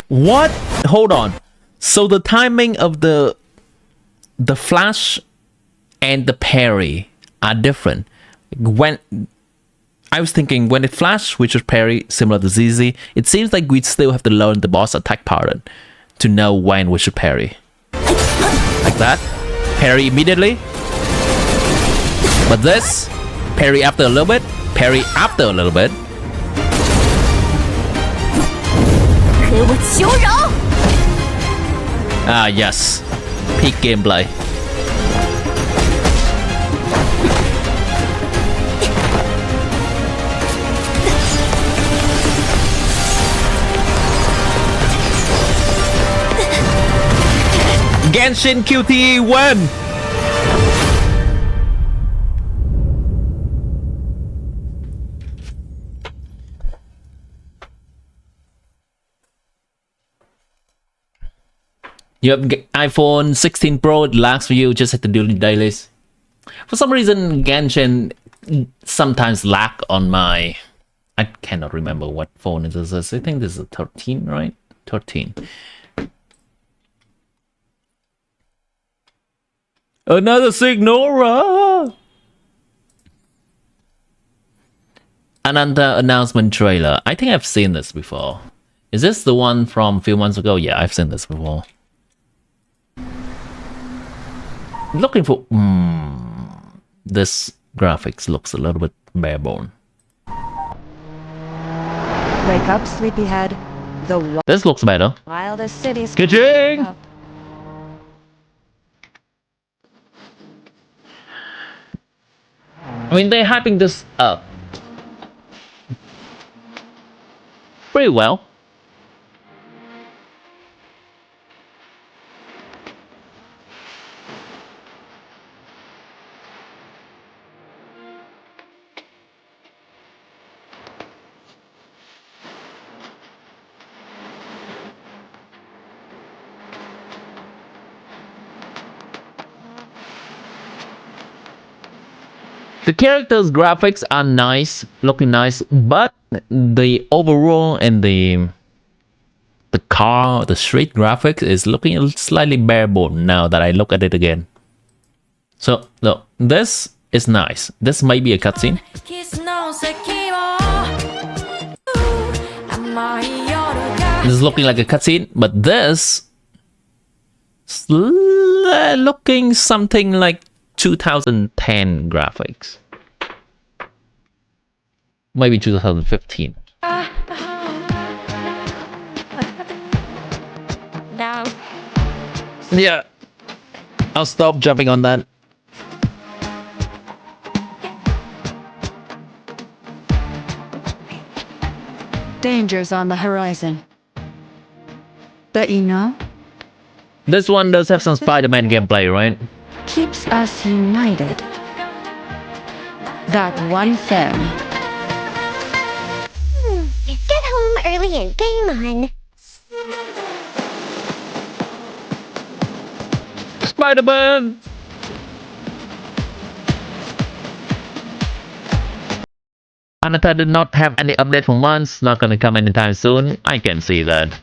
What? Hold on. So the timing of the flash and the parry are different. When I was thinking when it flash, which is parry, similar to ZZ, it seems like we'd still have to learn the boss attack pattern to know when we should parry. Like that. Parry immediately. But this, parry after a little bit, parry after a little bit. 给我求饶！ Ah, yes. Peak gameplay. Genshin QTE win! You have iPhone 16 Pro, it lags for you, just have to do the dailies. For some reason, Genshin sometimes lag on my... I cannot remember what phone it is. I think this is a 13, right? 13. Another Signora! Ananta announcement trailer. I think I've seen this before. Is this the one from a few months ago? Yeah, I've seen this before. Looking for... this graphics looks a little bit barebone. Wake up, sleepyhead. The This looks better. wildest cities. Ka-ching! I mean, they're hyping this up pretty well. The characters' graphics are nice, looking nice, but the overall and the street graphics is looking slightly bare-bone now that I look at it again. So, look, this is nice. This might be a cutscene. This is looking like a cutscene, but this is looking something like 2010 graphics. Maybe 2015. No. Yeah. I'll stop jumping on that. Dangers on the horizon. But you know, This one does have some Spider-Man gameplay, right? keeps us united. That one thing. Get home early and game on. Spider-Man! Anata did not have any update for months, not gonna come anytime soon. I can see that.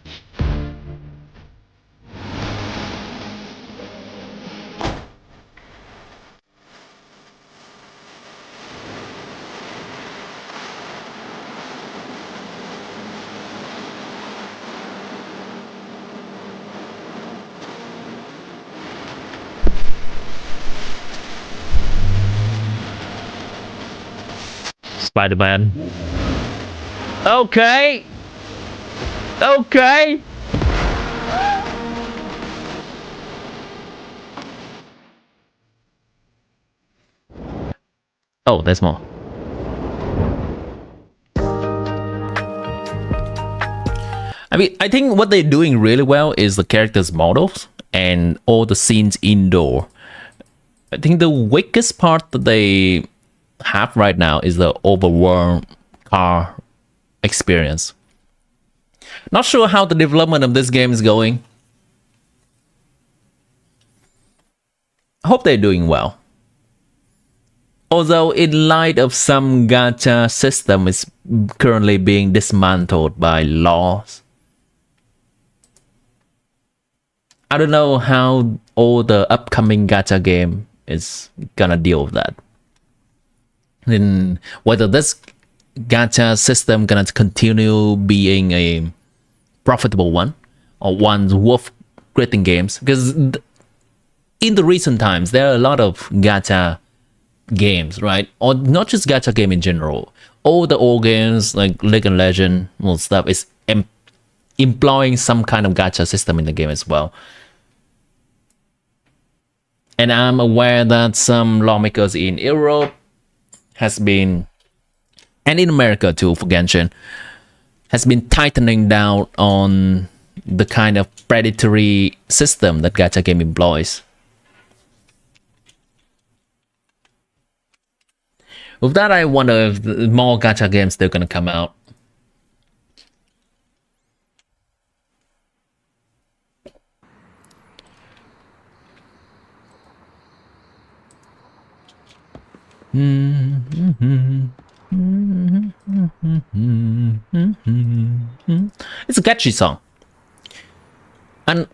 Spider-Man. Okay. Okay. Oh, there's more. I mean, I think what they're doing really well is the characters' models and all the scenes indoor. I think the weakest part that they have right now is the overworld car experience. Not sure how the development of this game is going. I hope they're doing well. Although in light of some gacha system is currently being dismantled by laws. I don't know how all the upcoming gacha game is gonna deal with that. And whether this gacha system gonna continue being a profitable one or one worth creating games, because in the recent times there are a lot of gacha games, right? Or not just gacha game in general. All the old games like League of Legends and stuff is employing some kind of gacha system in the game as well. And I'm aware that some lawmakers in Europe has been, and in America too for Genshin, has been tightening down on the kind of predatory system that gacha game employs. With that, I wonder if more gacha games still gonna come out. It's a catchy song, and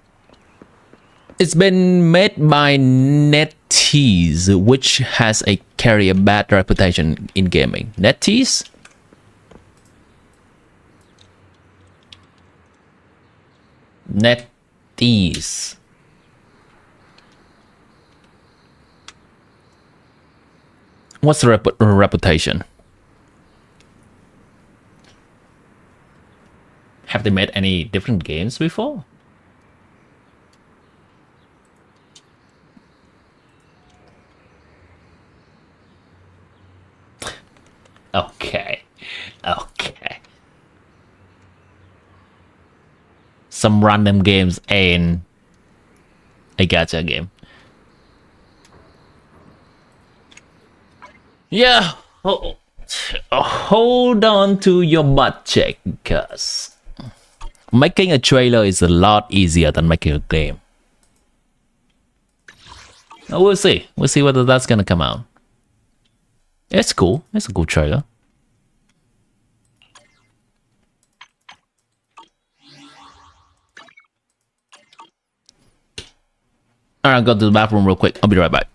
it's been made by NetEase, which has a bad reputation in gaming. NetEase? NetEase. What's the reputation? they made any different games before? Okay. Some random games and a gacha game. Yeah. Hold on to your butt check, because making a trailer is a lot easier than making a game. We'll see. We'll see whether that's gonna come out. It's cool. It's a cool trailer. Alright, I'll go to the bathroom real quick. I'll be right back.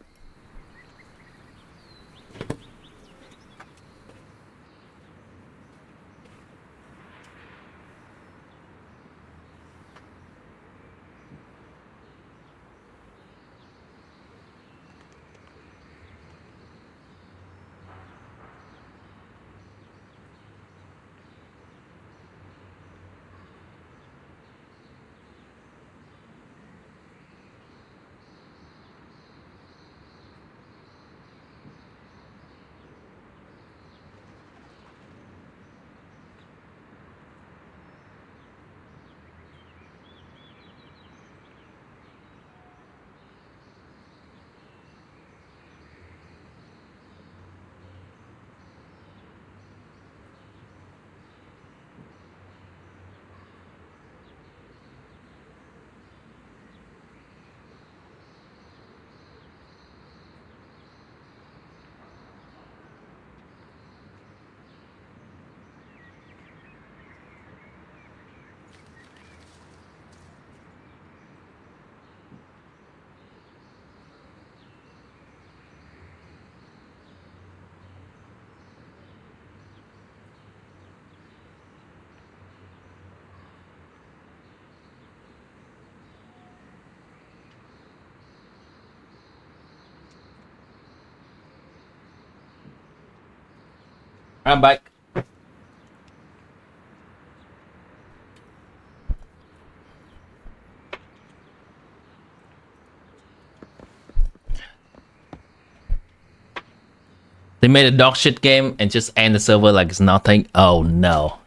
I'm back. They made a dog shit game and just end the server like it's nothing. Oh no.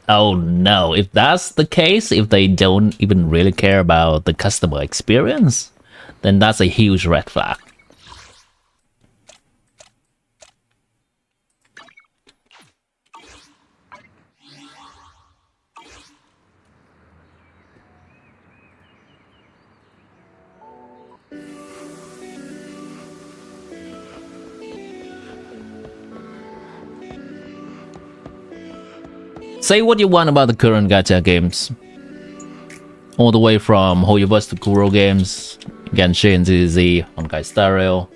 Oh no. If that's the case, if they don't even really care about the customer experience, then that's a huge red flag. Say what you want about the current gacha games. All the way from Hoyoverse to Kuro games, Genshin, ZZZ, Honkai Star Rail,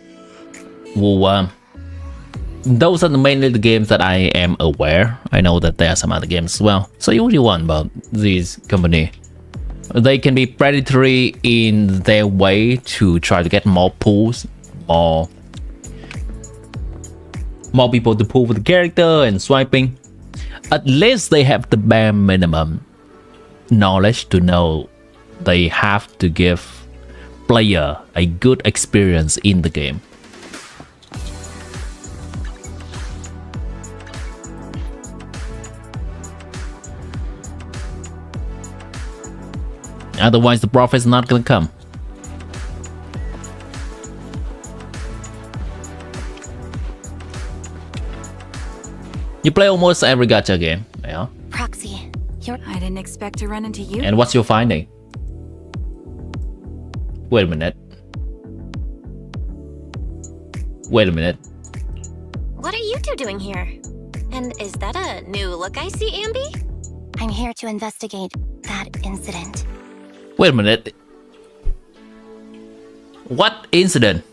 wholesome. Those are mainly the games that I am aware. I know that there are some other games as well. Say what you want about these company. They can be predatory in their way to try to get more pulls, more people to pull for the character and swiping. At least they have the bare minimum knowledge to know they have to give player a good experience in the game. Otherwise the profit's not gonna come. You play almost every gacha game, yeah? Proxy, I didn't expect to run into you. And what's your finding? Wait a minute. Wait a minute. What are you two doing here? And is that a new look I see, Ambi? I'm here to investigate that incident. Wait a minute. What incident?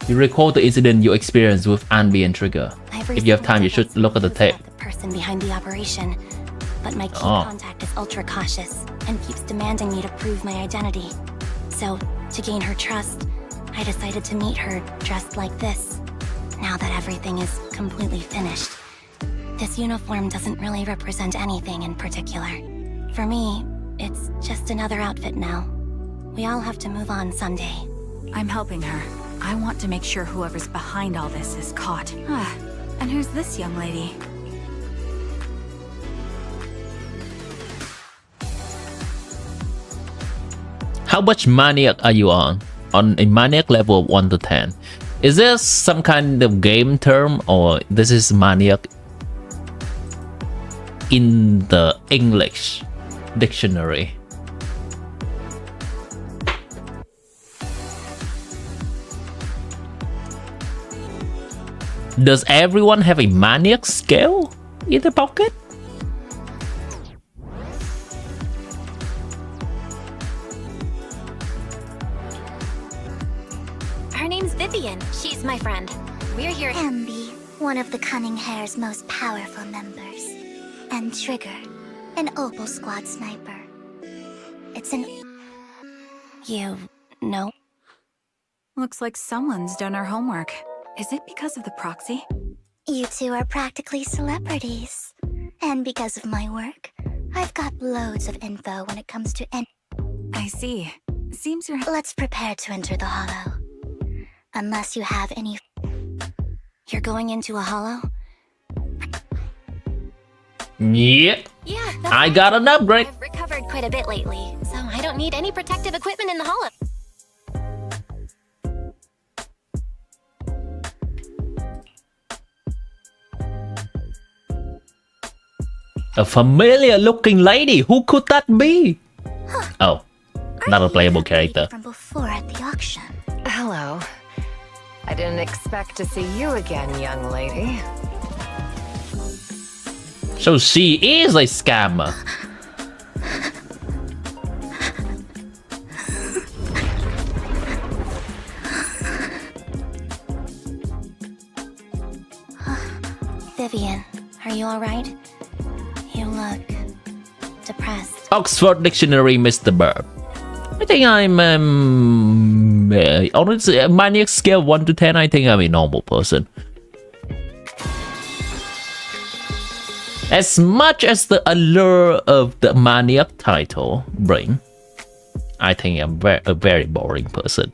You recall the incident you experienced with Anby and Trigger. If you have time, you should look at the tape. The person behind the operation, but my key contact is ultra cautious and keeps demanding me to prove my identity. So, to gain her trust, I decided to meet her dressed like this. Now that everything is completely finished, This uniform doesn't really represent anything in particular. For me, it's just another outfit now. We all have to move on someday. I'm helping her. I want to make sure whoever's behind all this is caught. And who's this young lady? How much maniac are you on? On a maniac level of 1 to 10. Is this some kind of game term, or this is maniac in the English dictionary? Does everyone have a maniac scale in their pocket? Her name's Vivian. She's my friend. We're here. Ambi, one of the Cunning Hair's most powerful members. And Trigger, an Opal Squad sniper. It's an... You know? Looks like someone's done her homework. Is it because of the proxy? You two are practically celebrities. And because of my work, I've got loads of info when it comes to I see. Seems you're... Let's prepare to enter the Hollow. Unless you have any... You're going into a Hollow? Yep. Yeah, I got an upgrade. I've recovered quite a bit lately, so I don't need any protective equipment in the Hollow. A familiar looking lady. Who could that be? Oh, not a playable character. From before at the auction. Hello. I didn't expect to see you again, young lady. So she is a scammer. Vivian, are you alright? You look... depressed. Oxford Dictionary, Mr. Burr. I think I'm honestly, maniac scale 1 to 10. I think I'm a normal person. As much as the allure of the maniac title bring, I think I'm a very boring person.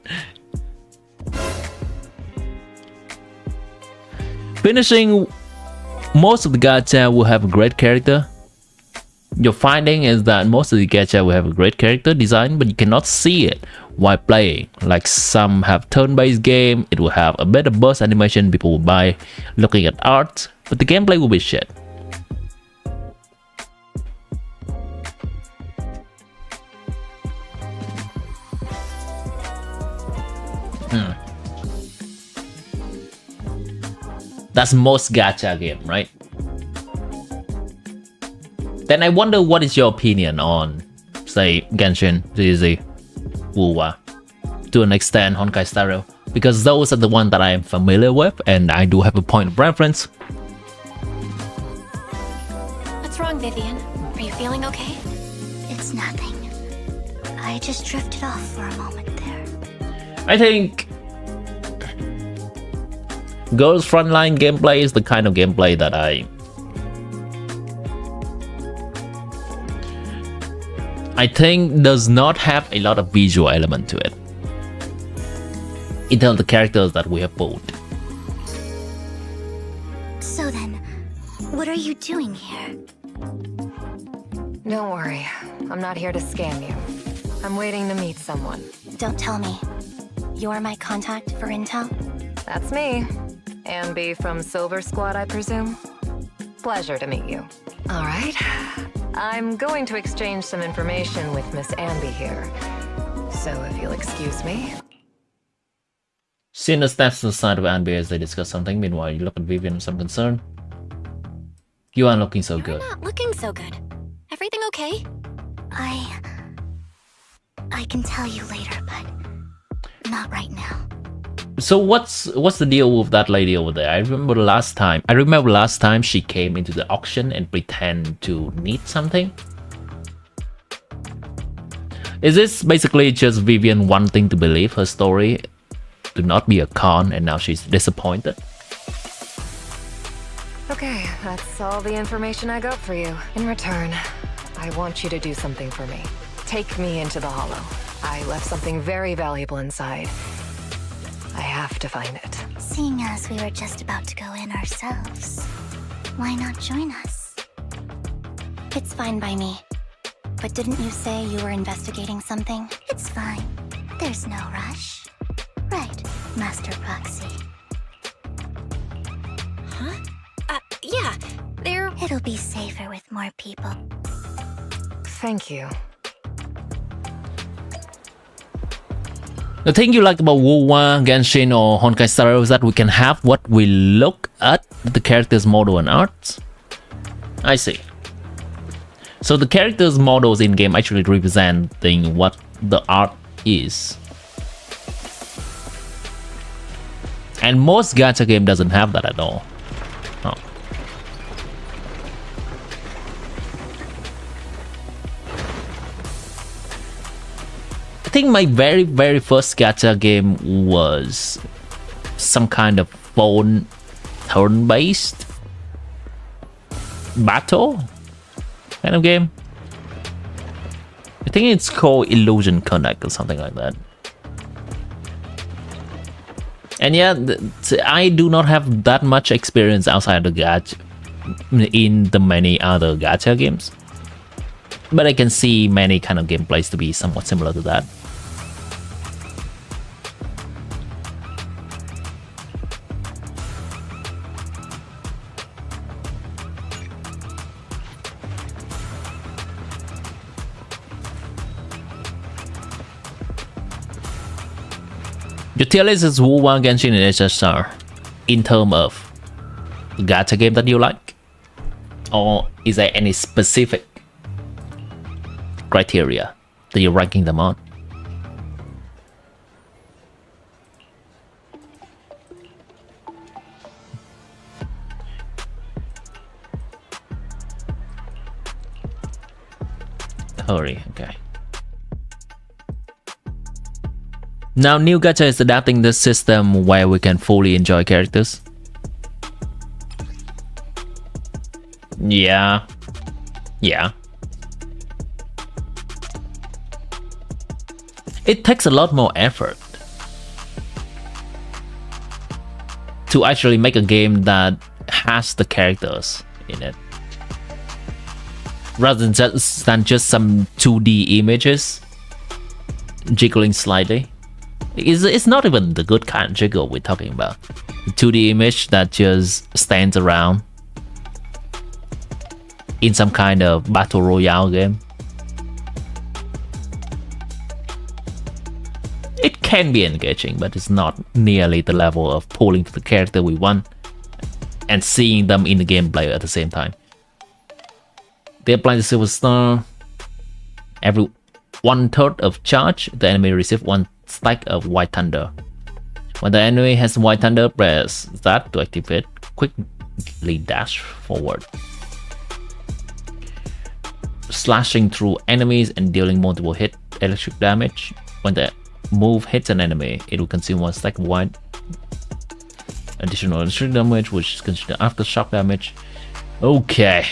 Finishing most of the gacha will have a great character. Your finding is that most of the gacha will have a great character design, but you cannot see it while playing. Like some have turn-based game, it will have a better burst animation people will buy looking at art, but the gameplay will be shit. That's most gacha game, right? Then I wonder what is your opinion on, say, Genshin, ZZZ, Wuwa, to an extent, Honkai Star Rail, because those are the ones that I am familiar with, and I do have a point of reference. What's wrong, Vivian? Are you feeling okay? It's nothing. I just drifted off for a moment there. I think Girls Frontline gameplay is the kind of gameplay that I think does not have a lot of visual element to it in terms of the characters that we have pulled. So then, what are you doing here? Don't worry. I'm not here to scam you. I'm waiting to meet someone. Don't tell me. You're my contact for intel? That's me. Ambi from Silver Squad, I presume? Pleasure to meet you. All right. I'm going to exchange some information with Miss Ambi here. So if you'll excuse me. Sina steps to the side of Ambi as they discuss something. Meanwhile, you look at Vivian with some concern. You aren't looking so good. You're not looking so good. Everything okay? I can tell you later, but not right now. So what's the deal with that lady over there? I remember last time she came into the auction and pretend to need something. Is this basically just Vivian wanting to believe her story to not be a con and now she's disappointed? A Okay, that's all the information I got for you. In return, I want you to do something for me. Take me into the Hollow. I left something very valuable inside. I have to find it. Seeing as we were just about to go in ourselves, why not join us? It's fine by me. But didn't you say you were investigating something? It's fine. There's no rush. Right, Master Proxy. Huh? Yeah, there... It'll be safer with more people. Thank you. The thing you like about Wuwa, Genshin, or Honkai Star Rail is that we can have what we look at the character's model and art. I see. So the character's models in game actually representing what the art is. And most gacha game doesn't have that at all. Oh. I think my very first gacha game was some kind of phone turn-based battle kind of game. I think it's called Illusion Connect or something like that. And yeah, I do not have that much experience outside the gacha in the many other gacha games, but I can see many kind of gameplays to be somewhat similar to that. Your tier list is Wuwa, Genshin, and HSR in terms of the gacha game that you like? Or is there any specific criteria that you're ranking them on? Hurry, okay. Now, new gacha is adapting this system where we can fully enjoy characters. Yeah. It takes a lot more effort to actually make a game that has the characters in it, rather than just some 2D images jiggling slightly. It's not even the good kind of jiggle we're talking about. The 2D image that just stands around in some kind of battle royale game. It can be engaging, but it's not nearly the level of pulling to the character we want and seeing them in the gameplay at the same time. They apply the Silver Star. Every 1/3 of charge, the enemy receives 1 stack of White Thunder. When the enemy has White Thunder, press that to activate. Quickly dash forward, slashing through enemies and dealing multiple hit electric damage. When the move hits an enemy, it will consume 1 stack of white additional electric damage, which is considered aftershock damage. Okay,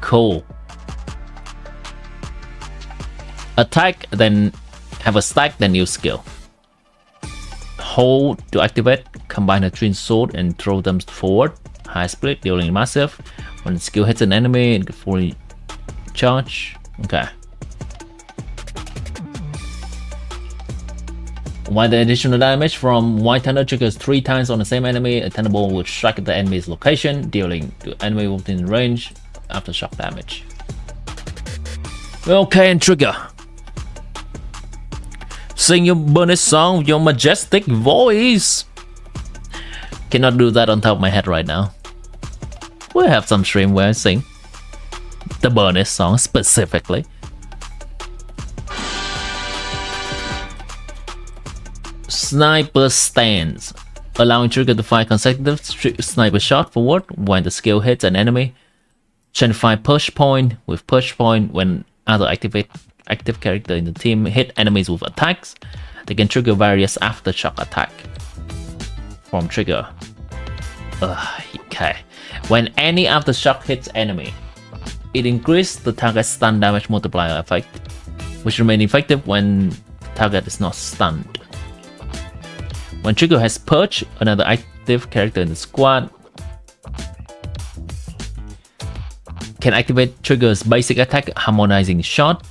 cool. Attack, then have a stack, then use skill. Hold to activate. Combine a twin sword and throw them forward. High split, dealing massive. When the skill hits an enemy, it can fully charge. Okay. While the additional damage from White Thunder triggers 3 times on the same enemy, a thunderbolt will strike at the enemy's location, dealing to enemy within range aftershock damage. Okay, and trigger. Sing your bonus song with your majestic voice. Cannot do that on top of my head right now. We'll have some stream where I sing the bonus song specifically. Sniper stance, allowing trigger to fire consecutive sniper shot forward when the skill hits an enemy. Chanify push point with push point when other active character in the team hit enemies with attacks. They can trigger various aftershock attack from trigger. Okay. When any aftershock hits enemy, it increases the target's stun damage multiplier effect, which remains effective when target is not stunned. When trigger has purged another active character in the squad, can activate trigger's basic attack harmonizing shot.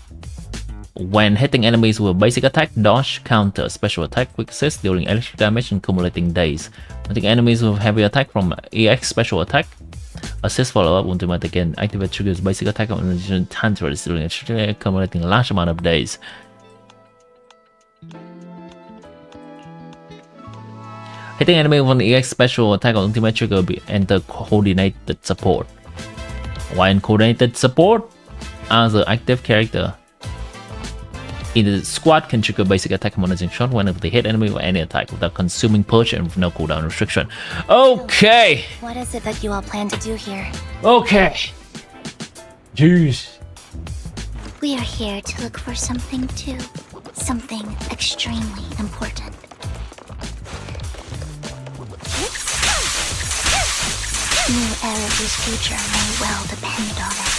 When hitting enemies with a basic attack, dodge, counter, special attack, quick assist during electric damage and accumulating days. When hitting enemies with heavy attack from EX special attack, assist follow-up, ultimate again, activate triggers basic attack on additional tantrums during accumulating a large amount of days. Hitting enemy with an EX special attack on ultimate trigger will be enter coordinated support. While in coordinated support, as an active character in the squad can trigger basic attack harmonizing shot whenever they hit enemy with any attack without consuming purge and with no cooldown restriction. Okay. What is it that you all plan to do here? Okay. Jeez. We are here to look for something too. Something extremely important. New era whose future may well depend on it.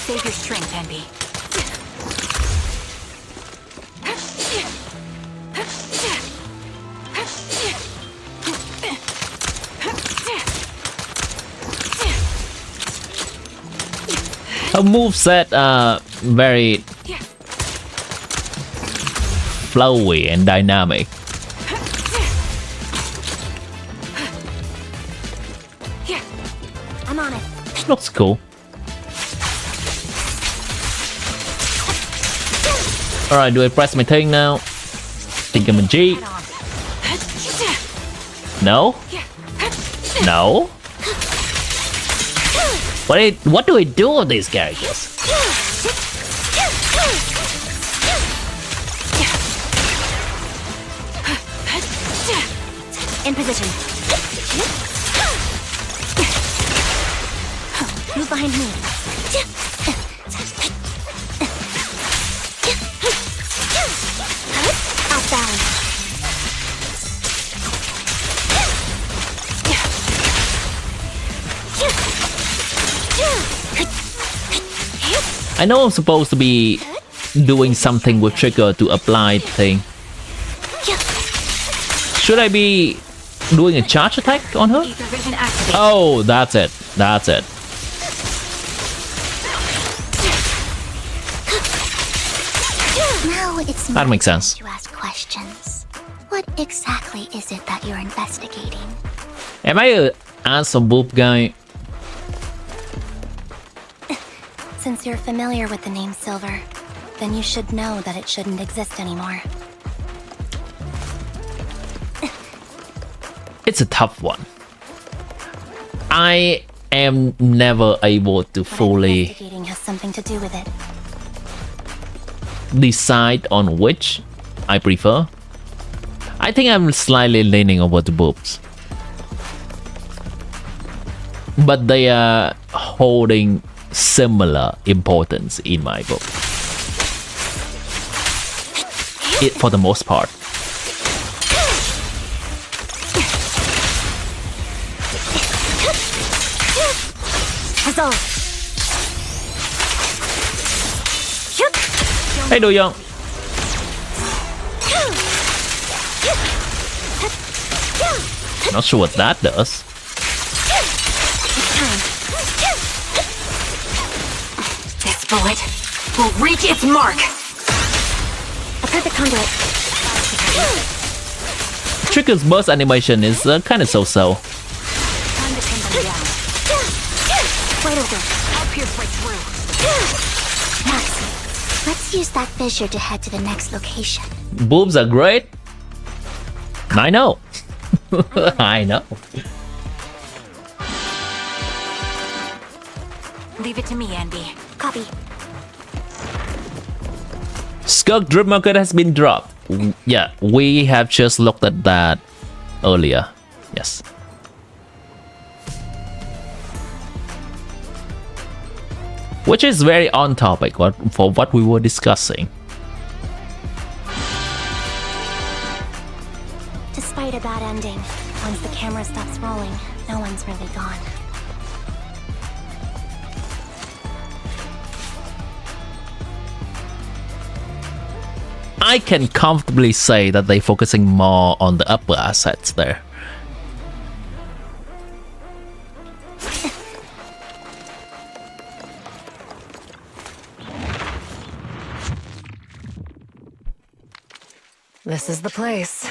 Save your strength, Envy. Her moveset are very flowy and dynamic. I'm on it. Looks cool. Alright, do I press my thing now? Think I'm a G. No? No? What do I do with these characters? In position. Move behind me. Off balance. I know I'm supposed to be doing something with trigger to apply thing. Should I be doing a charge attack on her? Oh, that's it. That's it. Now it's That makes sense. to ask questions. What exactly is it that you're investigating? Am I a handsome boob guy? Since you're familiar with the name Silver, then you should know that it shouldn't exist anymore. It's a tough one. I am never able to fully Investigating has something to do with it. decide on which I prefer. I think I'm slightly leaning over the boobs. But they are holding similar importance in my book. For the most part. Hey, Do Young. Not sure what that does. This bullet will reach its mark. A perfect conduit. Trigger's burst animation is kind of so-so. Wide open. I'll pierce right through. Max, let's use that fissure to head to the next location. Boobs are great. I know. I know. Leave it to me, Envy. Copy. Skirk Drip Market has been dropped. Yeah, we have just looked at that earlier. Yes. Which is very on topic for what we were discussing. a bad ending. Once the camera stops rolling, no one's really gone. I can comfortably say that they're focusing more on the upper assets there. This is the place.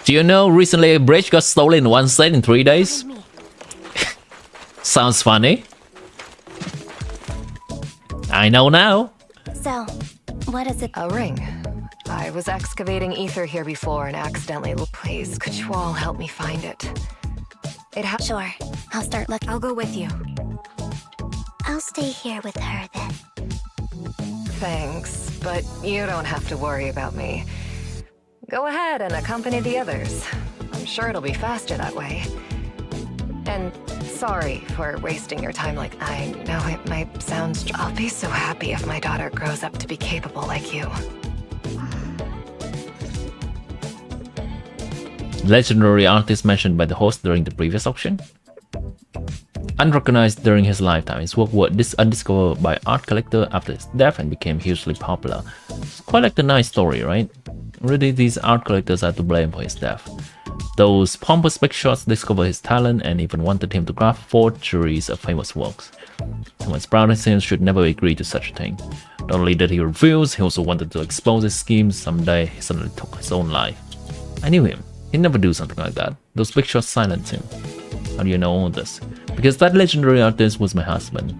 Do you know recently a bridge got stolen in one set in 3 days? Sounds funny. I know now. So, what is it? A ring. I was excavating ether here before and accidentally... Please, could you all help me find it? Sure. I'll start looking. I'll go with you. I'll stay here with her then. Thanks, but you don't have to worry about me. Go ahead and accompany the others. I'm sure it'll be faster that way. And sorry for wasting your time like... I know it might sound... I'll be so happy if my daughter grows up to be capable like you. Legendary artist mentioned by the host during the previous auction. Unrecognized during his lifetime, his work was undiscovered by art collector after his death and became hugely popular. It's quite like a nice story, right? Really, these art collectors are to blame for his death. Those pompous big shots discovered his talent and even wanted him to craft forgeries of famous works. Someone's proud of him should never agree to such a thing. Not only did he refuse, he also wanted to expose his schemes. Someday, he suddenly took his own life. I knew him. He'd never do something like that. Those big shots silenced him. How do you know all this? Because that legendary artist was my husband.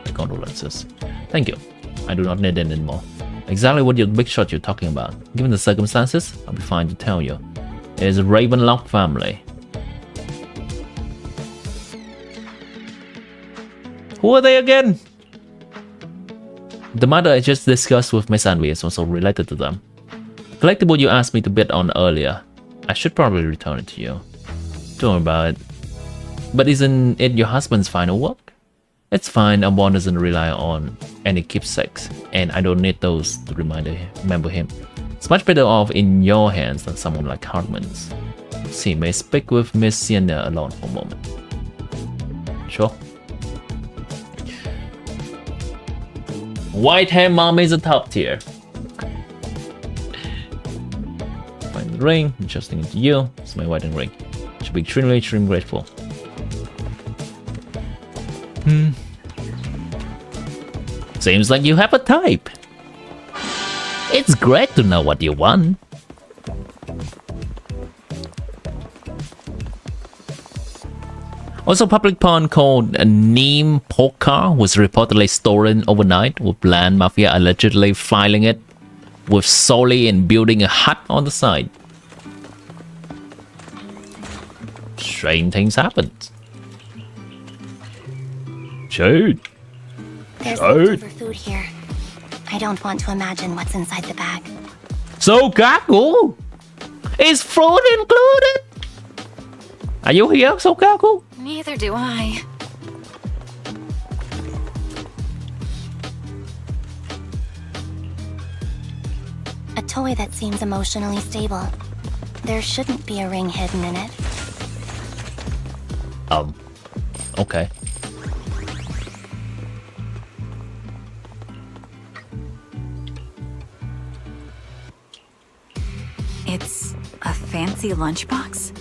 My condolences. Thank you. I do not need it anymore. Exactly what your big shot you're talking about. Given the circumstances, I'll be fine to tell you. It is a Ravenlock family. Who are they again? The matter I just discussed with Miss Anvi is also related to them. Collectible you asked me to bid on earlier. I should probably return it to you. Don't worry about it. But isn't it your husband's final work? It's fine, a bond doesn't rely on any keepsakes, and I don't need those to remember him. It's much better off in your hands than someone like Hartman's. See, may I speak with Miss Sienna alone for a moment? Sure. White hair mom is a top tier. Find the ring, adjusting it to you. It's my wedding ring. Should be extremely grateful. Seems like you have a type. It's great to know what you want. Also, public pawn called a Neem Polkar was reportedly stolen overnight, with Land Mafia allegedly filing it with Soli and building a hut on the side. Strange things happened. Shoot. There's leftover food here. I don't want to imagine what's inside the bag. So Kaku? Is fruit included? Are you here, Sokaku? Neither do I. A toy that seems emotionally stable. There shouldn't be a ring hidden in it. Okay. It's a fancy lunchbox?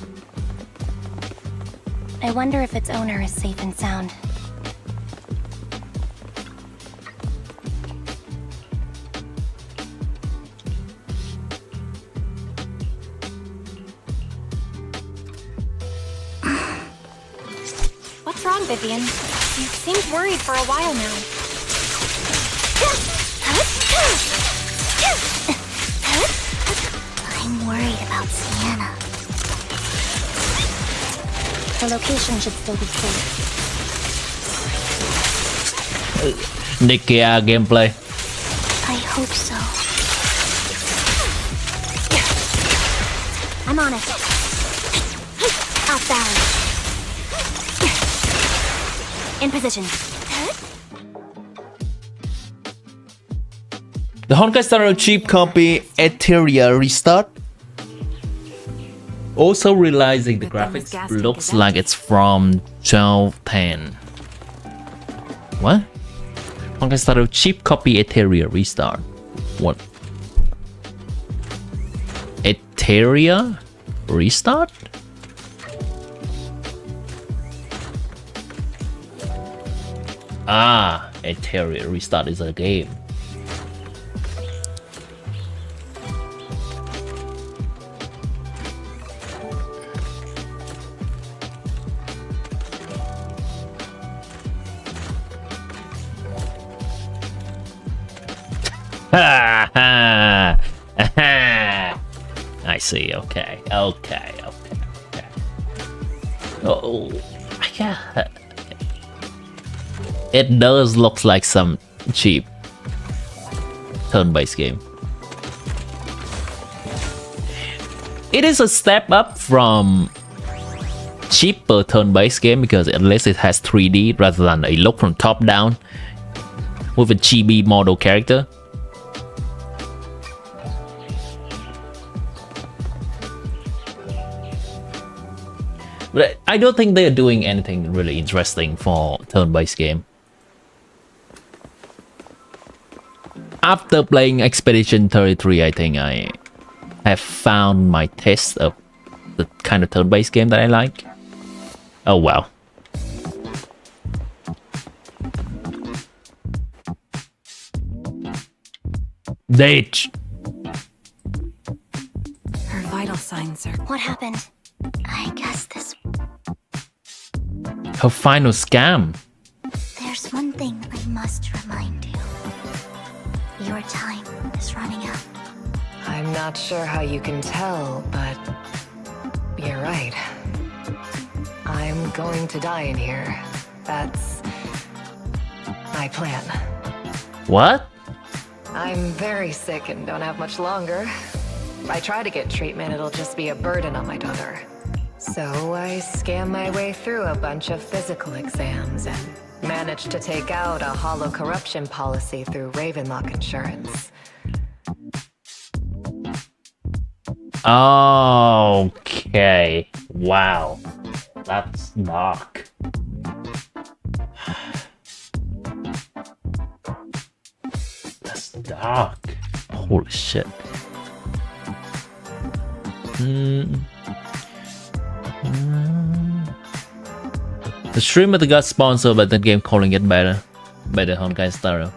I wonder if its owner is safe and sound. What's wrong, Vivian? You seemed worried for a while now. I'm worried about Sienna. The location should still be safe. Nikia gameplay. I hope so. I'm on it. Off balance. In position. The Honkai Star Rail cheap copy Etheria restart. Also realizing the graphics looks like it's from 1210. What? Honkai Star Rail cheap copy Eteria restart. What? Eteria restart? Ah, Eteria restart is a game. I see. Okay. Oh, yeah. It does look like some cheap turn-based game. It is a step up from cheaper turn-based game because at least it has 3D rather than a look from top down with a chibi model character. But I don't think they're doing anything really interesting for turn-based game. After playing Expedition 33, I think I have found my taste of the kind of turn-based game that I like. Oh wow. Date. Her vital signs are... What happened? I guess this... Her final scam. There's one thing I must remind you. Your time is running out. I'm not sure how you can tell, but you're right. I'm going to die in here. That's my plan. What? I'm very sick and don't have much longer. If I try to get treatment, it'll just be a burden on my daughter. So I scam my way through a bunch of physical exams and managed to take out a hollow corruption policy through Ravenlock Insurance. Okay. Wow. That's dark. That's dark. Holy shit. The streamer that got sponsored by that game calling it better by the Honkai Star Rail.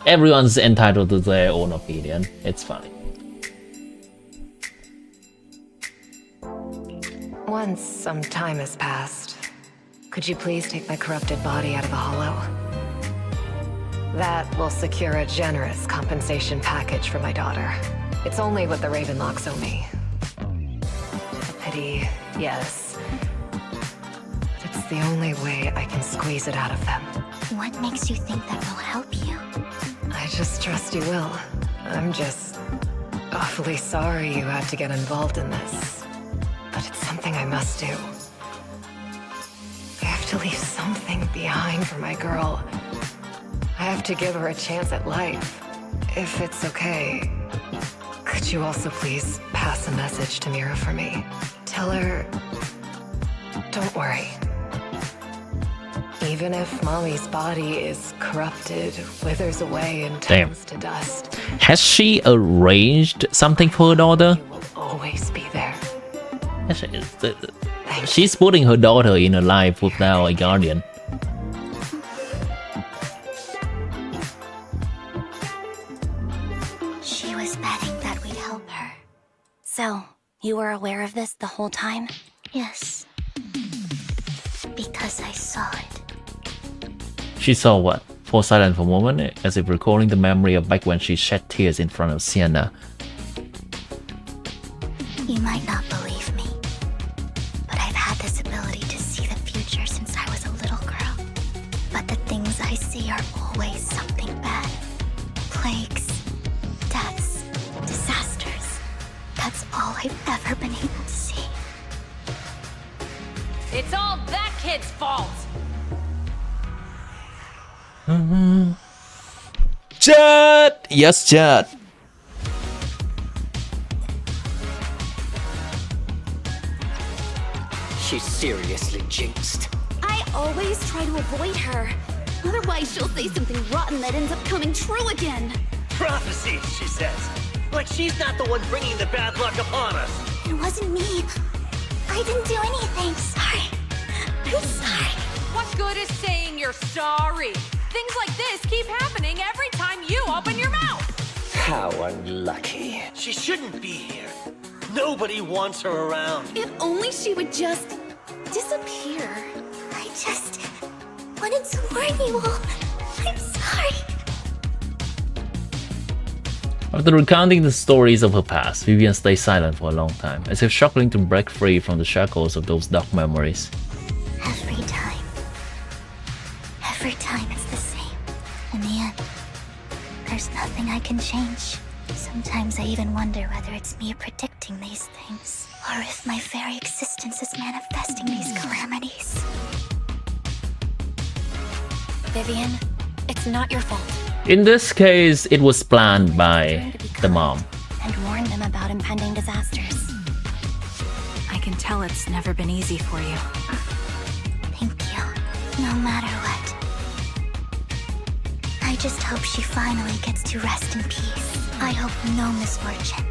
Everyone's entitled to their own opinion. It's fine. Once some time has passed, could you please take my corrupted body out of the hollow? That will secure a generous compensation package for my daughter. It's only what the Ravenlocks owe me. A pity, yes. But it's the only way I can squeeze it out of them. What makes you think that will help you? I just trust you will. I'm just awfully sorry you had to get involved in this. But it's something I must do. I have to leave something behind for my girl. I have to give her a chance at life. If it's okay, could you also please pass a message to Mira for me? Tell her, don't worry. Even if Mommy's body is corrupted, withers away, and turns to dust, has she arranged something for her daughter? will always be there. She's putting her daughter in a life without a guardian. She was betting that we'd help her. So, you were aware of this the whole time? Yes. Because I saw it. She saw what? Fall silent for a moment, as if recalling the memory of back when she shed tears in front of Sienna. You might not believe me, but I've had this ability to see the future since I was a little girl. But the things I see are always something bad. Plagues, deaths, disasters. That's all I've ever been able to see. It's all that kid's fault! chat. Yes, chat. She's seriously jinxed. I always try to avoid her. Otherwise, she'll say something rotten that ends up coming true again. Prophecy, she says. Like she's not the one bringing the bad luck upon us. It wasn't me. I didn't do anything. Sorry. I'm sorry. What good is saying you're sorry? Things like this keep happening every time you open your mouth. How unlucky. She shouldn't be here. Nobody wants her around. If only she would just disappear. I just wanted to warn you all. I'm sorry. After recounting the stories of her past, Vivian stays silent for a long time, as if struggling to break free from the shackles of those dark memories. Every time it's the same. In the end, there's nothing I can change. Sometimes I even wonder whether it's me predicting these things, or if my very existence is manifesting these calamities. Vivian, it's not your fault. In this case, it was planned by the mom. And warn them about impending disasters. I can tell it's never been easy for you. Thank you. No matter what. I just hope she finally gets to rest in peace. I hope no misfortune,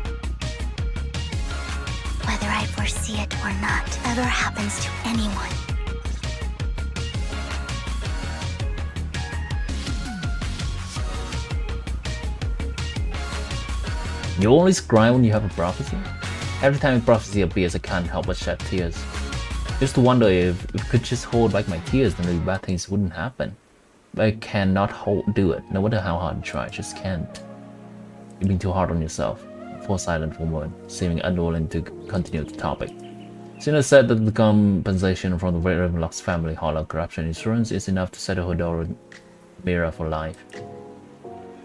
whether I foresee it or not, ever happens to anyone. You always cry when you have a prophecy? Every time a prophecy appears, I can't help but shed tears. Just to wonder if I could just hold back my tears, then really bad things wouldn't happen. But I cannot do it, no matter how hard I try, I just can't. You're being too hard on yourself. I fall silent for a moment, seeming unwilling to continue the topic. Sina said that the compensation from the Ravenlock's family hollow corruption insurance is enough to settle her daughter Mira for life.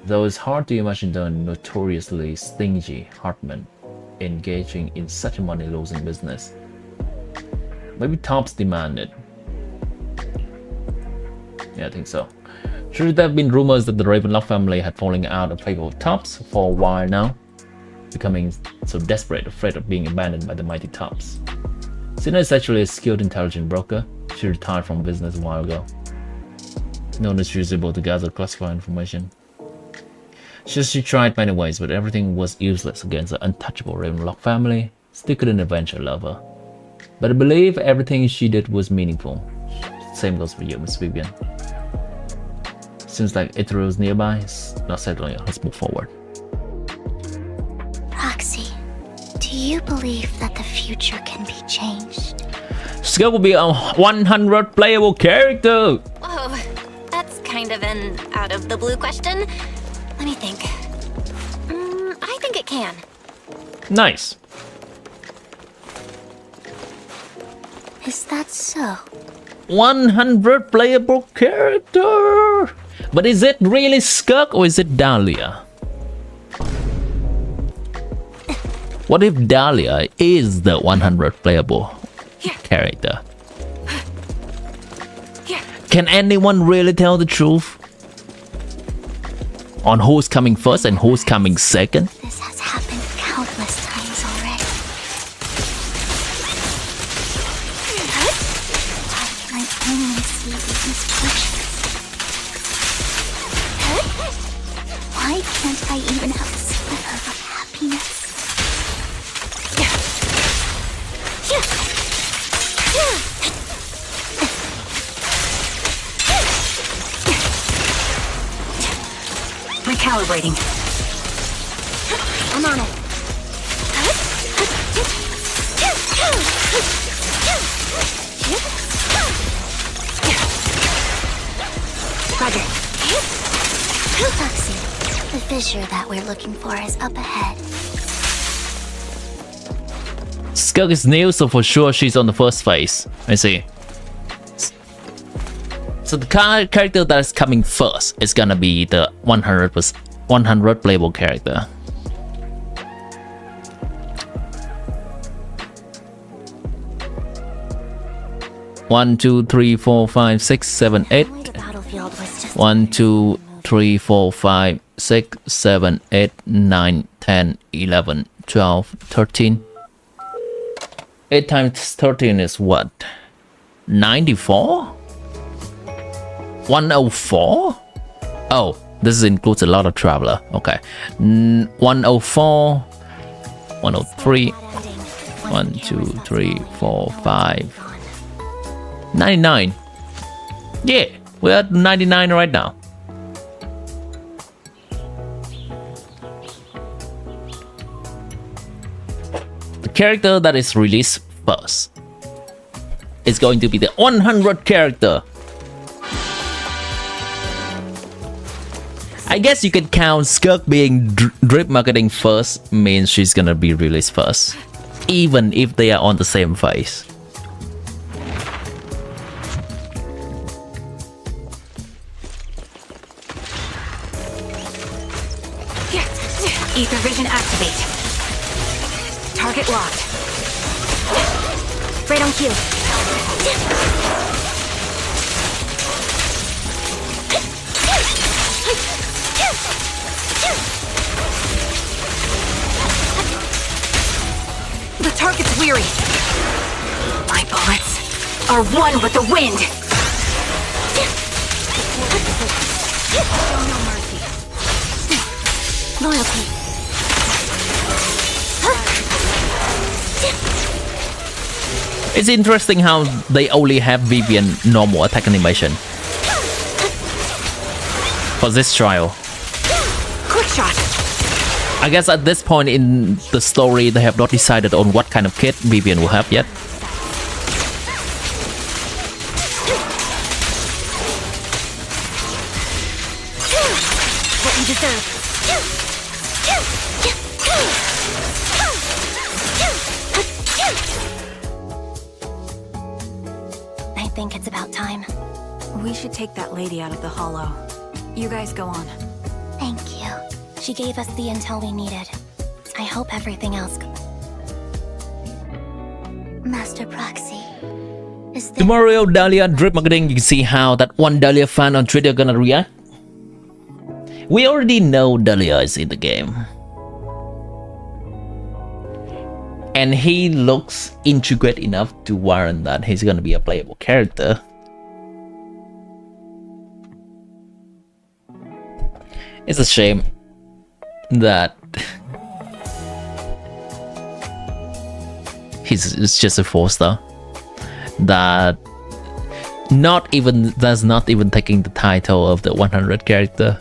Though it's hard to imagine the notoriously stingy Hartman engaging in such a money-losing business. Maybe Tops demanded. Yeah, I think so. Should there have been rumors that the Ravenlock family had fallen out of favor with Tops for a while now, becoming so desperate, afraid of being abandoned by the mighty Tops. Sina is actually a skilled, intelligent broker. She retired from business a while ago. Known as she was able to gather classified information. She tried many ways, but everything was useless against the untouchable Ravenlock family. Still couldn't avenge her lover. But I believe everything she did was meaningful. Same goes for you, Miss Vivian. Seems like Ithril's nearby. It's not settling. Let's move forward. Roxy, do you believe that the future can be changed? Skull will be a 100 playable character. Whoa, that's kind of an out of the blue question. Let me think. I think it can. Nice. Is that so? 100 playable character. But is it really Skuk or is it Dahlia? What if Dahlia is the 100 playable character? Can anyone really tell the truth on who's coming first and who's coming second? This has happened countless times already. Why can I only see these misfortunes? Why can't I even have a sliver of happiness? Recalibrating. I'm on it. Roger. Roxy, the fissure that we're looking for is up ahead. Skuk is new, so for sure she's on the first phase. I see. So the character that is coming first is gonna be the 100 playable character. One, two, three, four, five, six, seven, eight. 1, 2, 3, 4, 5, 6, 7, 8, 9, 10, 11, 12, 13. 8 times 13 is what? 94? 104? Oh, this includes a lot of traveler. Okay. 104, 103, 1, 2, 3, 4, 5, 99. Yeah, we're at 99 right now. The character that is released first is going to be the 100 character. I guess you could count Skirk being drip marketing first means she's gonna be released first, even if they are on the same phase. Ether vision activate. Target locked. Right on cue. The target's weary. My bullets are one with the wind. Show no mercy. Loyalty. It's interesting how they only have Vivian normal attack animation for this trial. Quick shot. I guess at this point in the story, they have not decided on what kind of kit Vivian will have yet. What you deserve. I think it's about time. We should take that lady out of the hollow. You guys go on. Thank you. She gave us the intel we needed. I hope everything else... Master Proxy, is there... Tomorrow, Dahlia drip marketing, you can see how that one Dahlia fan on Twitter gonna react. We already know Dahlia is in the game. And he looks intricate enough to warrant that he's gonna be a playable character. It's a shame that it's just a 4-star. That that's not even taking the title of the 100 character.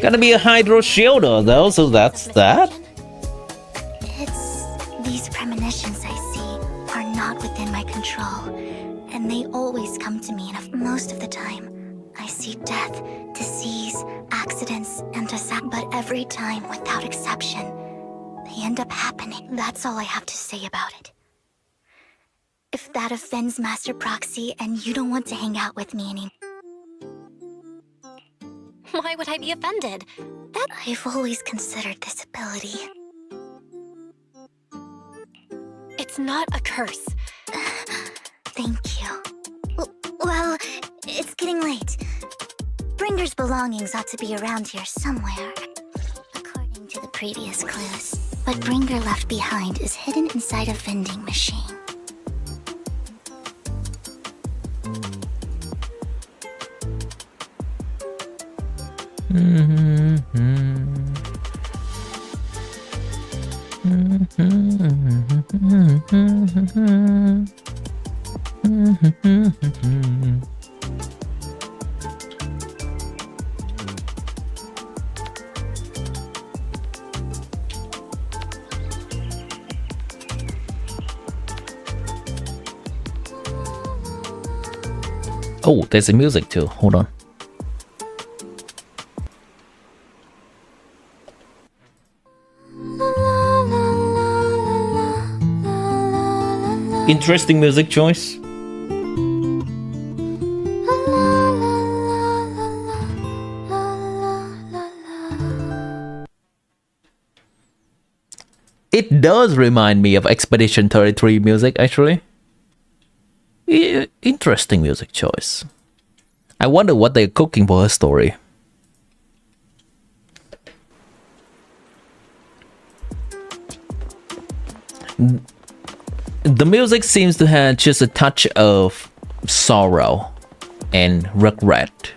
Gonna be a Hydro Shielder though, so that's that. It's... These premonitions I see are not within my control. And they always come to me, and most of the time, I see death, disease, accidents, and but every time, without exception, they end up happening. That's all I have to say about it. If that offends Master Proxy and you don't want to hang out with me anymore... Why would I be offended? I've always considered this ability. It's not a curse. Thank you. Well, it's getting late. Bringer's belongings ought to be around here somewhere, according to the previous clues. What Bringer left behind is hidden inside a vending machine. Oh, there's a music too. Hold on. Interesting music choice. It does remind me of Expedition 33 music, actually. Interesting music choice. I wonder what they're cooking for her story. The music seems to have just a touch of sorrow and regret.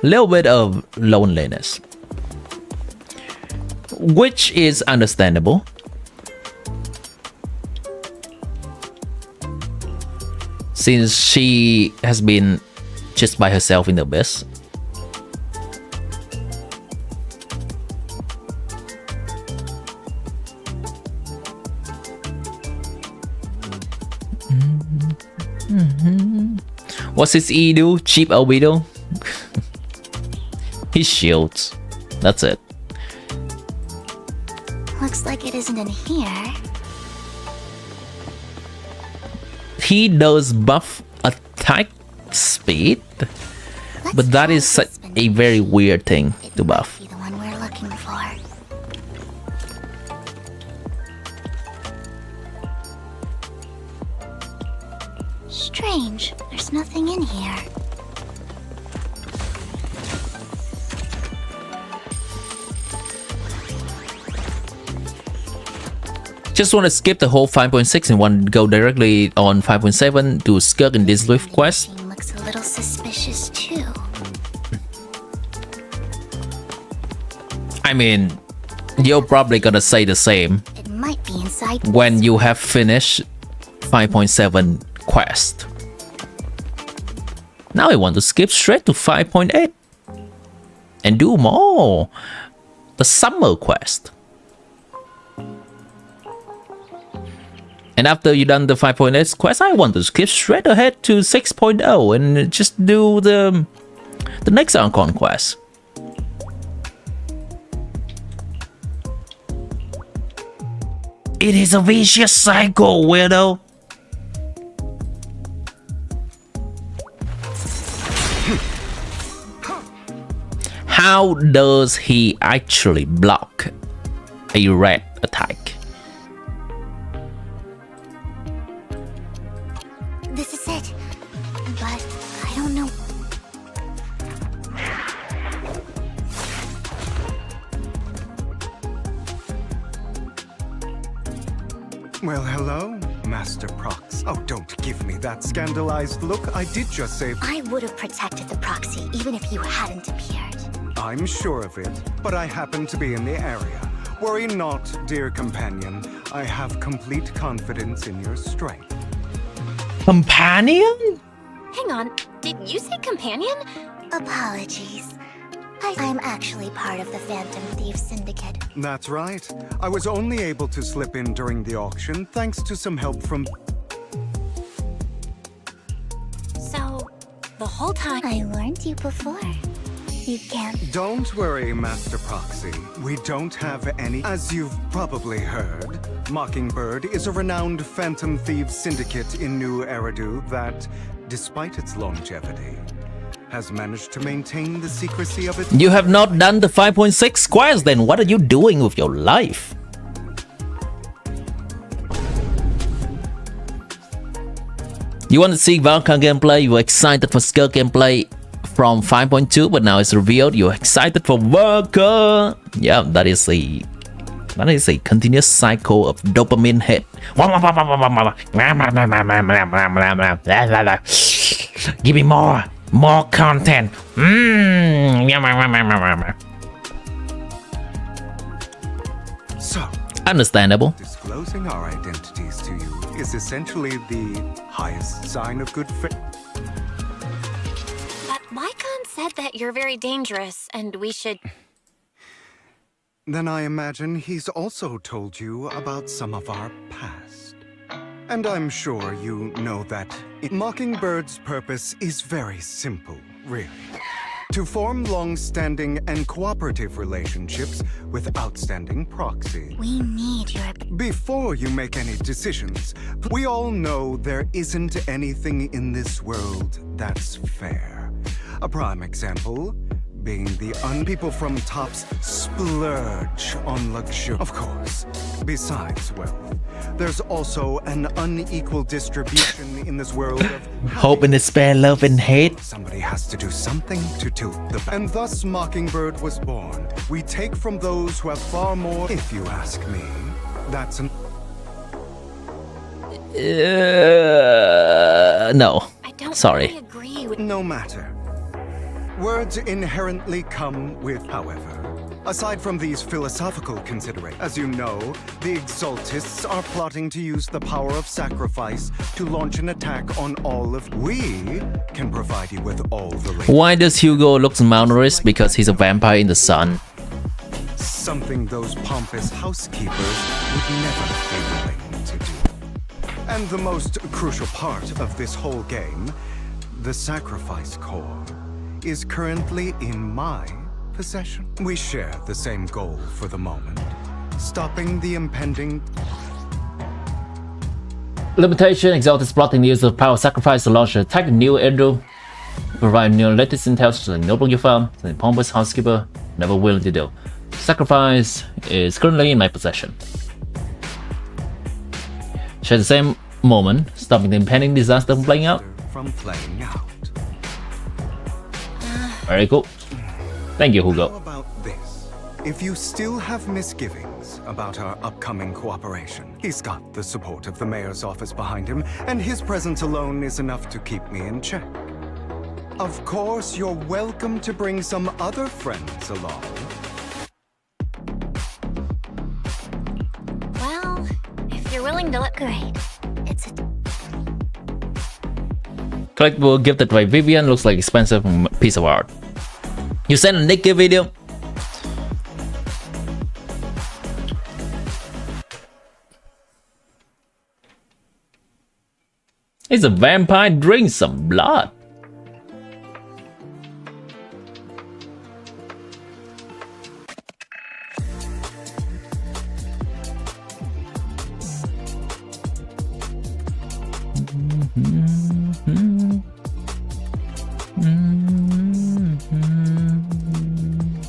A little bit of loneliness, which is understandable. Since she has been just by herself in the abyss. What's his E do? Cheap albedo? He shields. That's it. Looks like it isn't in here. He does buff attack speed, but that is such a very weird thing to buff. The one we're looking for. Strange. There's nothing in here. Just want to skip the whole 5.6 and want to go directly on 5.7 to Skirk in this Swift quest. Looks a little suspicious too. I mean, you're probably gonna say the same It might be inside. when you have finished 5.7 quest. Now I want to skip straight to 5.8 and do more. The summer quest. And after you done the 5.8 quest, I want to skip straight ahead to 6.0 and just do the next Archon quest. It is a vicious cycle, weirdo. How does he actually block a red attack? This is it. But I don't know. Well, hello, Master Prox. Oh, don't give me that scandalized look. I did just save. I would have protected the proxy even if you hadn't appeared. I'm sure of it, but I happen to be in the area. Worry not, dear companion. I have complete confidence in your strength. Companion? Hang on, did you say companion? Apologies. I'm actually part of the Phantom Thieves Syndicate. That's right. I was only able to slip in during the auction thanks to some help from... So, the whole time... I warned you before. You can't... Don't worry, Master Proxy. We don't have any... As you've probably heard, Mockingbird is a renowned Phantom Thieves Syndicate in New Eridu that, despite its longevity, has managed to maintain the secrecy of its... You have not done the 5.6 quest, then what are you doing with your life? You want to see Valka gameplay, you're excited for Skirk gameplay from 5.2, but now it's revealed you're excited for Valka. Yeah, that is a continuous cycle of dopamine hit. Give me more content. So, understandable. Disclosing our identities to you is essentially the highest sign of good faith. But Lycon said that you're very dangerous and we should... Then I imagine he's also told you about some of our past. And I'm sure you know that Mockingbird's purpose is very simple, really. To form long-standing and cooperative relationships with outstanding proxies. We need your... Before you make any decisions, we all know there isn't anything in this world that's fair. A prime example being the people from tops splurge on luxury. Of course, besides wealth, there's also an unequal distribution in this world of Hope and despair, love and hate. somebody has to do something to tilt the balance. And thus Mockingbird was born. We take from those who have far more. If you ask me, that's an No. Sorry. No matter. Words inherently come with, however. Aside from these philosophical considerations, as you know, the Exaltists are plotting to use the power of sacrifice to launch an attack on all of. We can provide you with all the. Why does Hugo look malnourished? Because he's a vampire in the sun. Something those pompous housekeepers would never be willing to do. And the most crucial part of this whole game, the sacrifice core, is currently in my possession. We share the same goal for the moment, stopping the impending Limitation: Exalted is plotting the use of power sacrifice to launch an attack on new Edo. Provide new latest intel to the noble you found, the pompous housekeeper never willing to do. Sacrifice is currently in my possession. Share the same moment, stopping the impending disaster from playing out. from playing out. Very cool. Thank you, Hugo. How about this? If you still have misgivings about our upcoming cooperation, he's got the support of the mayor's office behind him, and his presence alone is enough to keep me in check. Of course, you're welcome to bring some other friends along. Well, if you're willing to look great, it's a Collectible gifted by Vivian looks like expensive piece of art. You sent a naked video? It's a vampire, drink some blood.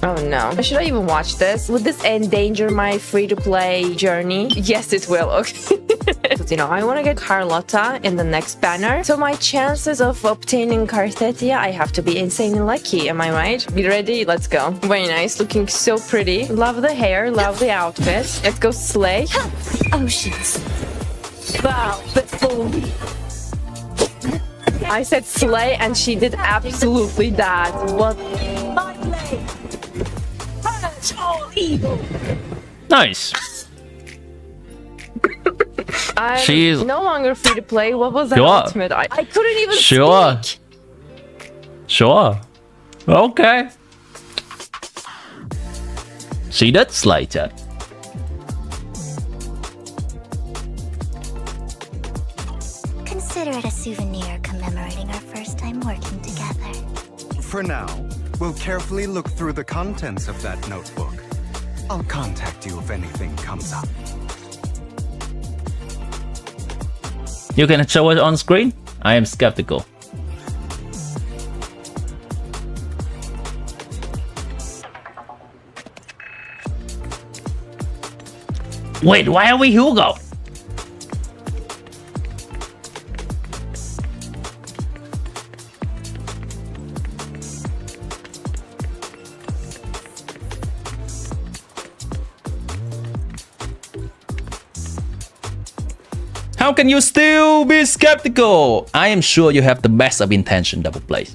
Oh no. Should I even watch this? Would this endanger my free-to-play journey? Yes, it will. Okay. You know, I want to get Carlotta in the next banner. So my chances of obtaining Carthetia, I have to be insanely lucky. Am I right? Be ready? Let's go. Very nice. Looking so pretty. Love the hair. Love the outfit. Let's go slay. Oceans. Bow before me. I said slay and she did absolutely that. What? My blade. Purge all evil. Nice. I'm She's no longer free to play. What was that Sure. ultimate? I couldn't even Sure. speak. Sure. Okay. She did slay that. Consider it a souvenir commemorating our first time working together. For now, we'll carefully look through the contents of that notebook. I'll contact you if anything comes up. You can show it on screen? I am skeptical. Wait, why are we Hugo? How can you still be skeptical? I am sure you have the best of intention, Double Play.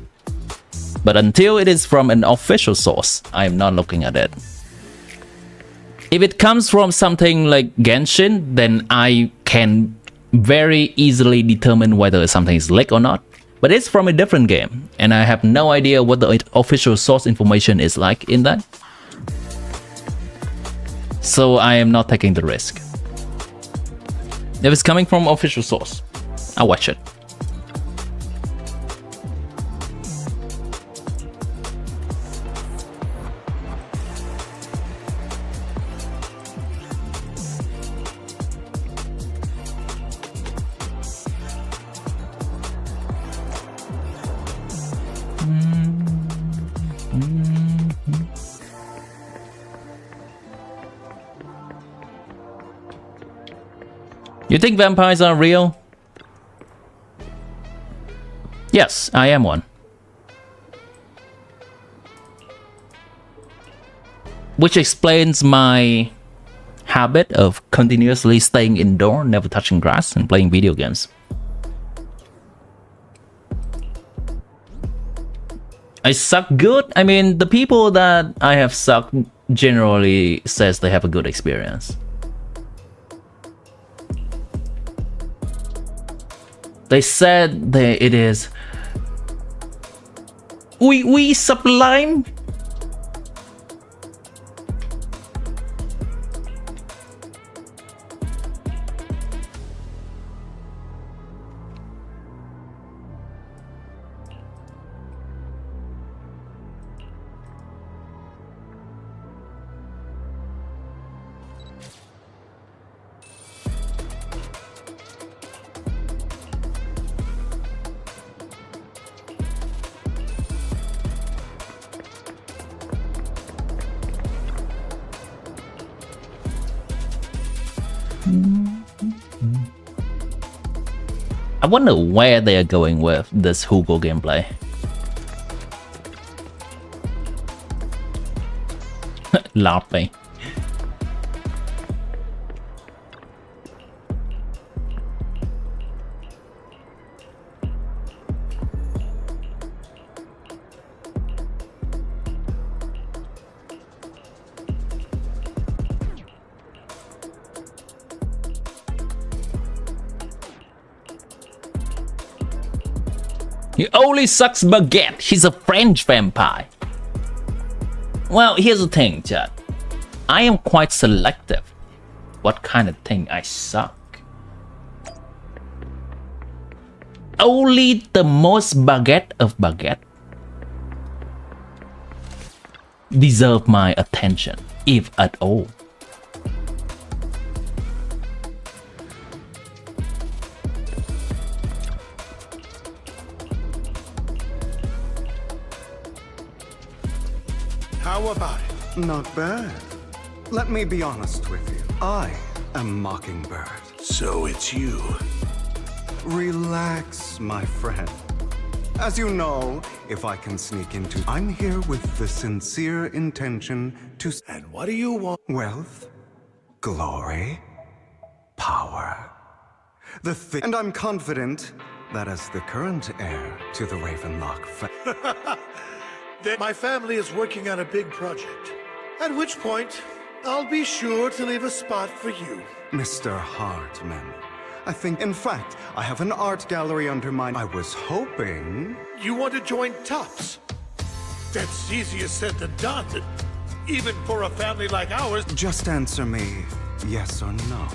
But until it is from an official source, I am not looking at it. If it comes from something like Genshin, then I can very easily determine whether something is leaked or not. But it's from a different game, and I have no idea what the official source information is like in that. So I am not taking the risk. If it's coming from official source, I'll watch it. You think vampires are real? Yes, I am one. Which explains my habit of continuously staying indoor, never touching grass, and playing video games. I suck good. I mean, the people that I have sucked generally says they have a good experience. They said that it is we sublime. I wonder where they are going with this Hugo gameplay. Laughing. He only sucks baguette. He's a French vampire. Well, here's the thing, chat. I am quite selective what kind of thing I suck. Only the most baguette of baguette deserve my attention, if at all. How about it? Not bad. Let me be honest with you. I am Mockingbird. So it's you. Relax, my friend. As you know, if I can sneak into... I'm here with the sincere intention to... And what do you want? Wealth, glory, power. And I'm confident that as the current heir to the Ravenlock My family is working on a big project. At which point, I'll be sure to leave a spot for you. Mr. Hartman, I think, in fact, I have an art gallery under mine. I was hoping... You want to join Tops? That's easier said than done. Even for a family like ours. Just answer me yes or no.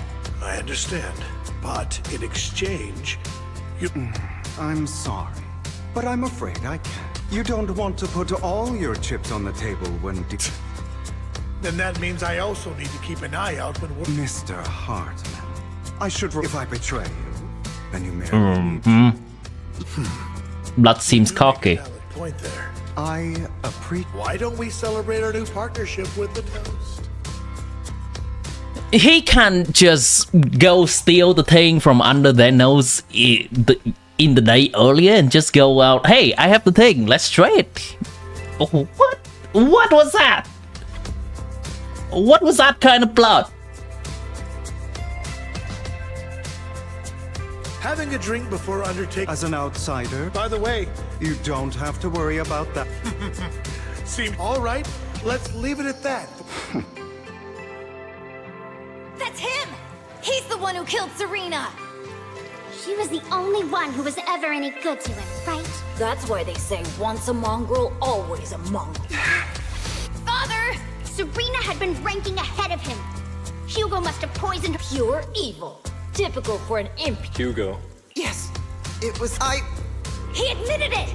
I understand. But in exchange, you... I'm sorry, but I'm afraid I can't. You don't want to put all your chips on the table when... Then that means I also need to keep an eye out when we're... Mr. Hartman, I should... If I betray you, then you marry me. Blood seems cocky. Point there. I appreciate... Why don't we celebrate our new partnership with the toast? He can't just go steal the thing from under their nose in the day earlier and just go out, hey, I have the thing, let's trade. Oh, what? What was that? What was that kind of plot? Having a drink before undertaking... As an outsider... By the way... You don't have to worry about that. Seem all right? Let's leave it at that. That's him! He's the one who killed Serena! She was the only one who was ever any good to him, right? That's why they say once a mongrel, always a mongrel. Father! Serena had been ranking ahead of him. Hugo must have poisoned her. Pure evil. Typical for an imp. Hugo. Yes, it was I. He admitted it!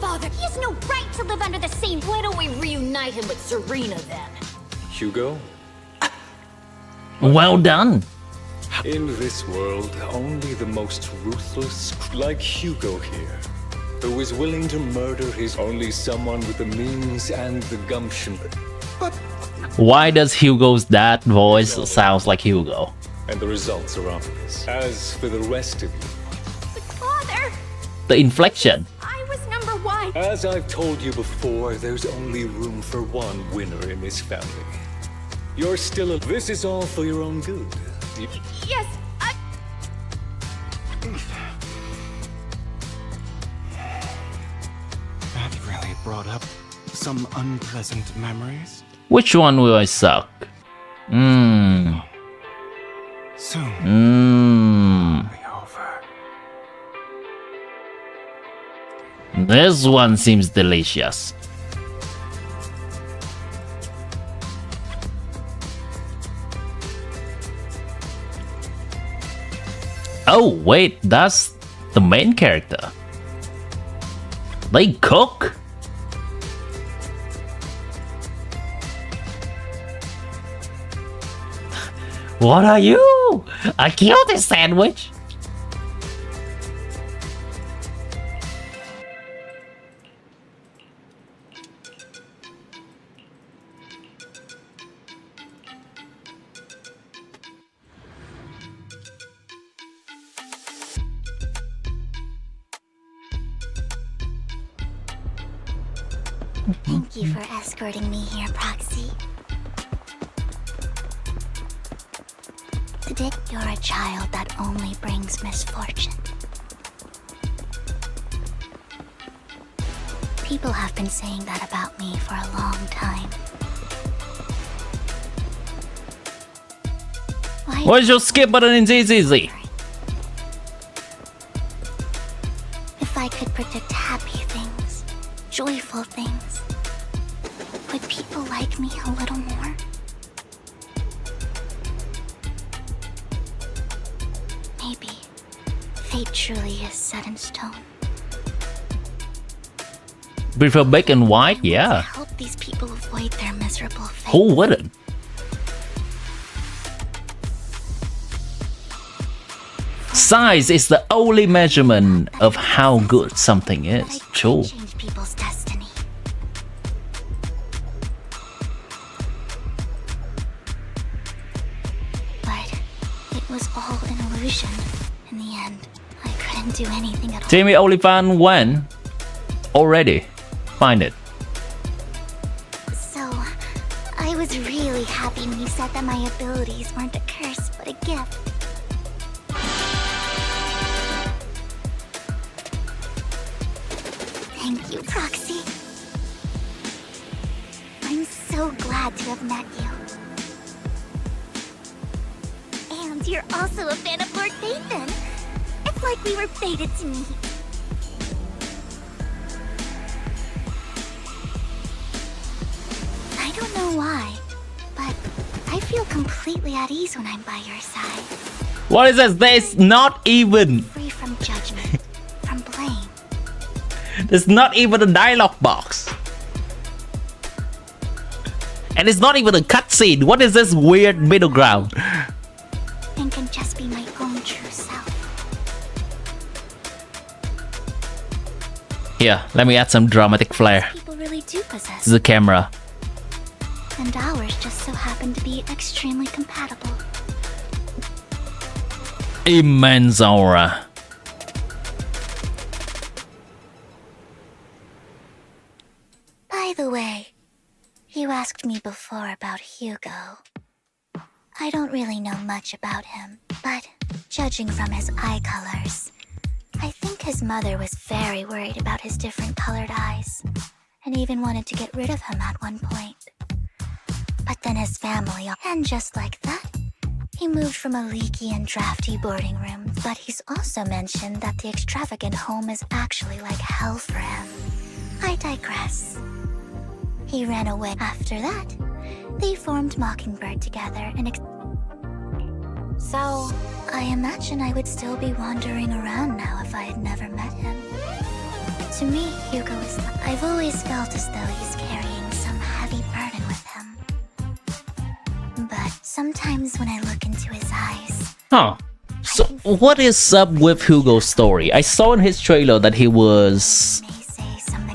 Father, he has no right to live under the same... Why don't we reunite him with Serena then? Hugo? Well done. In this world, only the most ruthless, like Hugo here, who is willing to murder his only someone with the means and the gumption. But why does Hugo's dad voice sounds like Hugo? and the results are obvious. As for the rest of you, Father! The inflection. I was number one! as I've told you before, there's only room for one winner in this family. You're still this is all for your own good. Yes, That really brought up some unpleasant memories. Which one will I suck? Soon. This one seems delicious. Oh wait, that's the main character. They cook? What are you? I killed this sandwich. Thank you for escorting me here, Proxy. Today, you're a child that only brings misfortune. People have been saying that about me for a long time. Where's your skip button in ZZZ? If I could predict happy things, joyful things, would people like me a little more? Maybe fate truly is set in stone. Prefer black and white? Yeah. Help these people avoid their miserable fate. Who wouldn't? Size is the only measurement of how good something is. True. Change people's destiny. But it was all an illusion. In the end, I couldn't do anything at all. Timmy Olifant when? Already. Find it. So, I was really happy when you said that my abilities weren't a curse, but a gift. Thank you, Proxy. I'm so glad to have met you. And you're also a fan of Lord Nathan. It's like we were fated to meet. I don't know why, but I feel completely at ease when I'm by your side. What is this? There's not even. Free from judgment, from blame. There's not even a dialogue box. And it's not even a cutscene. What is this weird middle ground? And can just be my own true self. Here, let me add some dramatic flair People really do possess. to the camera. And ours just so happen to be extremely compatible. Immense aura. By the way, you asked me before about Hugo. I don't really know much about him, but judging from his eye colors, I think his mother was very worried about his different colored eyes, and even wanted to get rid of him at one point. But then his family, and just like that, he moved from a leaky and drafty boarding room. But he's also mentioned that the extravagant home is actually like hell for him. I digress. He ran away. After that, they formed Mockingbird together and so, I imagine I would still be wandering around now if I had never met him. To me, Hugo is... I've always felt as though he's carrying some heavy burden with him. But sometimes when I look into his eyes... Huh. So, what is up with Hugo's story? I saw in his trailer that he was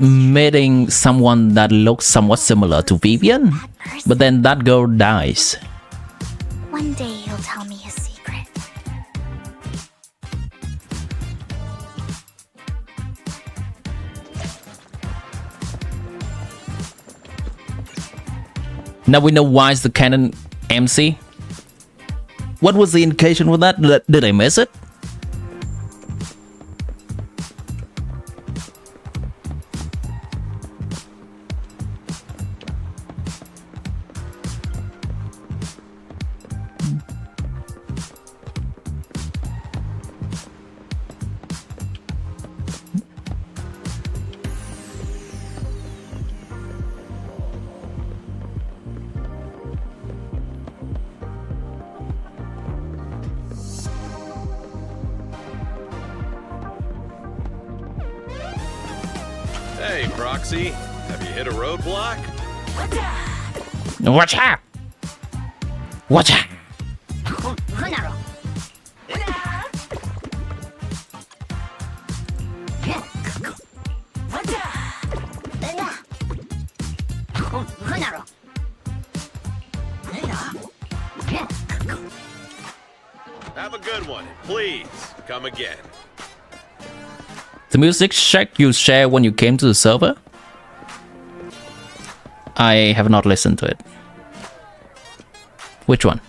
meeting someone that looks somewhat similar to Vivian, but then that girl dies. One day he'll tell me his secret. Now we know why is the canon MC. What was the indication with that? Did I miss it? Hey, Proxy, have you hit a roadblock? Watch out! Watch out! Have a good one. Please, come again. The music check you share when you came to the server? I have not listened to it. Which one?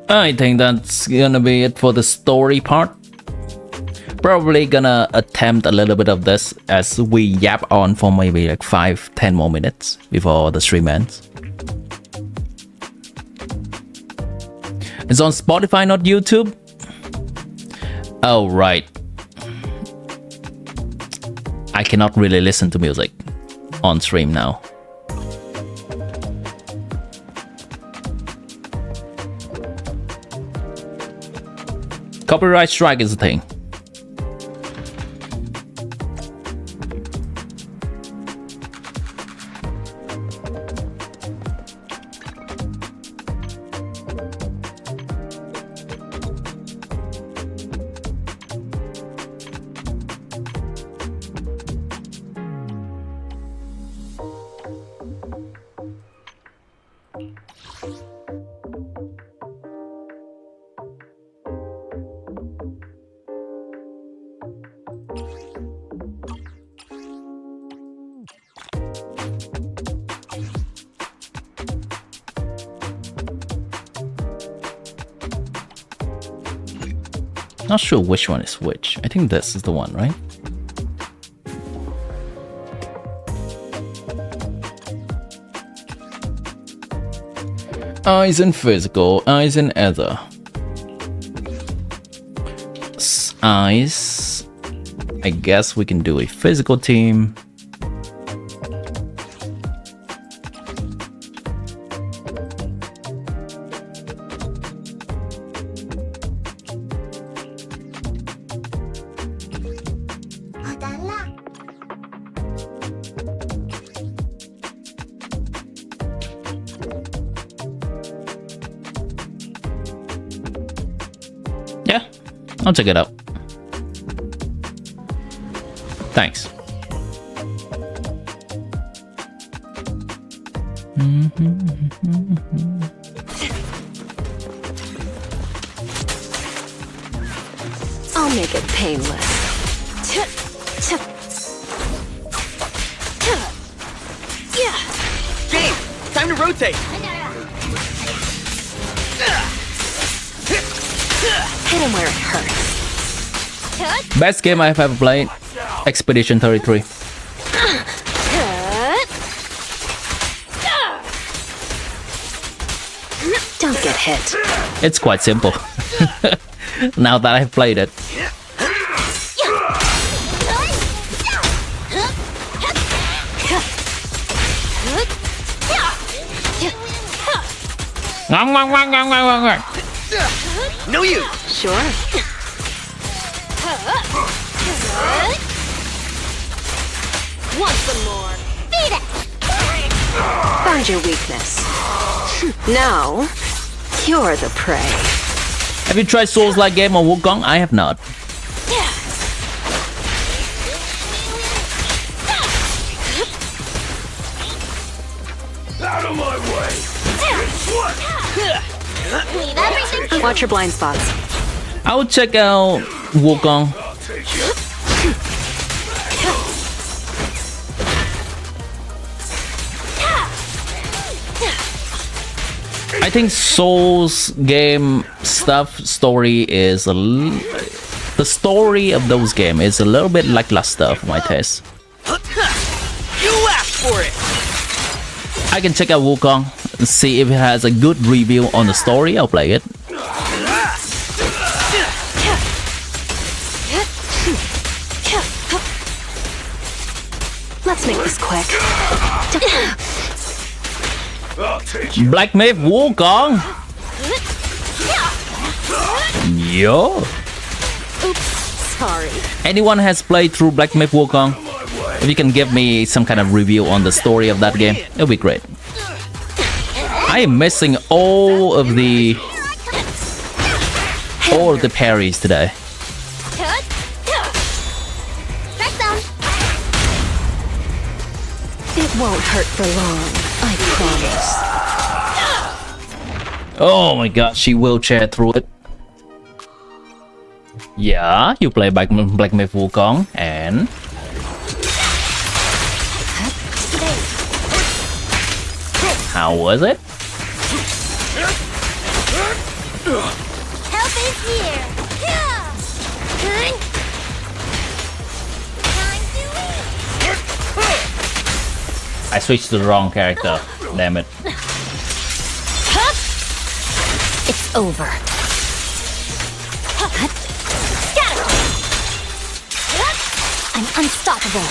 I think that's gonna be it for the story part. Probably gonna attempt a little bit of this as we yap on for maybe like 5-10 more minutes before the stream ends. It's on Spotify, not YouTube. Oh, right. I cannot really listen to music on stream now. Copyright strike is a thing. Not sure which one is which. I think this is the one, right? Eyes in physical, eyes in ether. Eyes. I guess we can do a physical team. Yeah, I'll check it out. Thanks. I'll make it painless. Game! Time to rotate! Hit him where it hurts. Best game I've ever played. Expedition 33. Don't get hit. It's quite simple. Now that I've played it. No you. Sure. Want some more? Beat it! Found your weakness. Now, you're the prey. Have you tried Souls-like game on Wukong? I have not. Out of my way! Leave everything. Watch your blind spots. I will check out Wukong. I think Souls game stuff story is the story of those games is a little bit lackluster for my taste. You asked for it. I can check out Wukong and see if it has a good review on the story. I'll play it. Let's make this quick. Black Myth Wukong. Yo. Oops, sorry. Anyone has played through Black Myth Wukong? If you can give me some kind of review on the story of that game, it'll be great. I am missing all of the parries today. It won't hurt for long, I promise. Oh my god, she wheelchair through it. Yeah, you play Black Myth Wukong and... How was it? Help is here. I switched to the wrong character. Damn it. It's over. I'm unstoppable.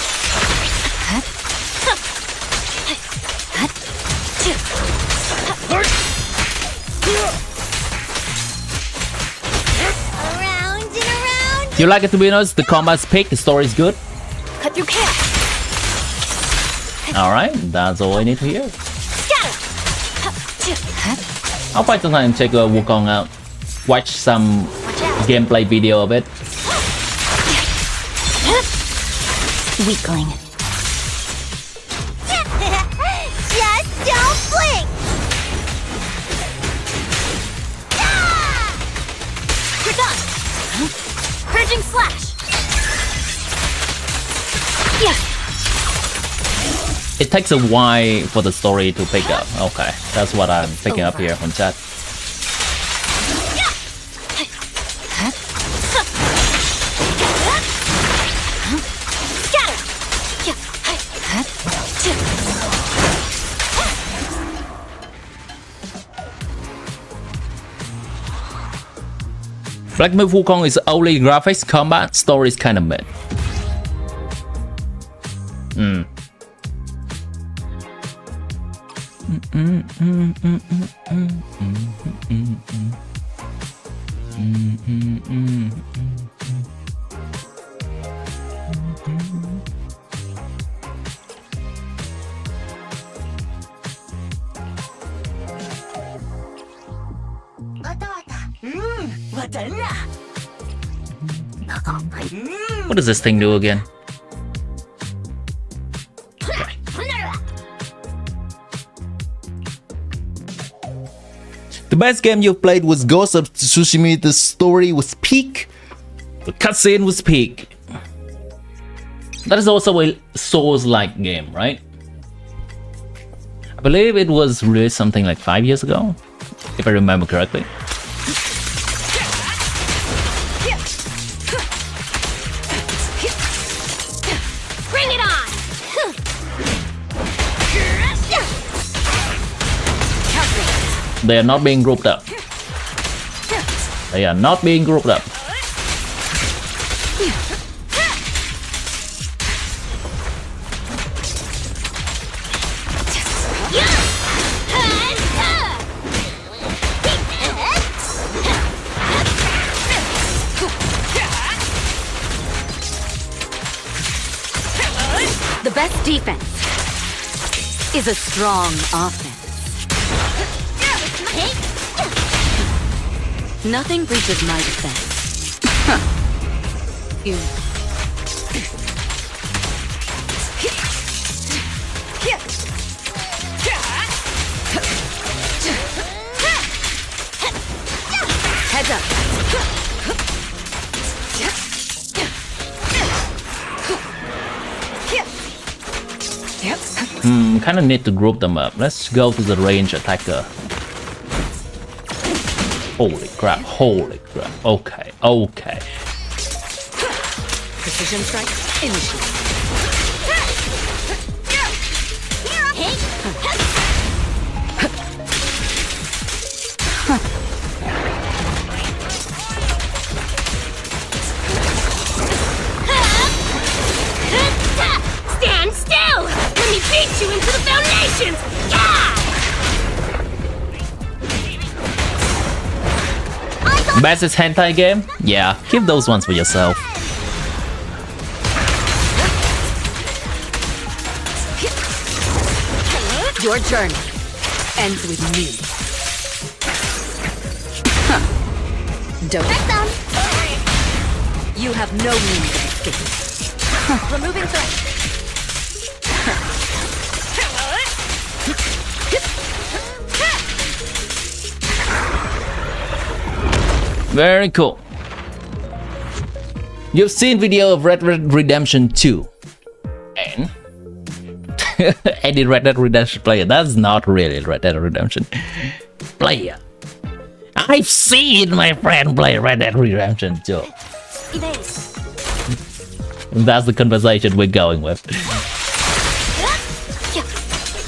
Around and around. You like it, to be honest? The combat's peak, the story's good. Cut through chaos. Alright, that's all I need to hear. I'll find some time to check Wukong out. Watch some gameplay video of it. Weakling. Just don't blink. You're done. Purging slash. Yeah. It takes a while for the story to pick up. Okay, that's what I'm picking up here from chat. Black Myth Wukong is only graphics, combat, story is kind of mid. What does this thing do again? Okay. The best game you've played was Ghost of Tsushima. The story was peak. The cutscene was peak. That is also a Souls-like game, right? I believe it was released something like 5 years ago, if I remember correctly. Bring it on. They are not being grouped up. They are not being grouped up. best defense is a strong offense. Nothing breaches my defense. You. Heads up. Kind of need to group them up. Let's go to the range attacker. Holy crap, holy crap. Okay, okay. Precision strike, initiate. Stand still! Let me beat you into the foundations! Yeah! Bestest hentai game? Yeah, keep those ones for yourself. Your journey ends with me. Don't. You have no means of escape. Removing threat. Very cool. You've seen video of Red Dead Redemption 2 and any Red Dead Redemption player. That's not really Red Dead Redemption player. I've seen my friend play Red Dead Redemption 2. That's the conversation we're going with.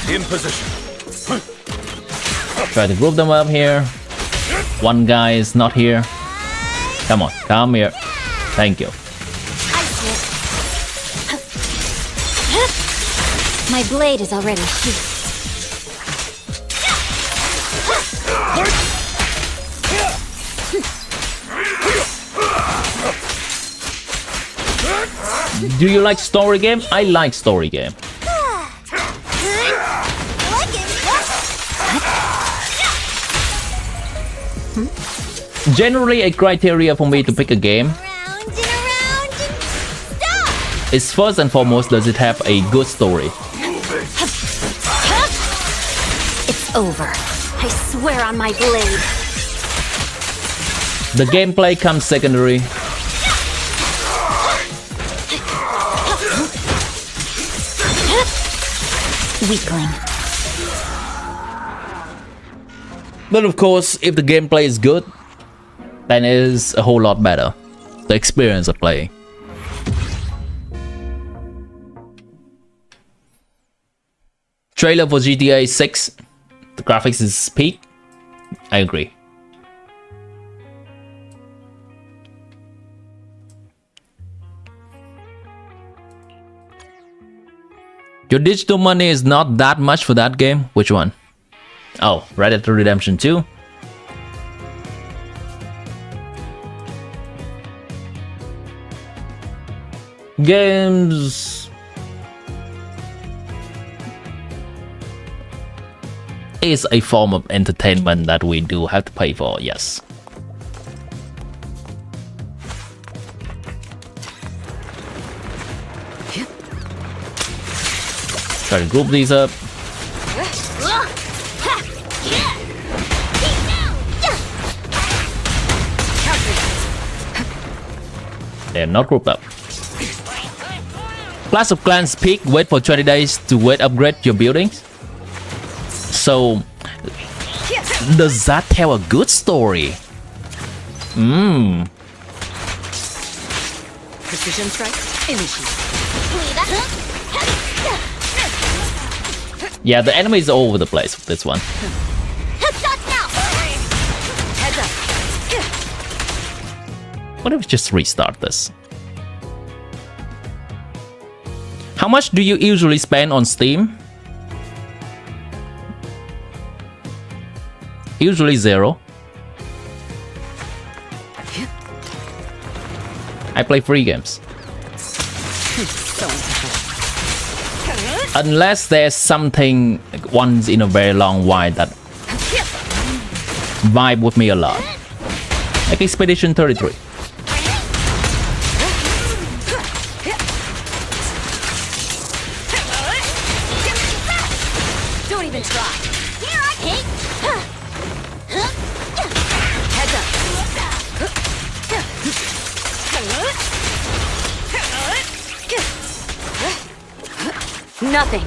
In position. Try to group them up here. One guy is not here. Come on, come here. Thank you. My blade is already sheathed. Do you like story game? I like story game. Generally, a criteria for me to pick a game is first and foremost, does it have a good story? It's over. I swear on my blade. The gameplay comes secondary. Weakling. But of course, if the gameplay is good, then it is a whole lot better. The experience of playing. Trailer for GTA 6. The graphics is peak. I agree. Your digital money is not that much for that game. Which one? Oh, Red Dead Redemption 2. Games is a form of entertainment that we do have to pay for, yes. Try to group these up. They're not grouped up. Clash of Clans peak, wait for 20 days to wait upgrade your buildings. So, does that tell a good story? Precision strike, initiate. Yeah, the enemy is all over the place with this one. Heads up. What if we just restart this? How much do you usually spend on Steam? Usually 0. I play free games. Unless there's something like once in a very long while that vibe with me a lot. Like Expedition 33. Don't even try. Here I hate. Heads up. Nothing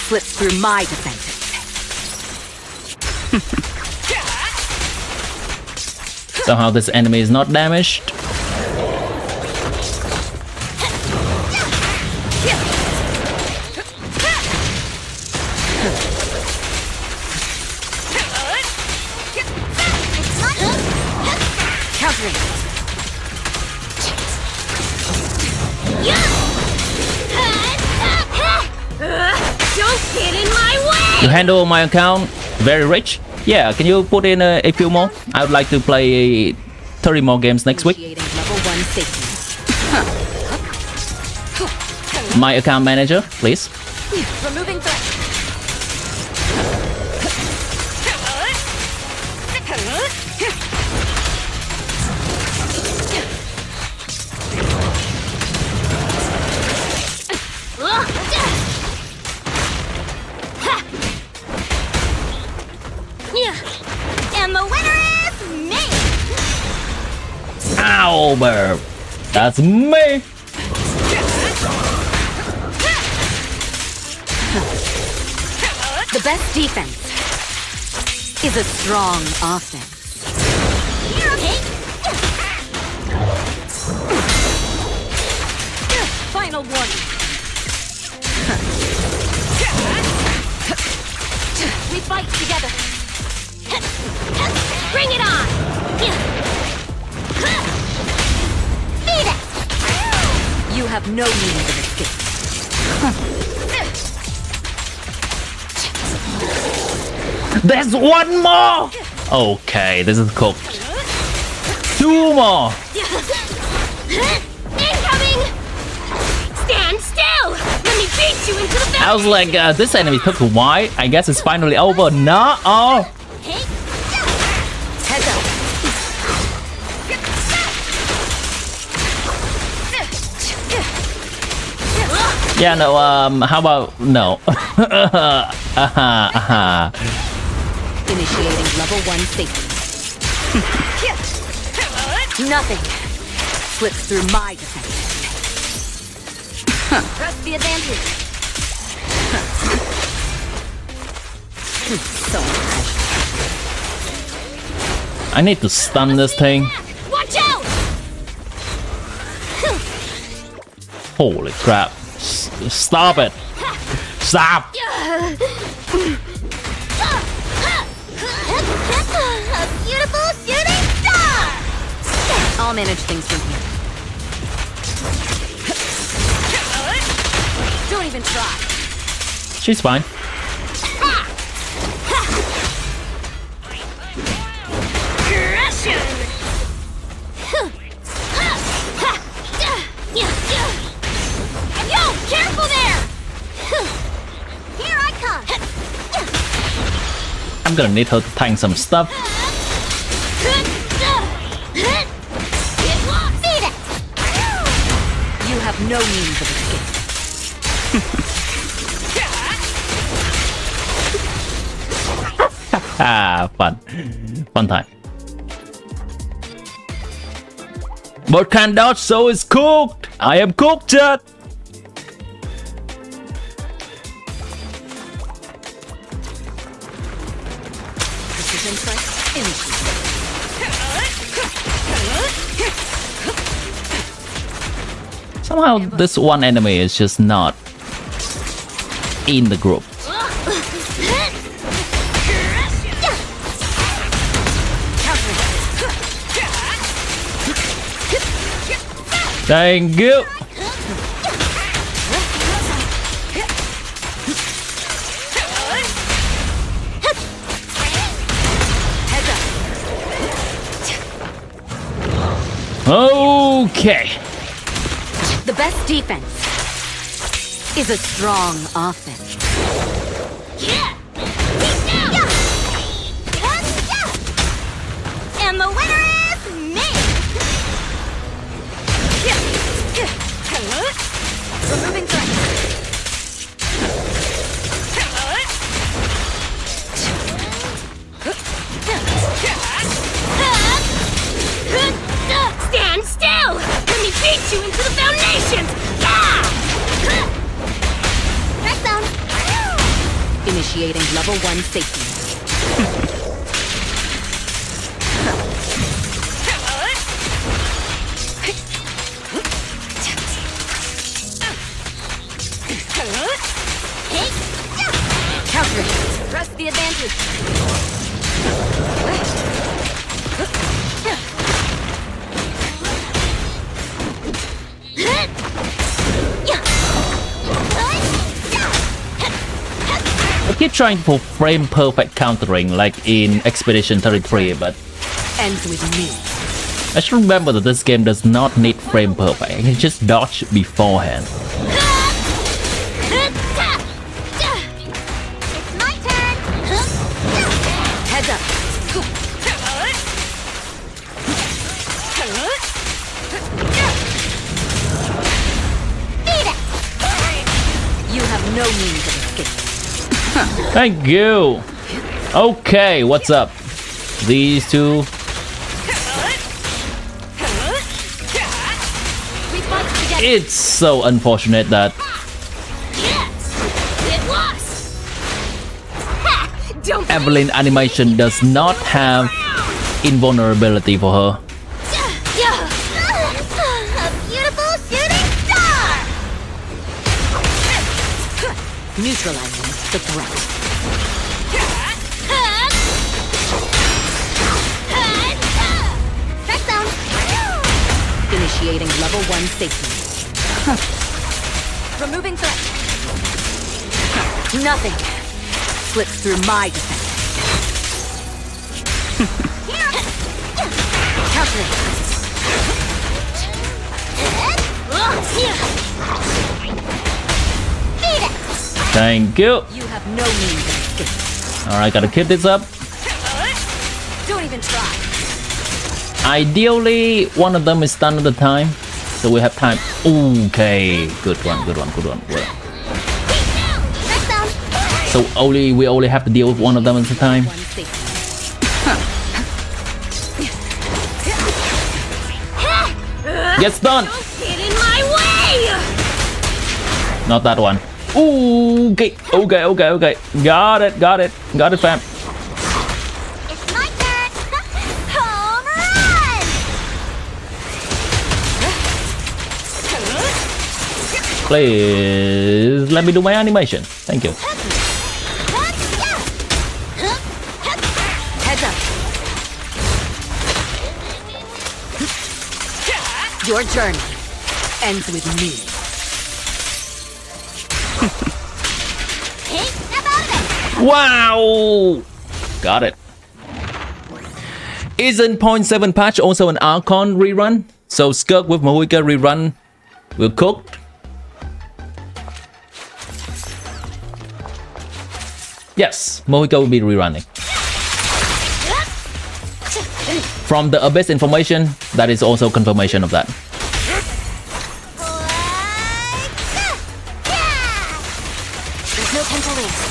slips through my defenses. Somehow this enemy is not damaged. Countering. Don't get in my way! You handle my account very rich. Yeah, can you put in a few more? I would like to play 30 more games next week. Level 1 safety. My account manager, please. Removing threat. And the winner is me! Ow, burp. That's me. The best defense is a strong offense. Final warning. We fight together. Bring it on! Beat it! You have no means of escape. There's one more. Okay, this is cooked. Two more. Incoming! Stand still! Let me beat you into the I was like, this enemy took a while. I guess it's finally over. No. Oh. Heads up. Yeah, no, how about no? Initiating level 1 safety. Nothing slips through my defense. Press the advantage. So I need to stun this thing. watch out! Holy crap. Stop it. Stop. A beautiful shooting star! I'll manage things from here. Don't even try. She's fine. Yo, careful there! Here I come! I'm gonna need her to tank some stuff. You have no means of escape. Fun. Fun time. But can dodge, so is cooked. I am cooked, chat. Precision strike, Somehow this one enemy is just not in the group. Thank you. Okay. The best defense is a strong offense. And the winner is me! Removing threat. Stand still! Let me beat you into the foundations! Press down. Initiating level 1 safety. Counter. Press the advantage. I keep trying for frame perfect countering like in Expedition 33, but Ends with me. I should remember that this game does not need frame perfect. I can just dodge beforehand. It's my turn. Heads up. Beat it. You have no means of escape. Thank you. Okay, what's up? These two. It's so unfortunate that It lost. Don't Evelyn animation does not have invulnerability for her. A beautiful shooting star. Neutralizing the threat. Press down. Initiating level 1 safety. Removing threat. Nothing slips through my defense. Counter. Beat it. Thank you. You have no means of escape. Alright, gotta keep this up. Don't even try. Ideally, one of them is stunned at the time, so we have time. Okay, good one. Well, Press down. so we only have to deal with one of them at a time. Get stunned. Get in my way. Not that one. Okay. Got it, fam. It's my turn. Home run. Please let me do my animation. Thank you. Heads up. Your journey ends with me. Wow! Got it. Isn't 0.7 patch also an Archon rerun? So Skirk with Mohica rerun will cook? Yes, Mohica will be rerunning. From the Abyss information, that is also confirmation of that. There's no time to waste.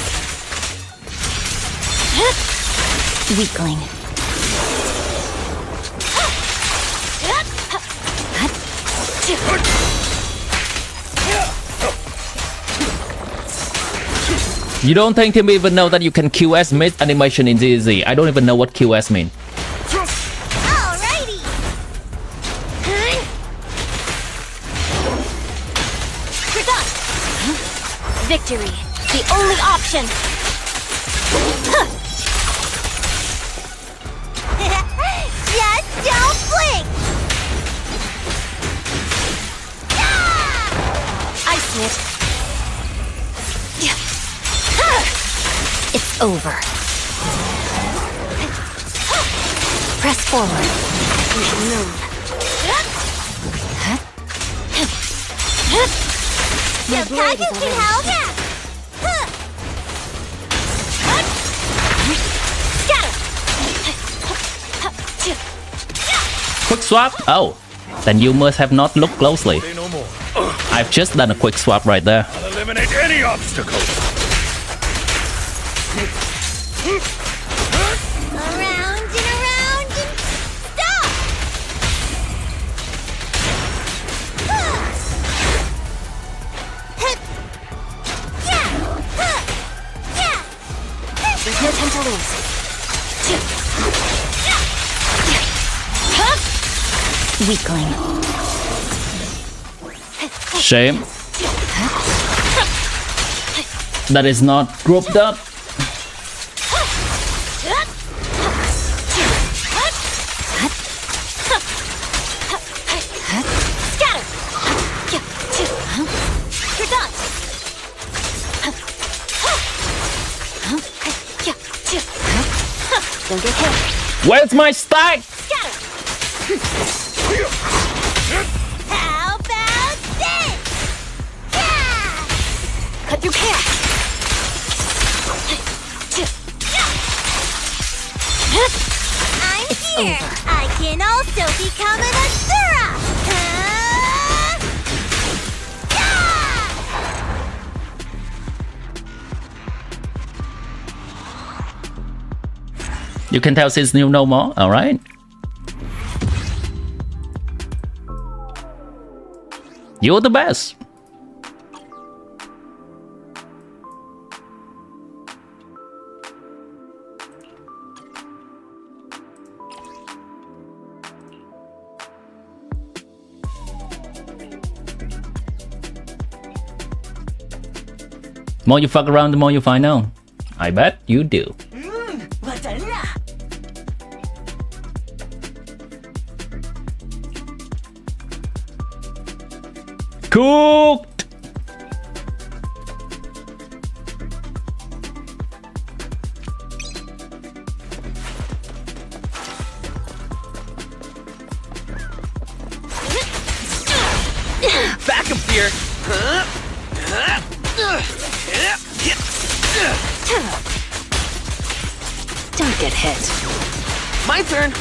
Weakling. You don't think him even know that you can QS mid animation in ZZZ? I don't even know what QS mean. Alrighty. You're done. Victory, the only option. Just don't blink. Ice Smith. It's over. Press forward. You should know. My blade is already. Quick swap? Oh, then you must have not looked closely. I've just done a quick swap right there. I'll eliminate any obstacle. Around and around and stop! There's no time to lose. Weakling. Shame. That is not grouped up. Don't get hit. Where's my stack? How about this? Cut through chaos. I'm here. I can also become an Asura. You can tell since new no more, alright? You're the best. More you fuck around, the more you find out. I bet you do. Cooked! Back up here. Don't get hit. My turn.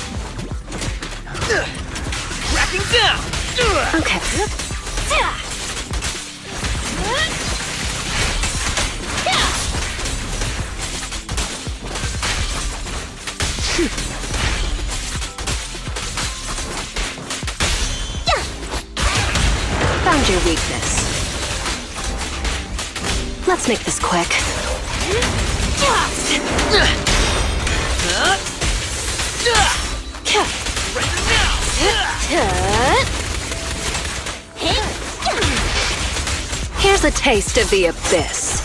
Cracking down. Okay. Found your weakness. Let's make this quick. Here's a taste of the abyss.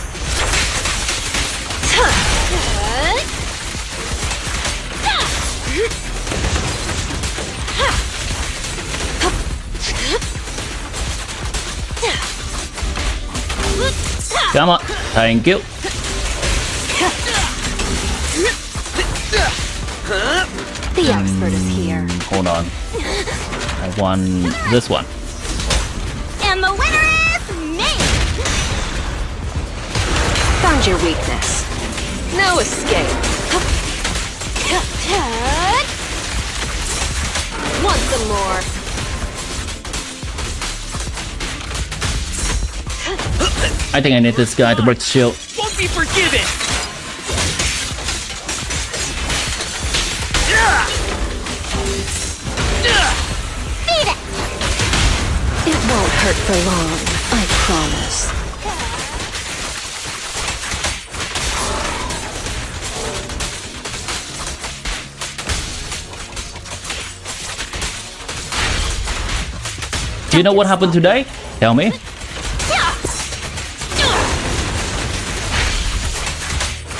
Come on, thank you. The expert is here. Hold on. I want this one. And the winner is me! Found your weakness. No escape. Want some more? I think I need this guy to break the shield. Won't be forgiven. Beat it! It won't hurt for long, I promise. Do you know what happened today? Tell me.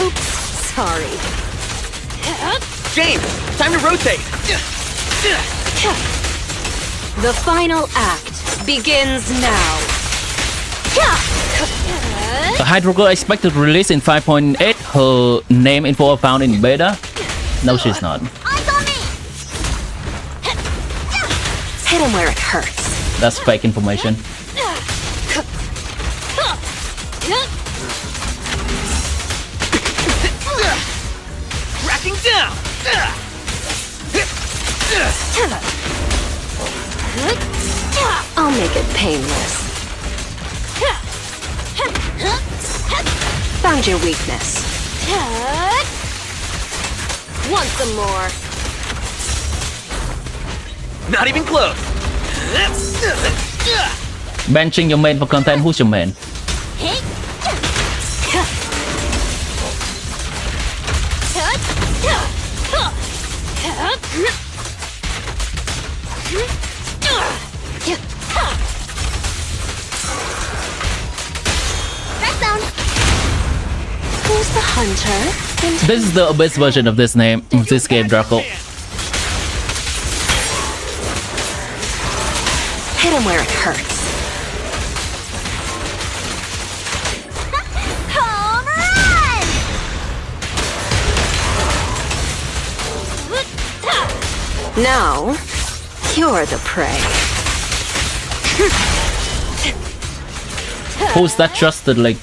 Oops, sorry. James, time to rotate. The final act begins now. The Hydro Girl expected to release in 5.8. Her name info are found in beta. No, she's not. Hit him where it hurts. That's fake information. I'll make it painless. Found your weakness. Want some more? Not even close. Benching your main for content. Who's your main? Who's the hunter? This is the best version of this name, this game, Draco. Hit him where it hurts. Home run! Now, you're the prey. Who's that trusted like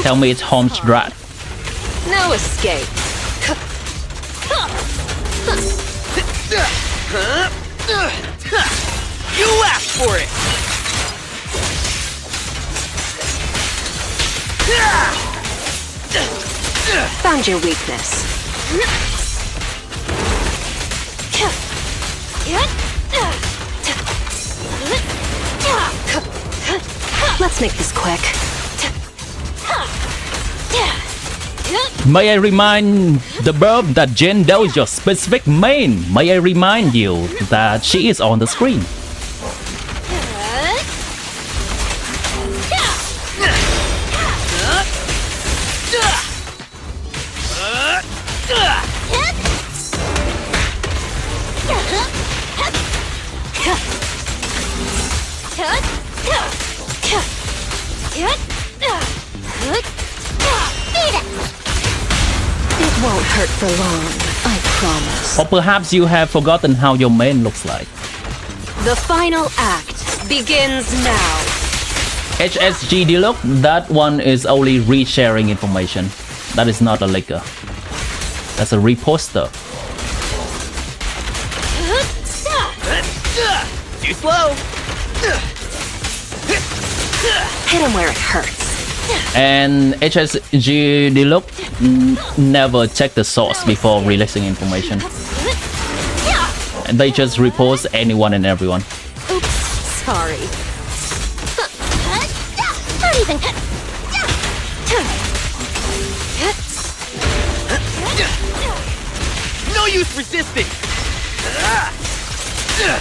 tell me it's Holmes Drat. No escape. You asked for it. Found your weakness. Let's make this quick. May I remind the bird that Jen knows your specific main. May I remind you that she is on the screen. It won't hurt for long, I promise. Or perhaps you have forgotten how your main looks like. The final act begins now. HSG Deluxe, that one is only resharing information. That is not a liquor. That's a reposter. Too slow. Hit him where it hurts. And HSG Deluxe never check the source before releasing information. And they just repost anyone and everyone. Oops, sorry. Not even. No use resisting.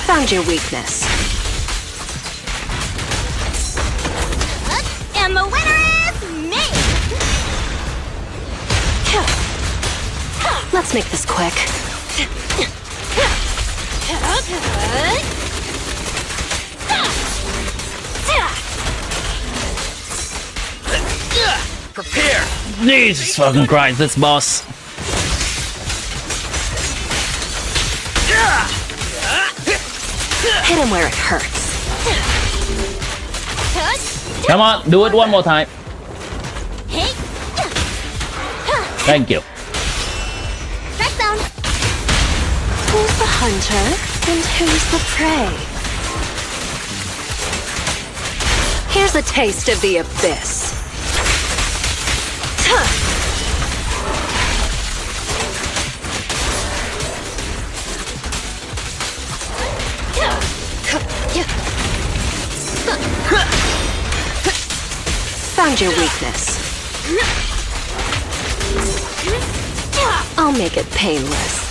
Found your weakness. And the winner is me! Let's make this quick. Prepare. Jesus fucking Christ, this boss. Hit him where it hurts. Come on, do it one more time. Thank you. Who's the hunter and who's the prey? Here's a taste of the abyss. Found your weakness. I'll make it painless.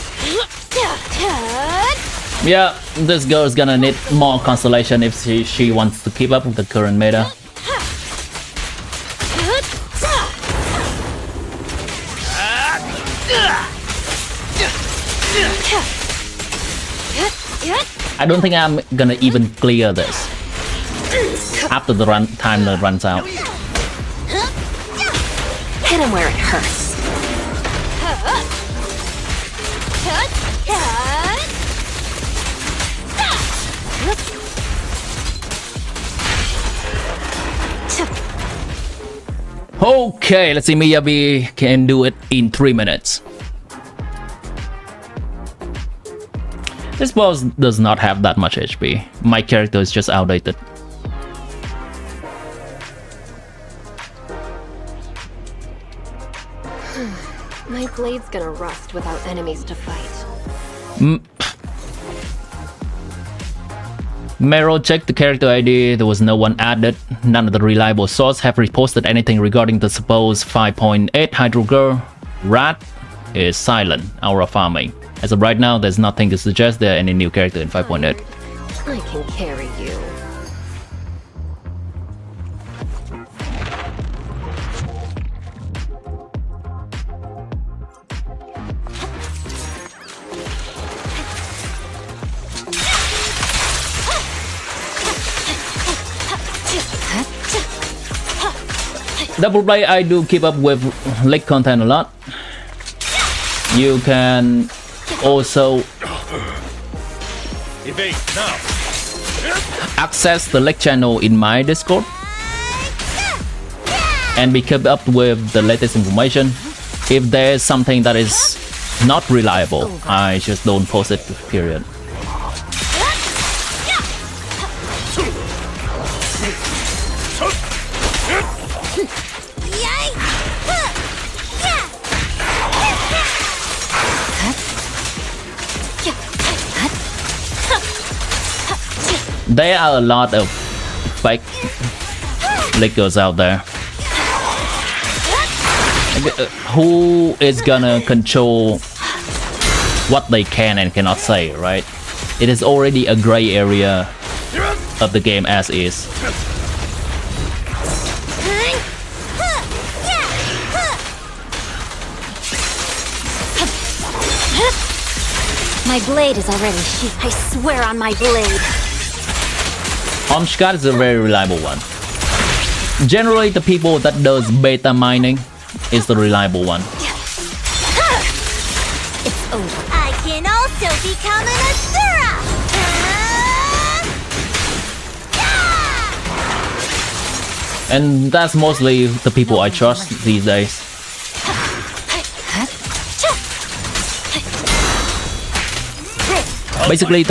Yeah, this girl is gonna need more consolation if she wants to keep up with the current meta. I don't think I'm gonna even clear this after the timer runs out. Hit him where it hurts. Okay, let's see Miyabi can do it in 3 minutes. This boss does not have that much HP. My character is just outdated. My blade's gonna rust without enemies to fight. Meryl checked the character ID. There was no one added. None of the reliable sources have reposted anything regarding the supposed 5.8 Hydro Girl. Rat is silent. Aura farming. As of right now, there's nothing to suggest there are any new character in 5.8. I can carry you. Double play, I do keep up with League content a lot. You can also access the League channel in my Discord and be kept up with the latest information. If there's something that is not reliable, I just don't post it, period. There are a lot of fake leakers out there. Who is gonna control what they can and cannot say, right? It is already a gray area of the game as is. My blade is already sheathed. I swear on my blade. Omshkat is a very reliable one. Generally, the people that does beta mining is the reliable one. It's over. I can also become an Asura! And that's mostly the people I trust these days. Basically,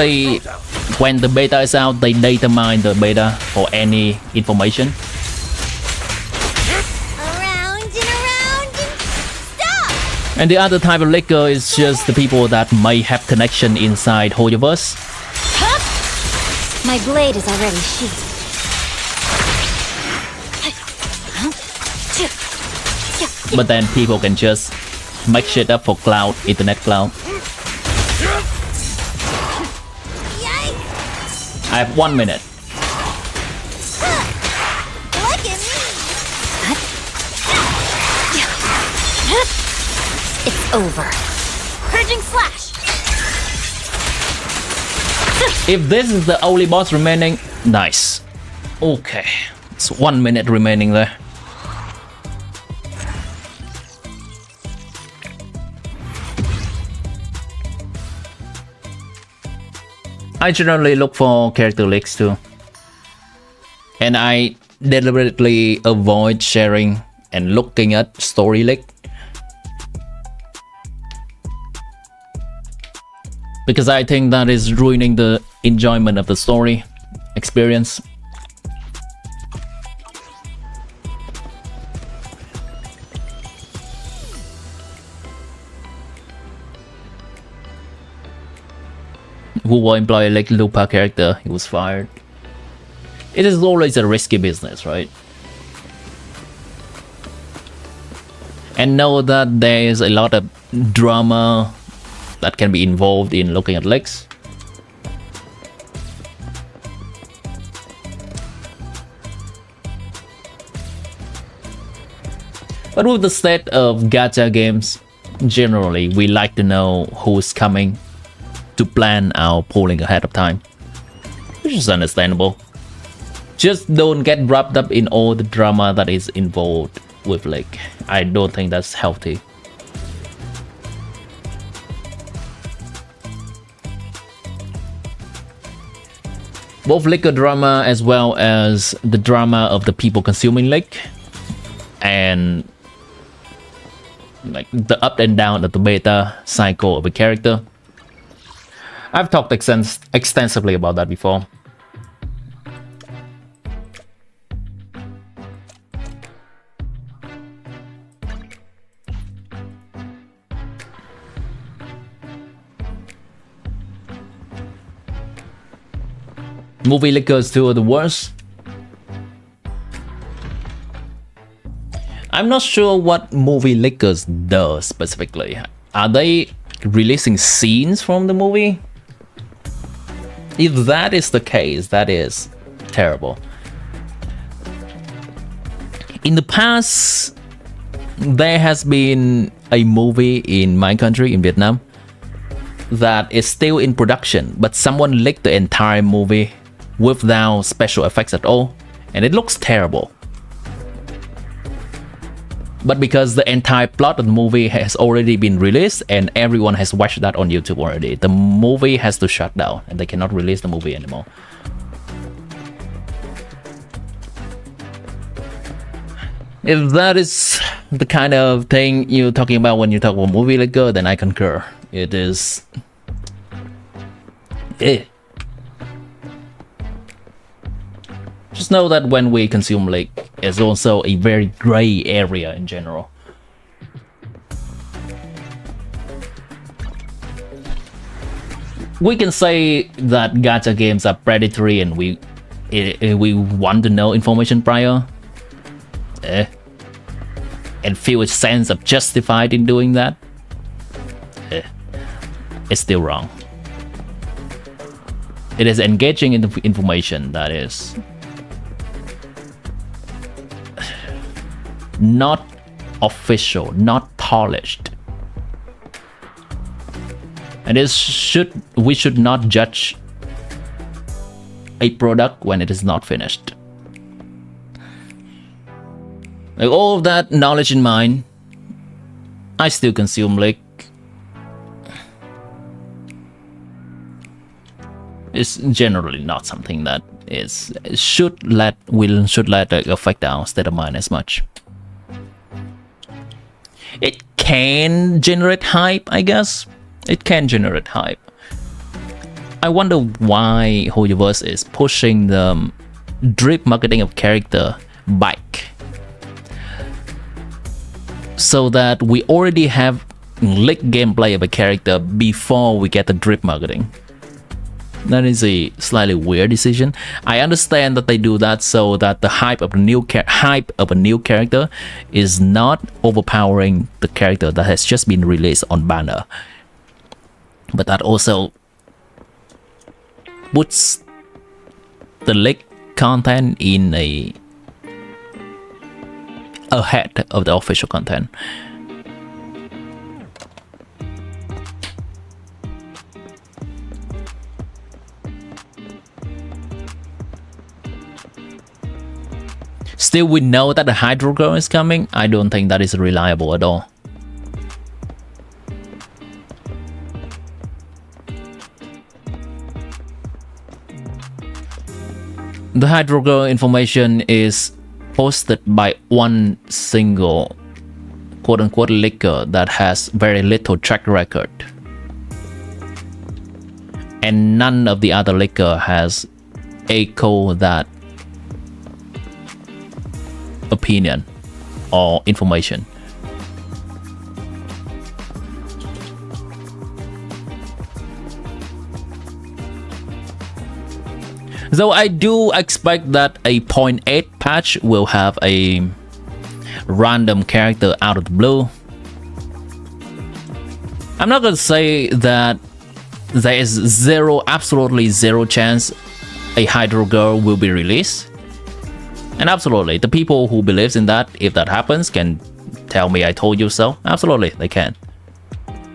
when the beta is out, they data mine the beta for any information. Around and stop! And the other type of leaker is just the people that may have connection inside Hoyoverse. My blade is already sheathed. But then people can just make shit up for cloud, internet cloud. I have 1 minute. Look at me! It's over. Purging slash! If this is the only boss remaining, nice. Okay, it's 1 minute remaining there. I generally look for character leaks too. And I deliberately avoid sharing and looking at story leak. Because I think that is ruining the enjoyment of the story experience. Who will employ a like Lupa character? He was fired. It is always a risky business, right? And know that there is a lot of drama that can be involved in looking at leaks. But with the state of gacha games, generally we like to know who's coming to plan our polling ahead of time, which is understandable. Just don't get wrapped up in all the drama that is involved with leak. I don't think that's healthy. Both leaker drama as well as the drama of the people consuming leak and like the up and down of the beta cycle of a character I've talked extensively about that before. Movie liquors too are the worst. I'm not sure what movie liquors does specifically. Are they releasing scenes from the movie? If that is the case, that is terrible. In the past, there has been a movie in my country, in Vietnam, that is still in production, but someone leaked the entire movie without special effects at all, and it looks terrible. But because the entire plot of the movie has already been released and everyone has watched that on YouTube already, the movie has to shut down and they cannot release the movie anymore. If that is the kind of thing you're talking about when you talk about movie liquor, then I concur. It is... Just know that when we consume liquor, it's also a very gray area in general. We can say that gacha games are predatory and we want to know information prior. And feel a sense of justified in doing that. It's still wrong. It is engaging in the information that is not official, not polished. And we should not judge a product when it is not finished. With all of that knowledge in mind, I still consume liquor. It's generally not something that should let affect our state of mind as much. It can generate hype, I guess. It can generate hype. I wonder why Hoyoverse is pushing the drip marketing of character back, so that we already have leaked gameplay of a character before we get the drip marketing. That is a slightly weird decision. I understand that they do that so that the hype of a new character is not overpowering the character that has just been released on banner. But that also puts the leaked content in ahead of the official content. Still, we know that the Hydro Girl is coming. I don't think that is reliable at all. The Hydro Girl information is posted by one single quote-unquote leaker that has very little track record. And none of the other leaker has echoed that opinion or information. Though I do expect that a 0.8 patch will have a random character out of the blue. I'm not gonna say that there is absolutely zero chance a Hydro Girl will be released. And absolutely, the people who believes in that, if that happens, can tell me I told you so. Absolutely, they can.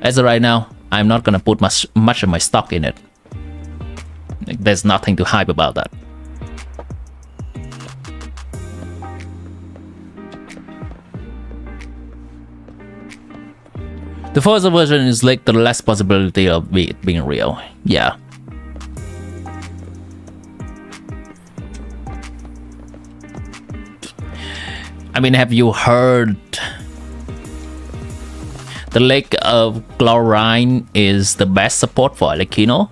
As of right now, I'm not gonna put much of my stock in it. There's nothing to hype about that. The first version is like the less possibility of it being real. Yeah. I mean, have you heard the Lake of Chlorine is the best support for Alekino?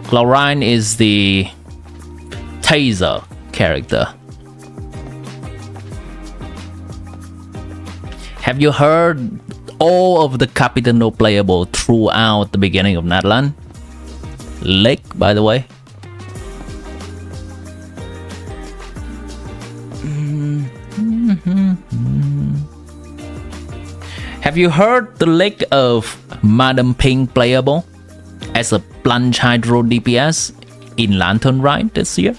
Chlorine is the taser character. Have you heard all of the Capitano playable throughout the beginning of Natlan? Lake, by the way. Have you heard the lake of Madam Ping playable as a plunge hydro DPS in Lantern Ride this year?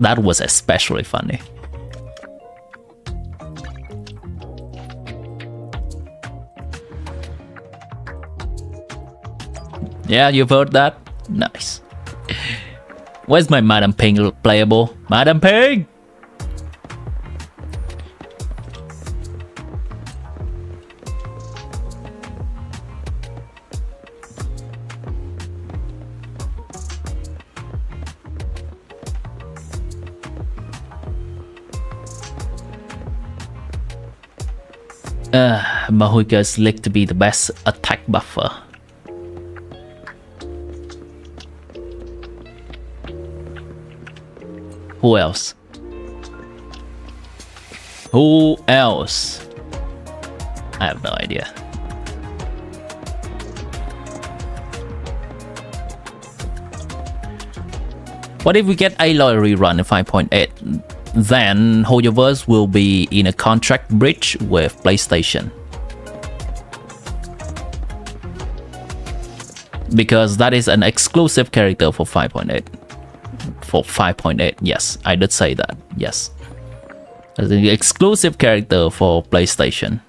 That was especially funny. Yeah, you've heard that? Nice. Where's my Madam Ping playable? Madam Ping! Mahuika is linked to be the best attack buffer. Who else? Who else? I have no idea. What if we get Aloy rerun in 5.8? Then Hoyoverse will be in a contract bridge with PlayStation. Because that is an exclusive character for 5.8. For 5.8, yes, I did say that, yes. As an exclusive character for PlayStation.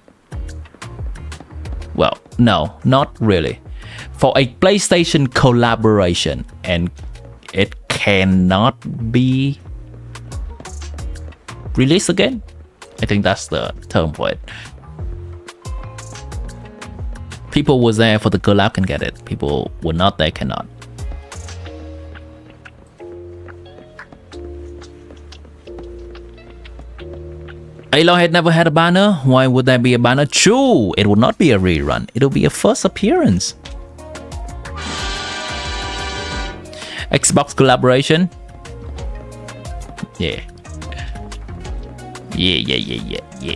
Well, no, not really. For a PlayStation collaboration, and it cannot be released again? I think that's the term for it. People who were there for the collab can get it. People who were not there cannot. Aloy had never had a banner. Why would there be a banner? True, it will not be a rerun. It will be a first appearance. Xbox collaboration. Yeah. Yeah.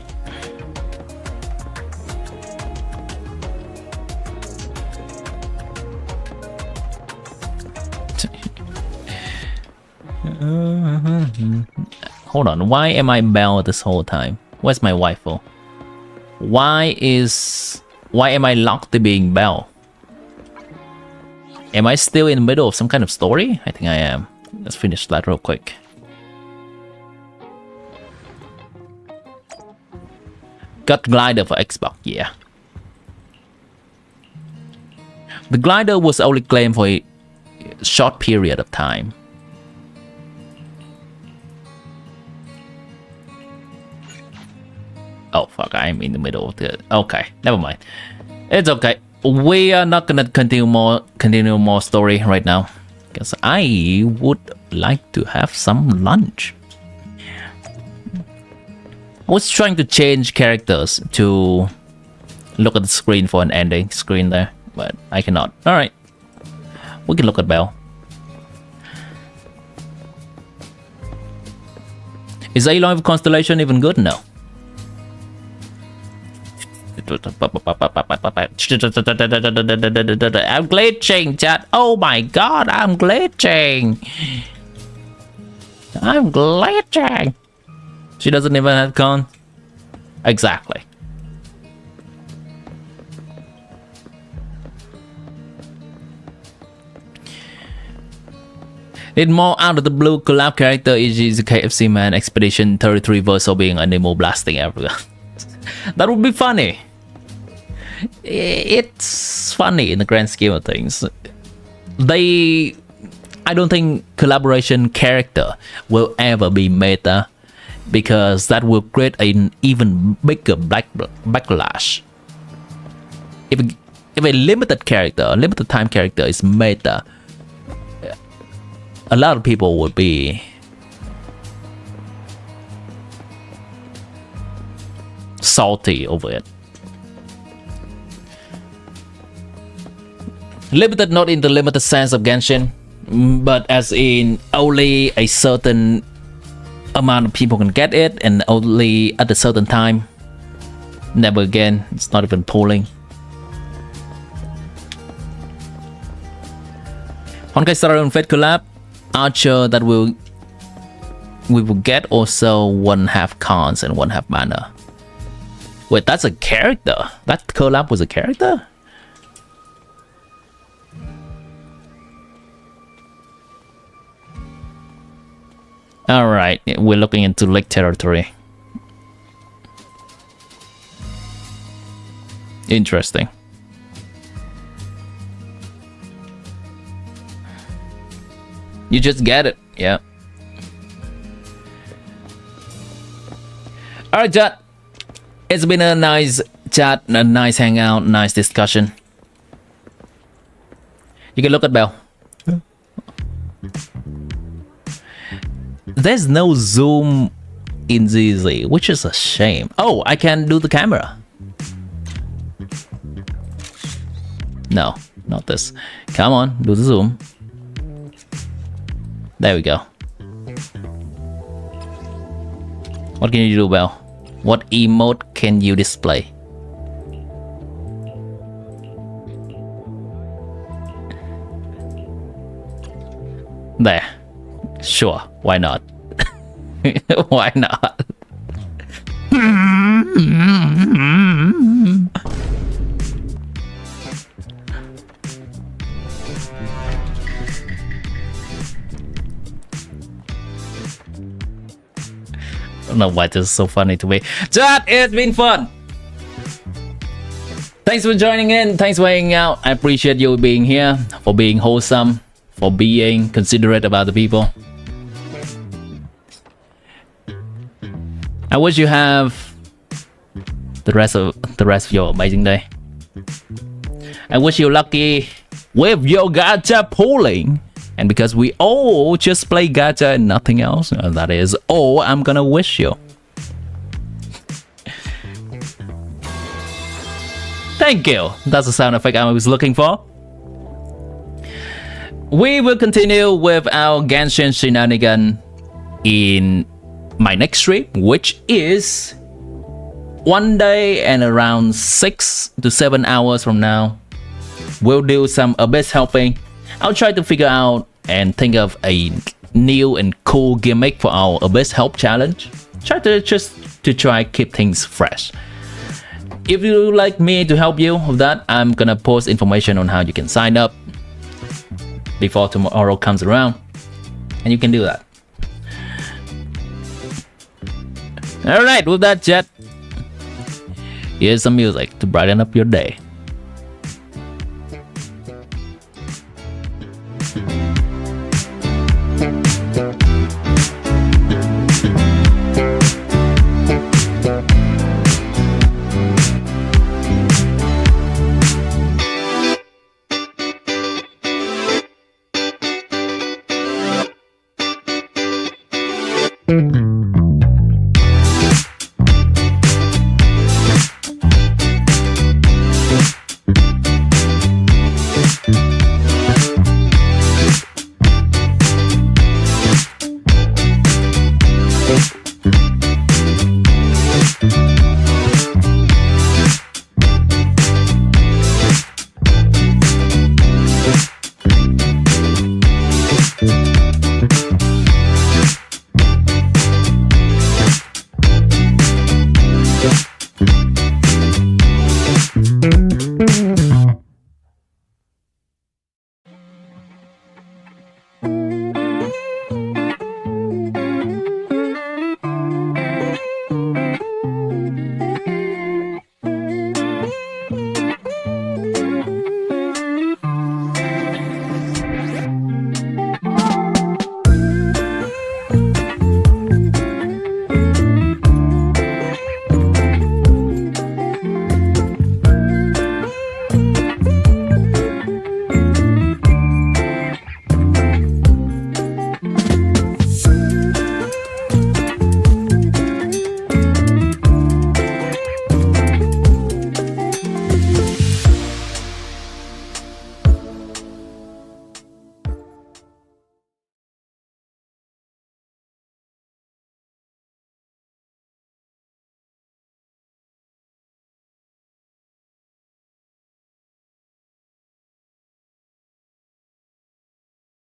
Hold on, why am I Belle this whole time? Where's my waifu? Why am I locked to being Belle? Am I still in the middle of some kind of story? I think I am. Let's finish that real quick. Got glider for Xbox, yeah. The glider was only claimed for a short period of time. Oh fuck, I'm in the middle of the... Okay, never mind. It's okay. We are not gonna continue more story right now. Because I would like to have some lunch. I was trying to change characters to look at the screen for an ending screen there. But I cannot. Alright. We can look at Belle. Is Aloy of Constellation even good? No. I'm glitching, chat. Oh my god, I'm glitching. I'm glitching. She doesn't even have con. Exactly. Need more out of the blue collab character, e.g. the KFC Man Expedition 33 versus being animal blasting everywhere. That would be funny. It's funny in the grand scheme of things. I don't think collaboration character will ever be meta, because that will create an even bigger backlash. If a limited character, a limited time character is meta, a lot of people would be salty over it. Limited not in the limited sense of Genshin, but as in only a certain amount of people can get it and only at a certain time. Never again. It's not even polling. Honkai Star Rail Fate collab. Archer that we will get also 1/2 cons and 1/2 mana. Wait, that's a character? That collab was a character? Alright, we're looking into Lake territory. Interesting. You just get it, yeah. Alright, chat. It's been a nice chat, a nice hangout, nice discussion. You can look at Bell. There's no zoom in ZZZ, which is a shame. Oh, I can do the camera. No, not this. Come on, do the zoom. There we go. What can you do, Bell? What emote can you display? There. Sure, why not? Why not? I don't know why this is so funny to me. Chat, it's been fun. Thanks for joining in. Thanks for hanging out. I appreciate you being here, for being wholesome, for being considerate about the people. I wish you have the rest of your amazing day. I wish you lucky with your gacha pulling. And because we all just play gacha and nothing else, that is all I'm gonna wish you. Thank you. That's the sound effect I was looking for. We will continue with our Genshin shenanigan in my next stream, which is one day and around 6 to 7 hours from now. We'll do some Abyss helping. I'll try to figure out and think of a new and cool gimmick for our Abyss help challenge. Try to keep things fresh. If you would like me to help you with that, I'm gonna post information on how you can sign up before tomorrow comes around, and you can do that. Alright, with that, chat, here's some music to brighten up your day.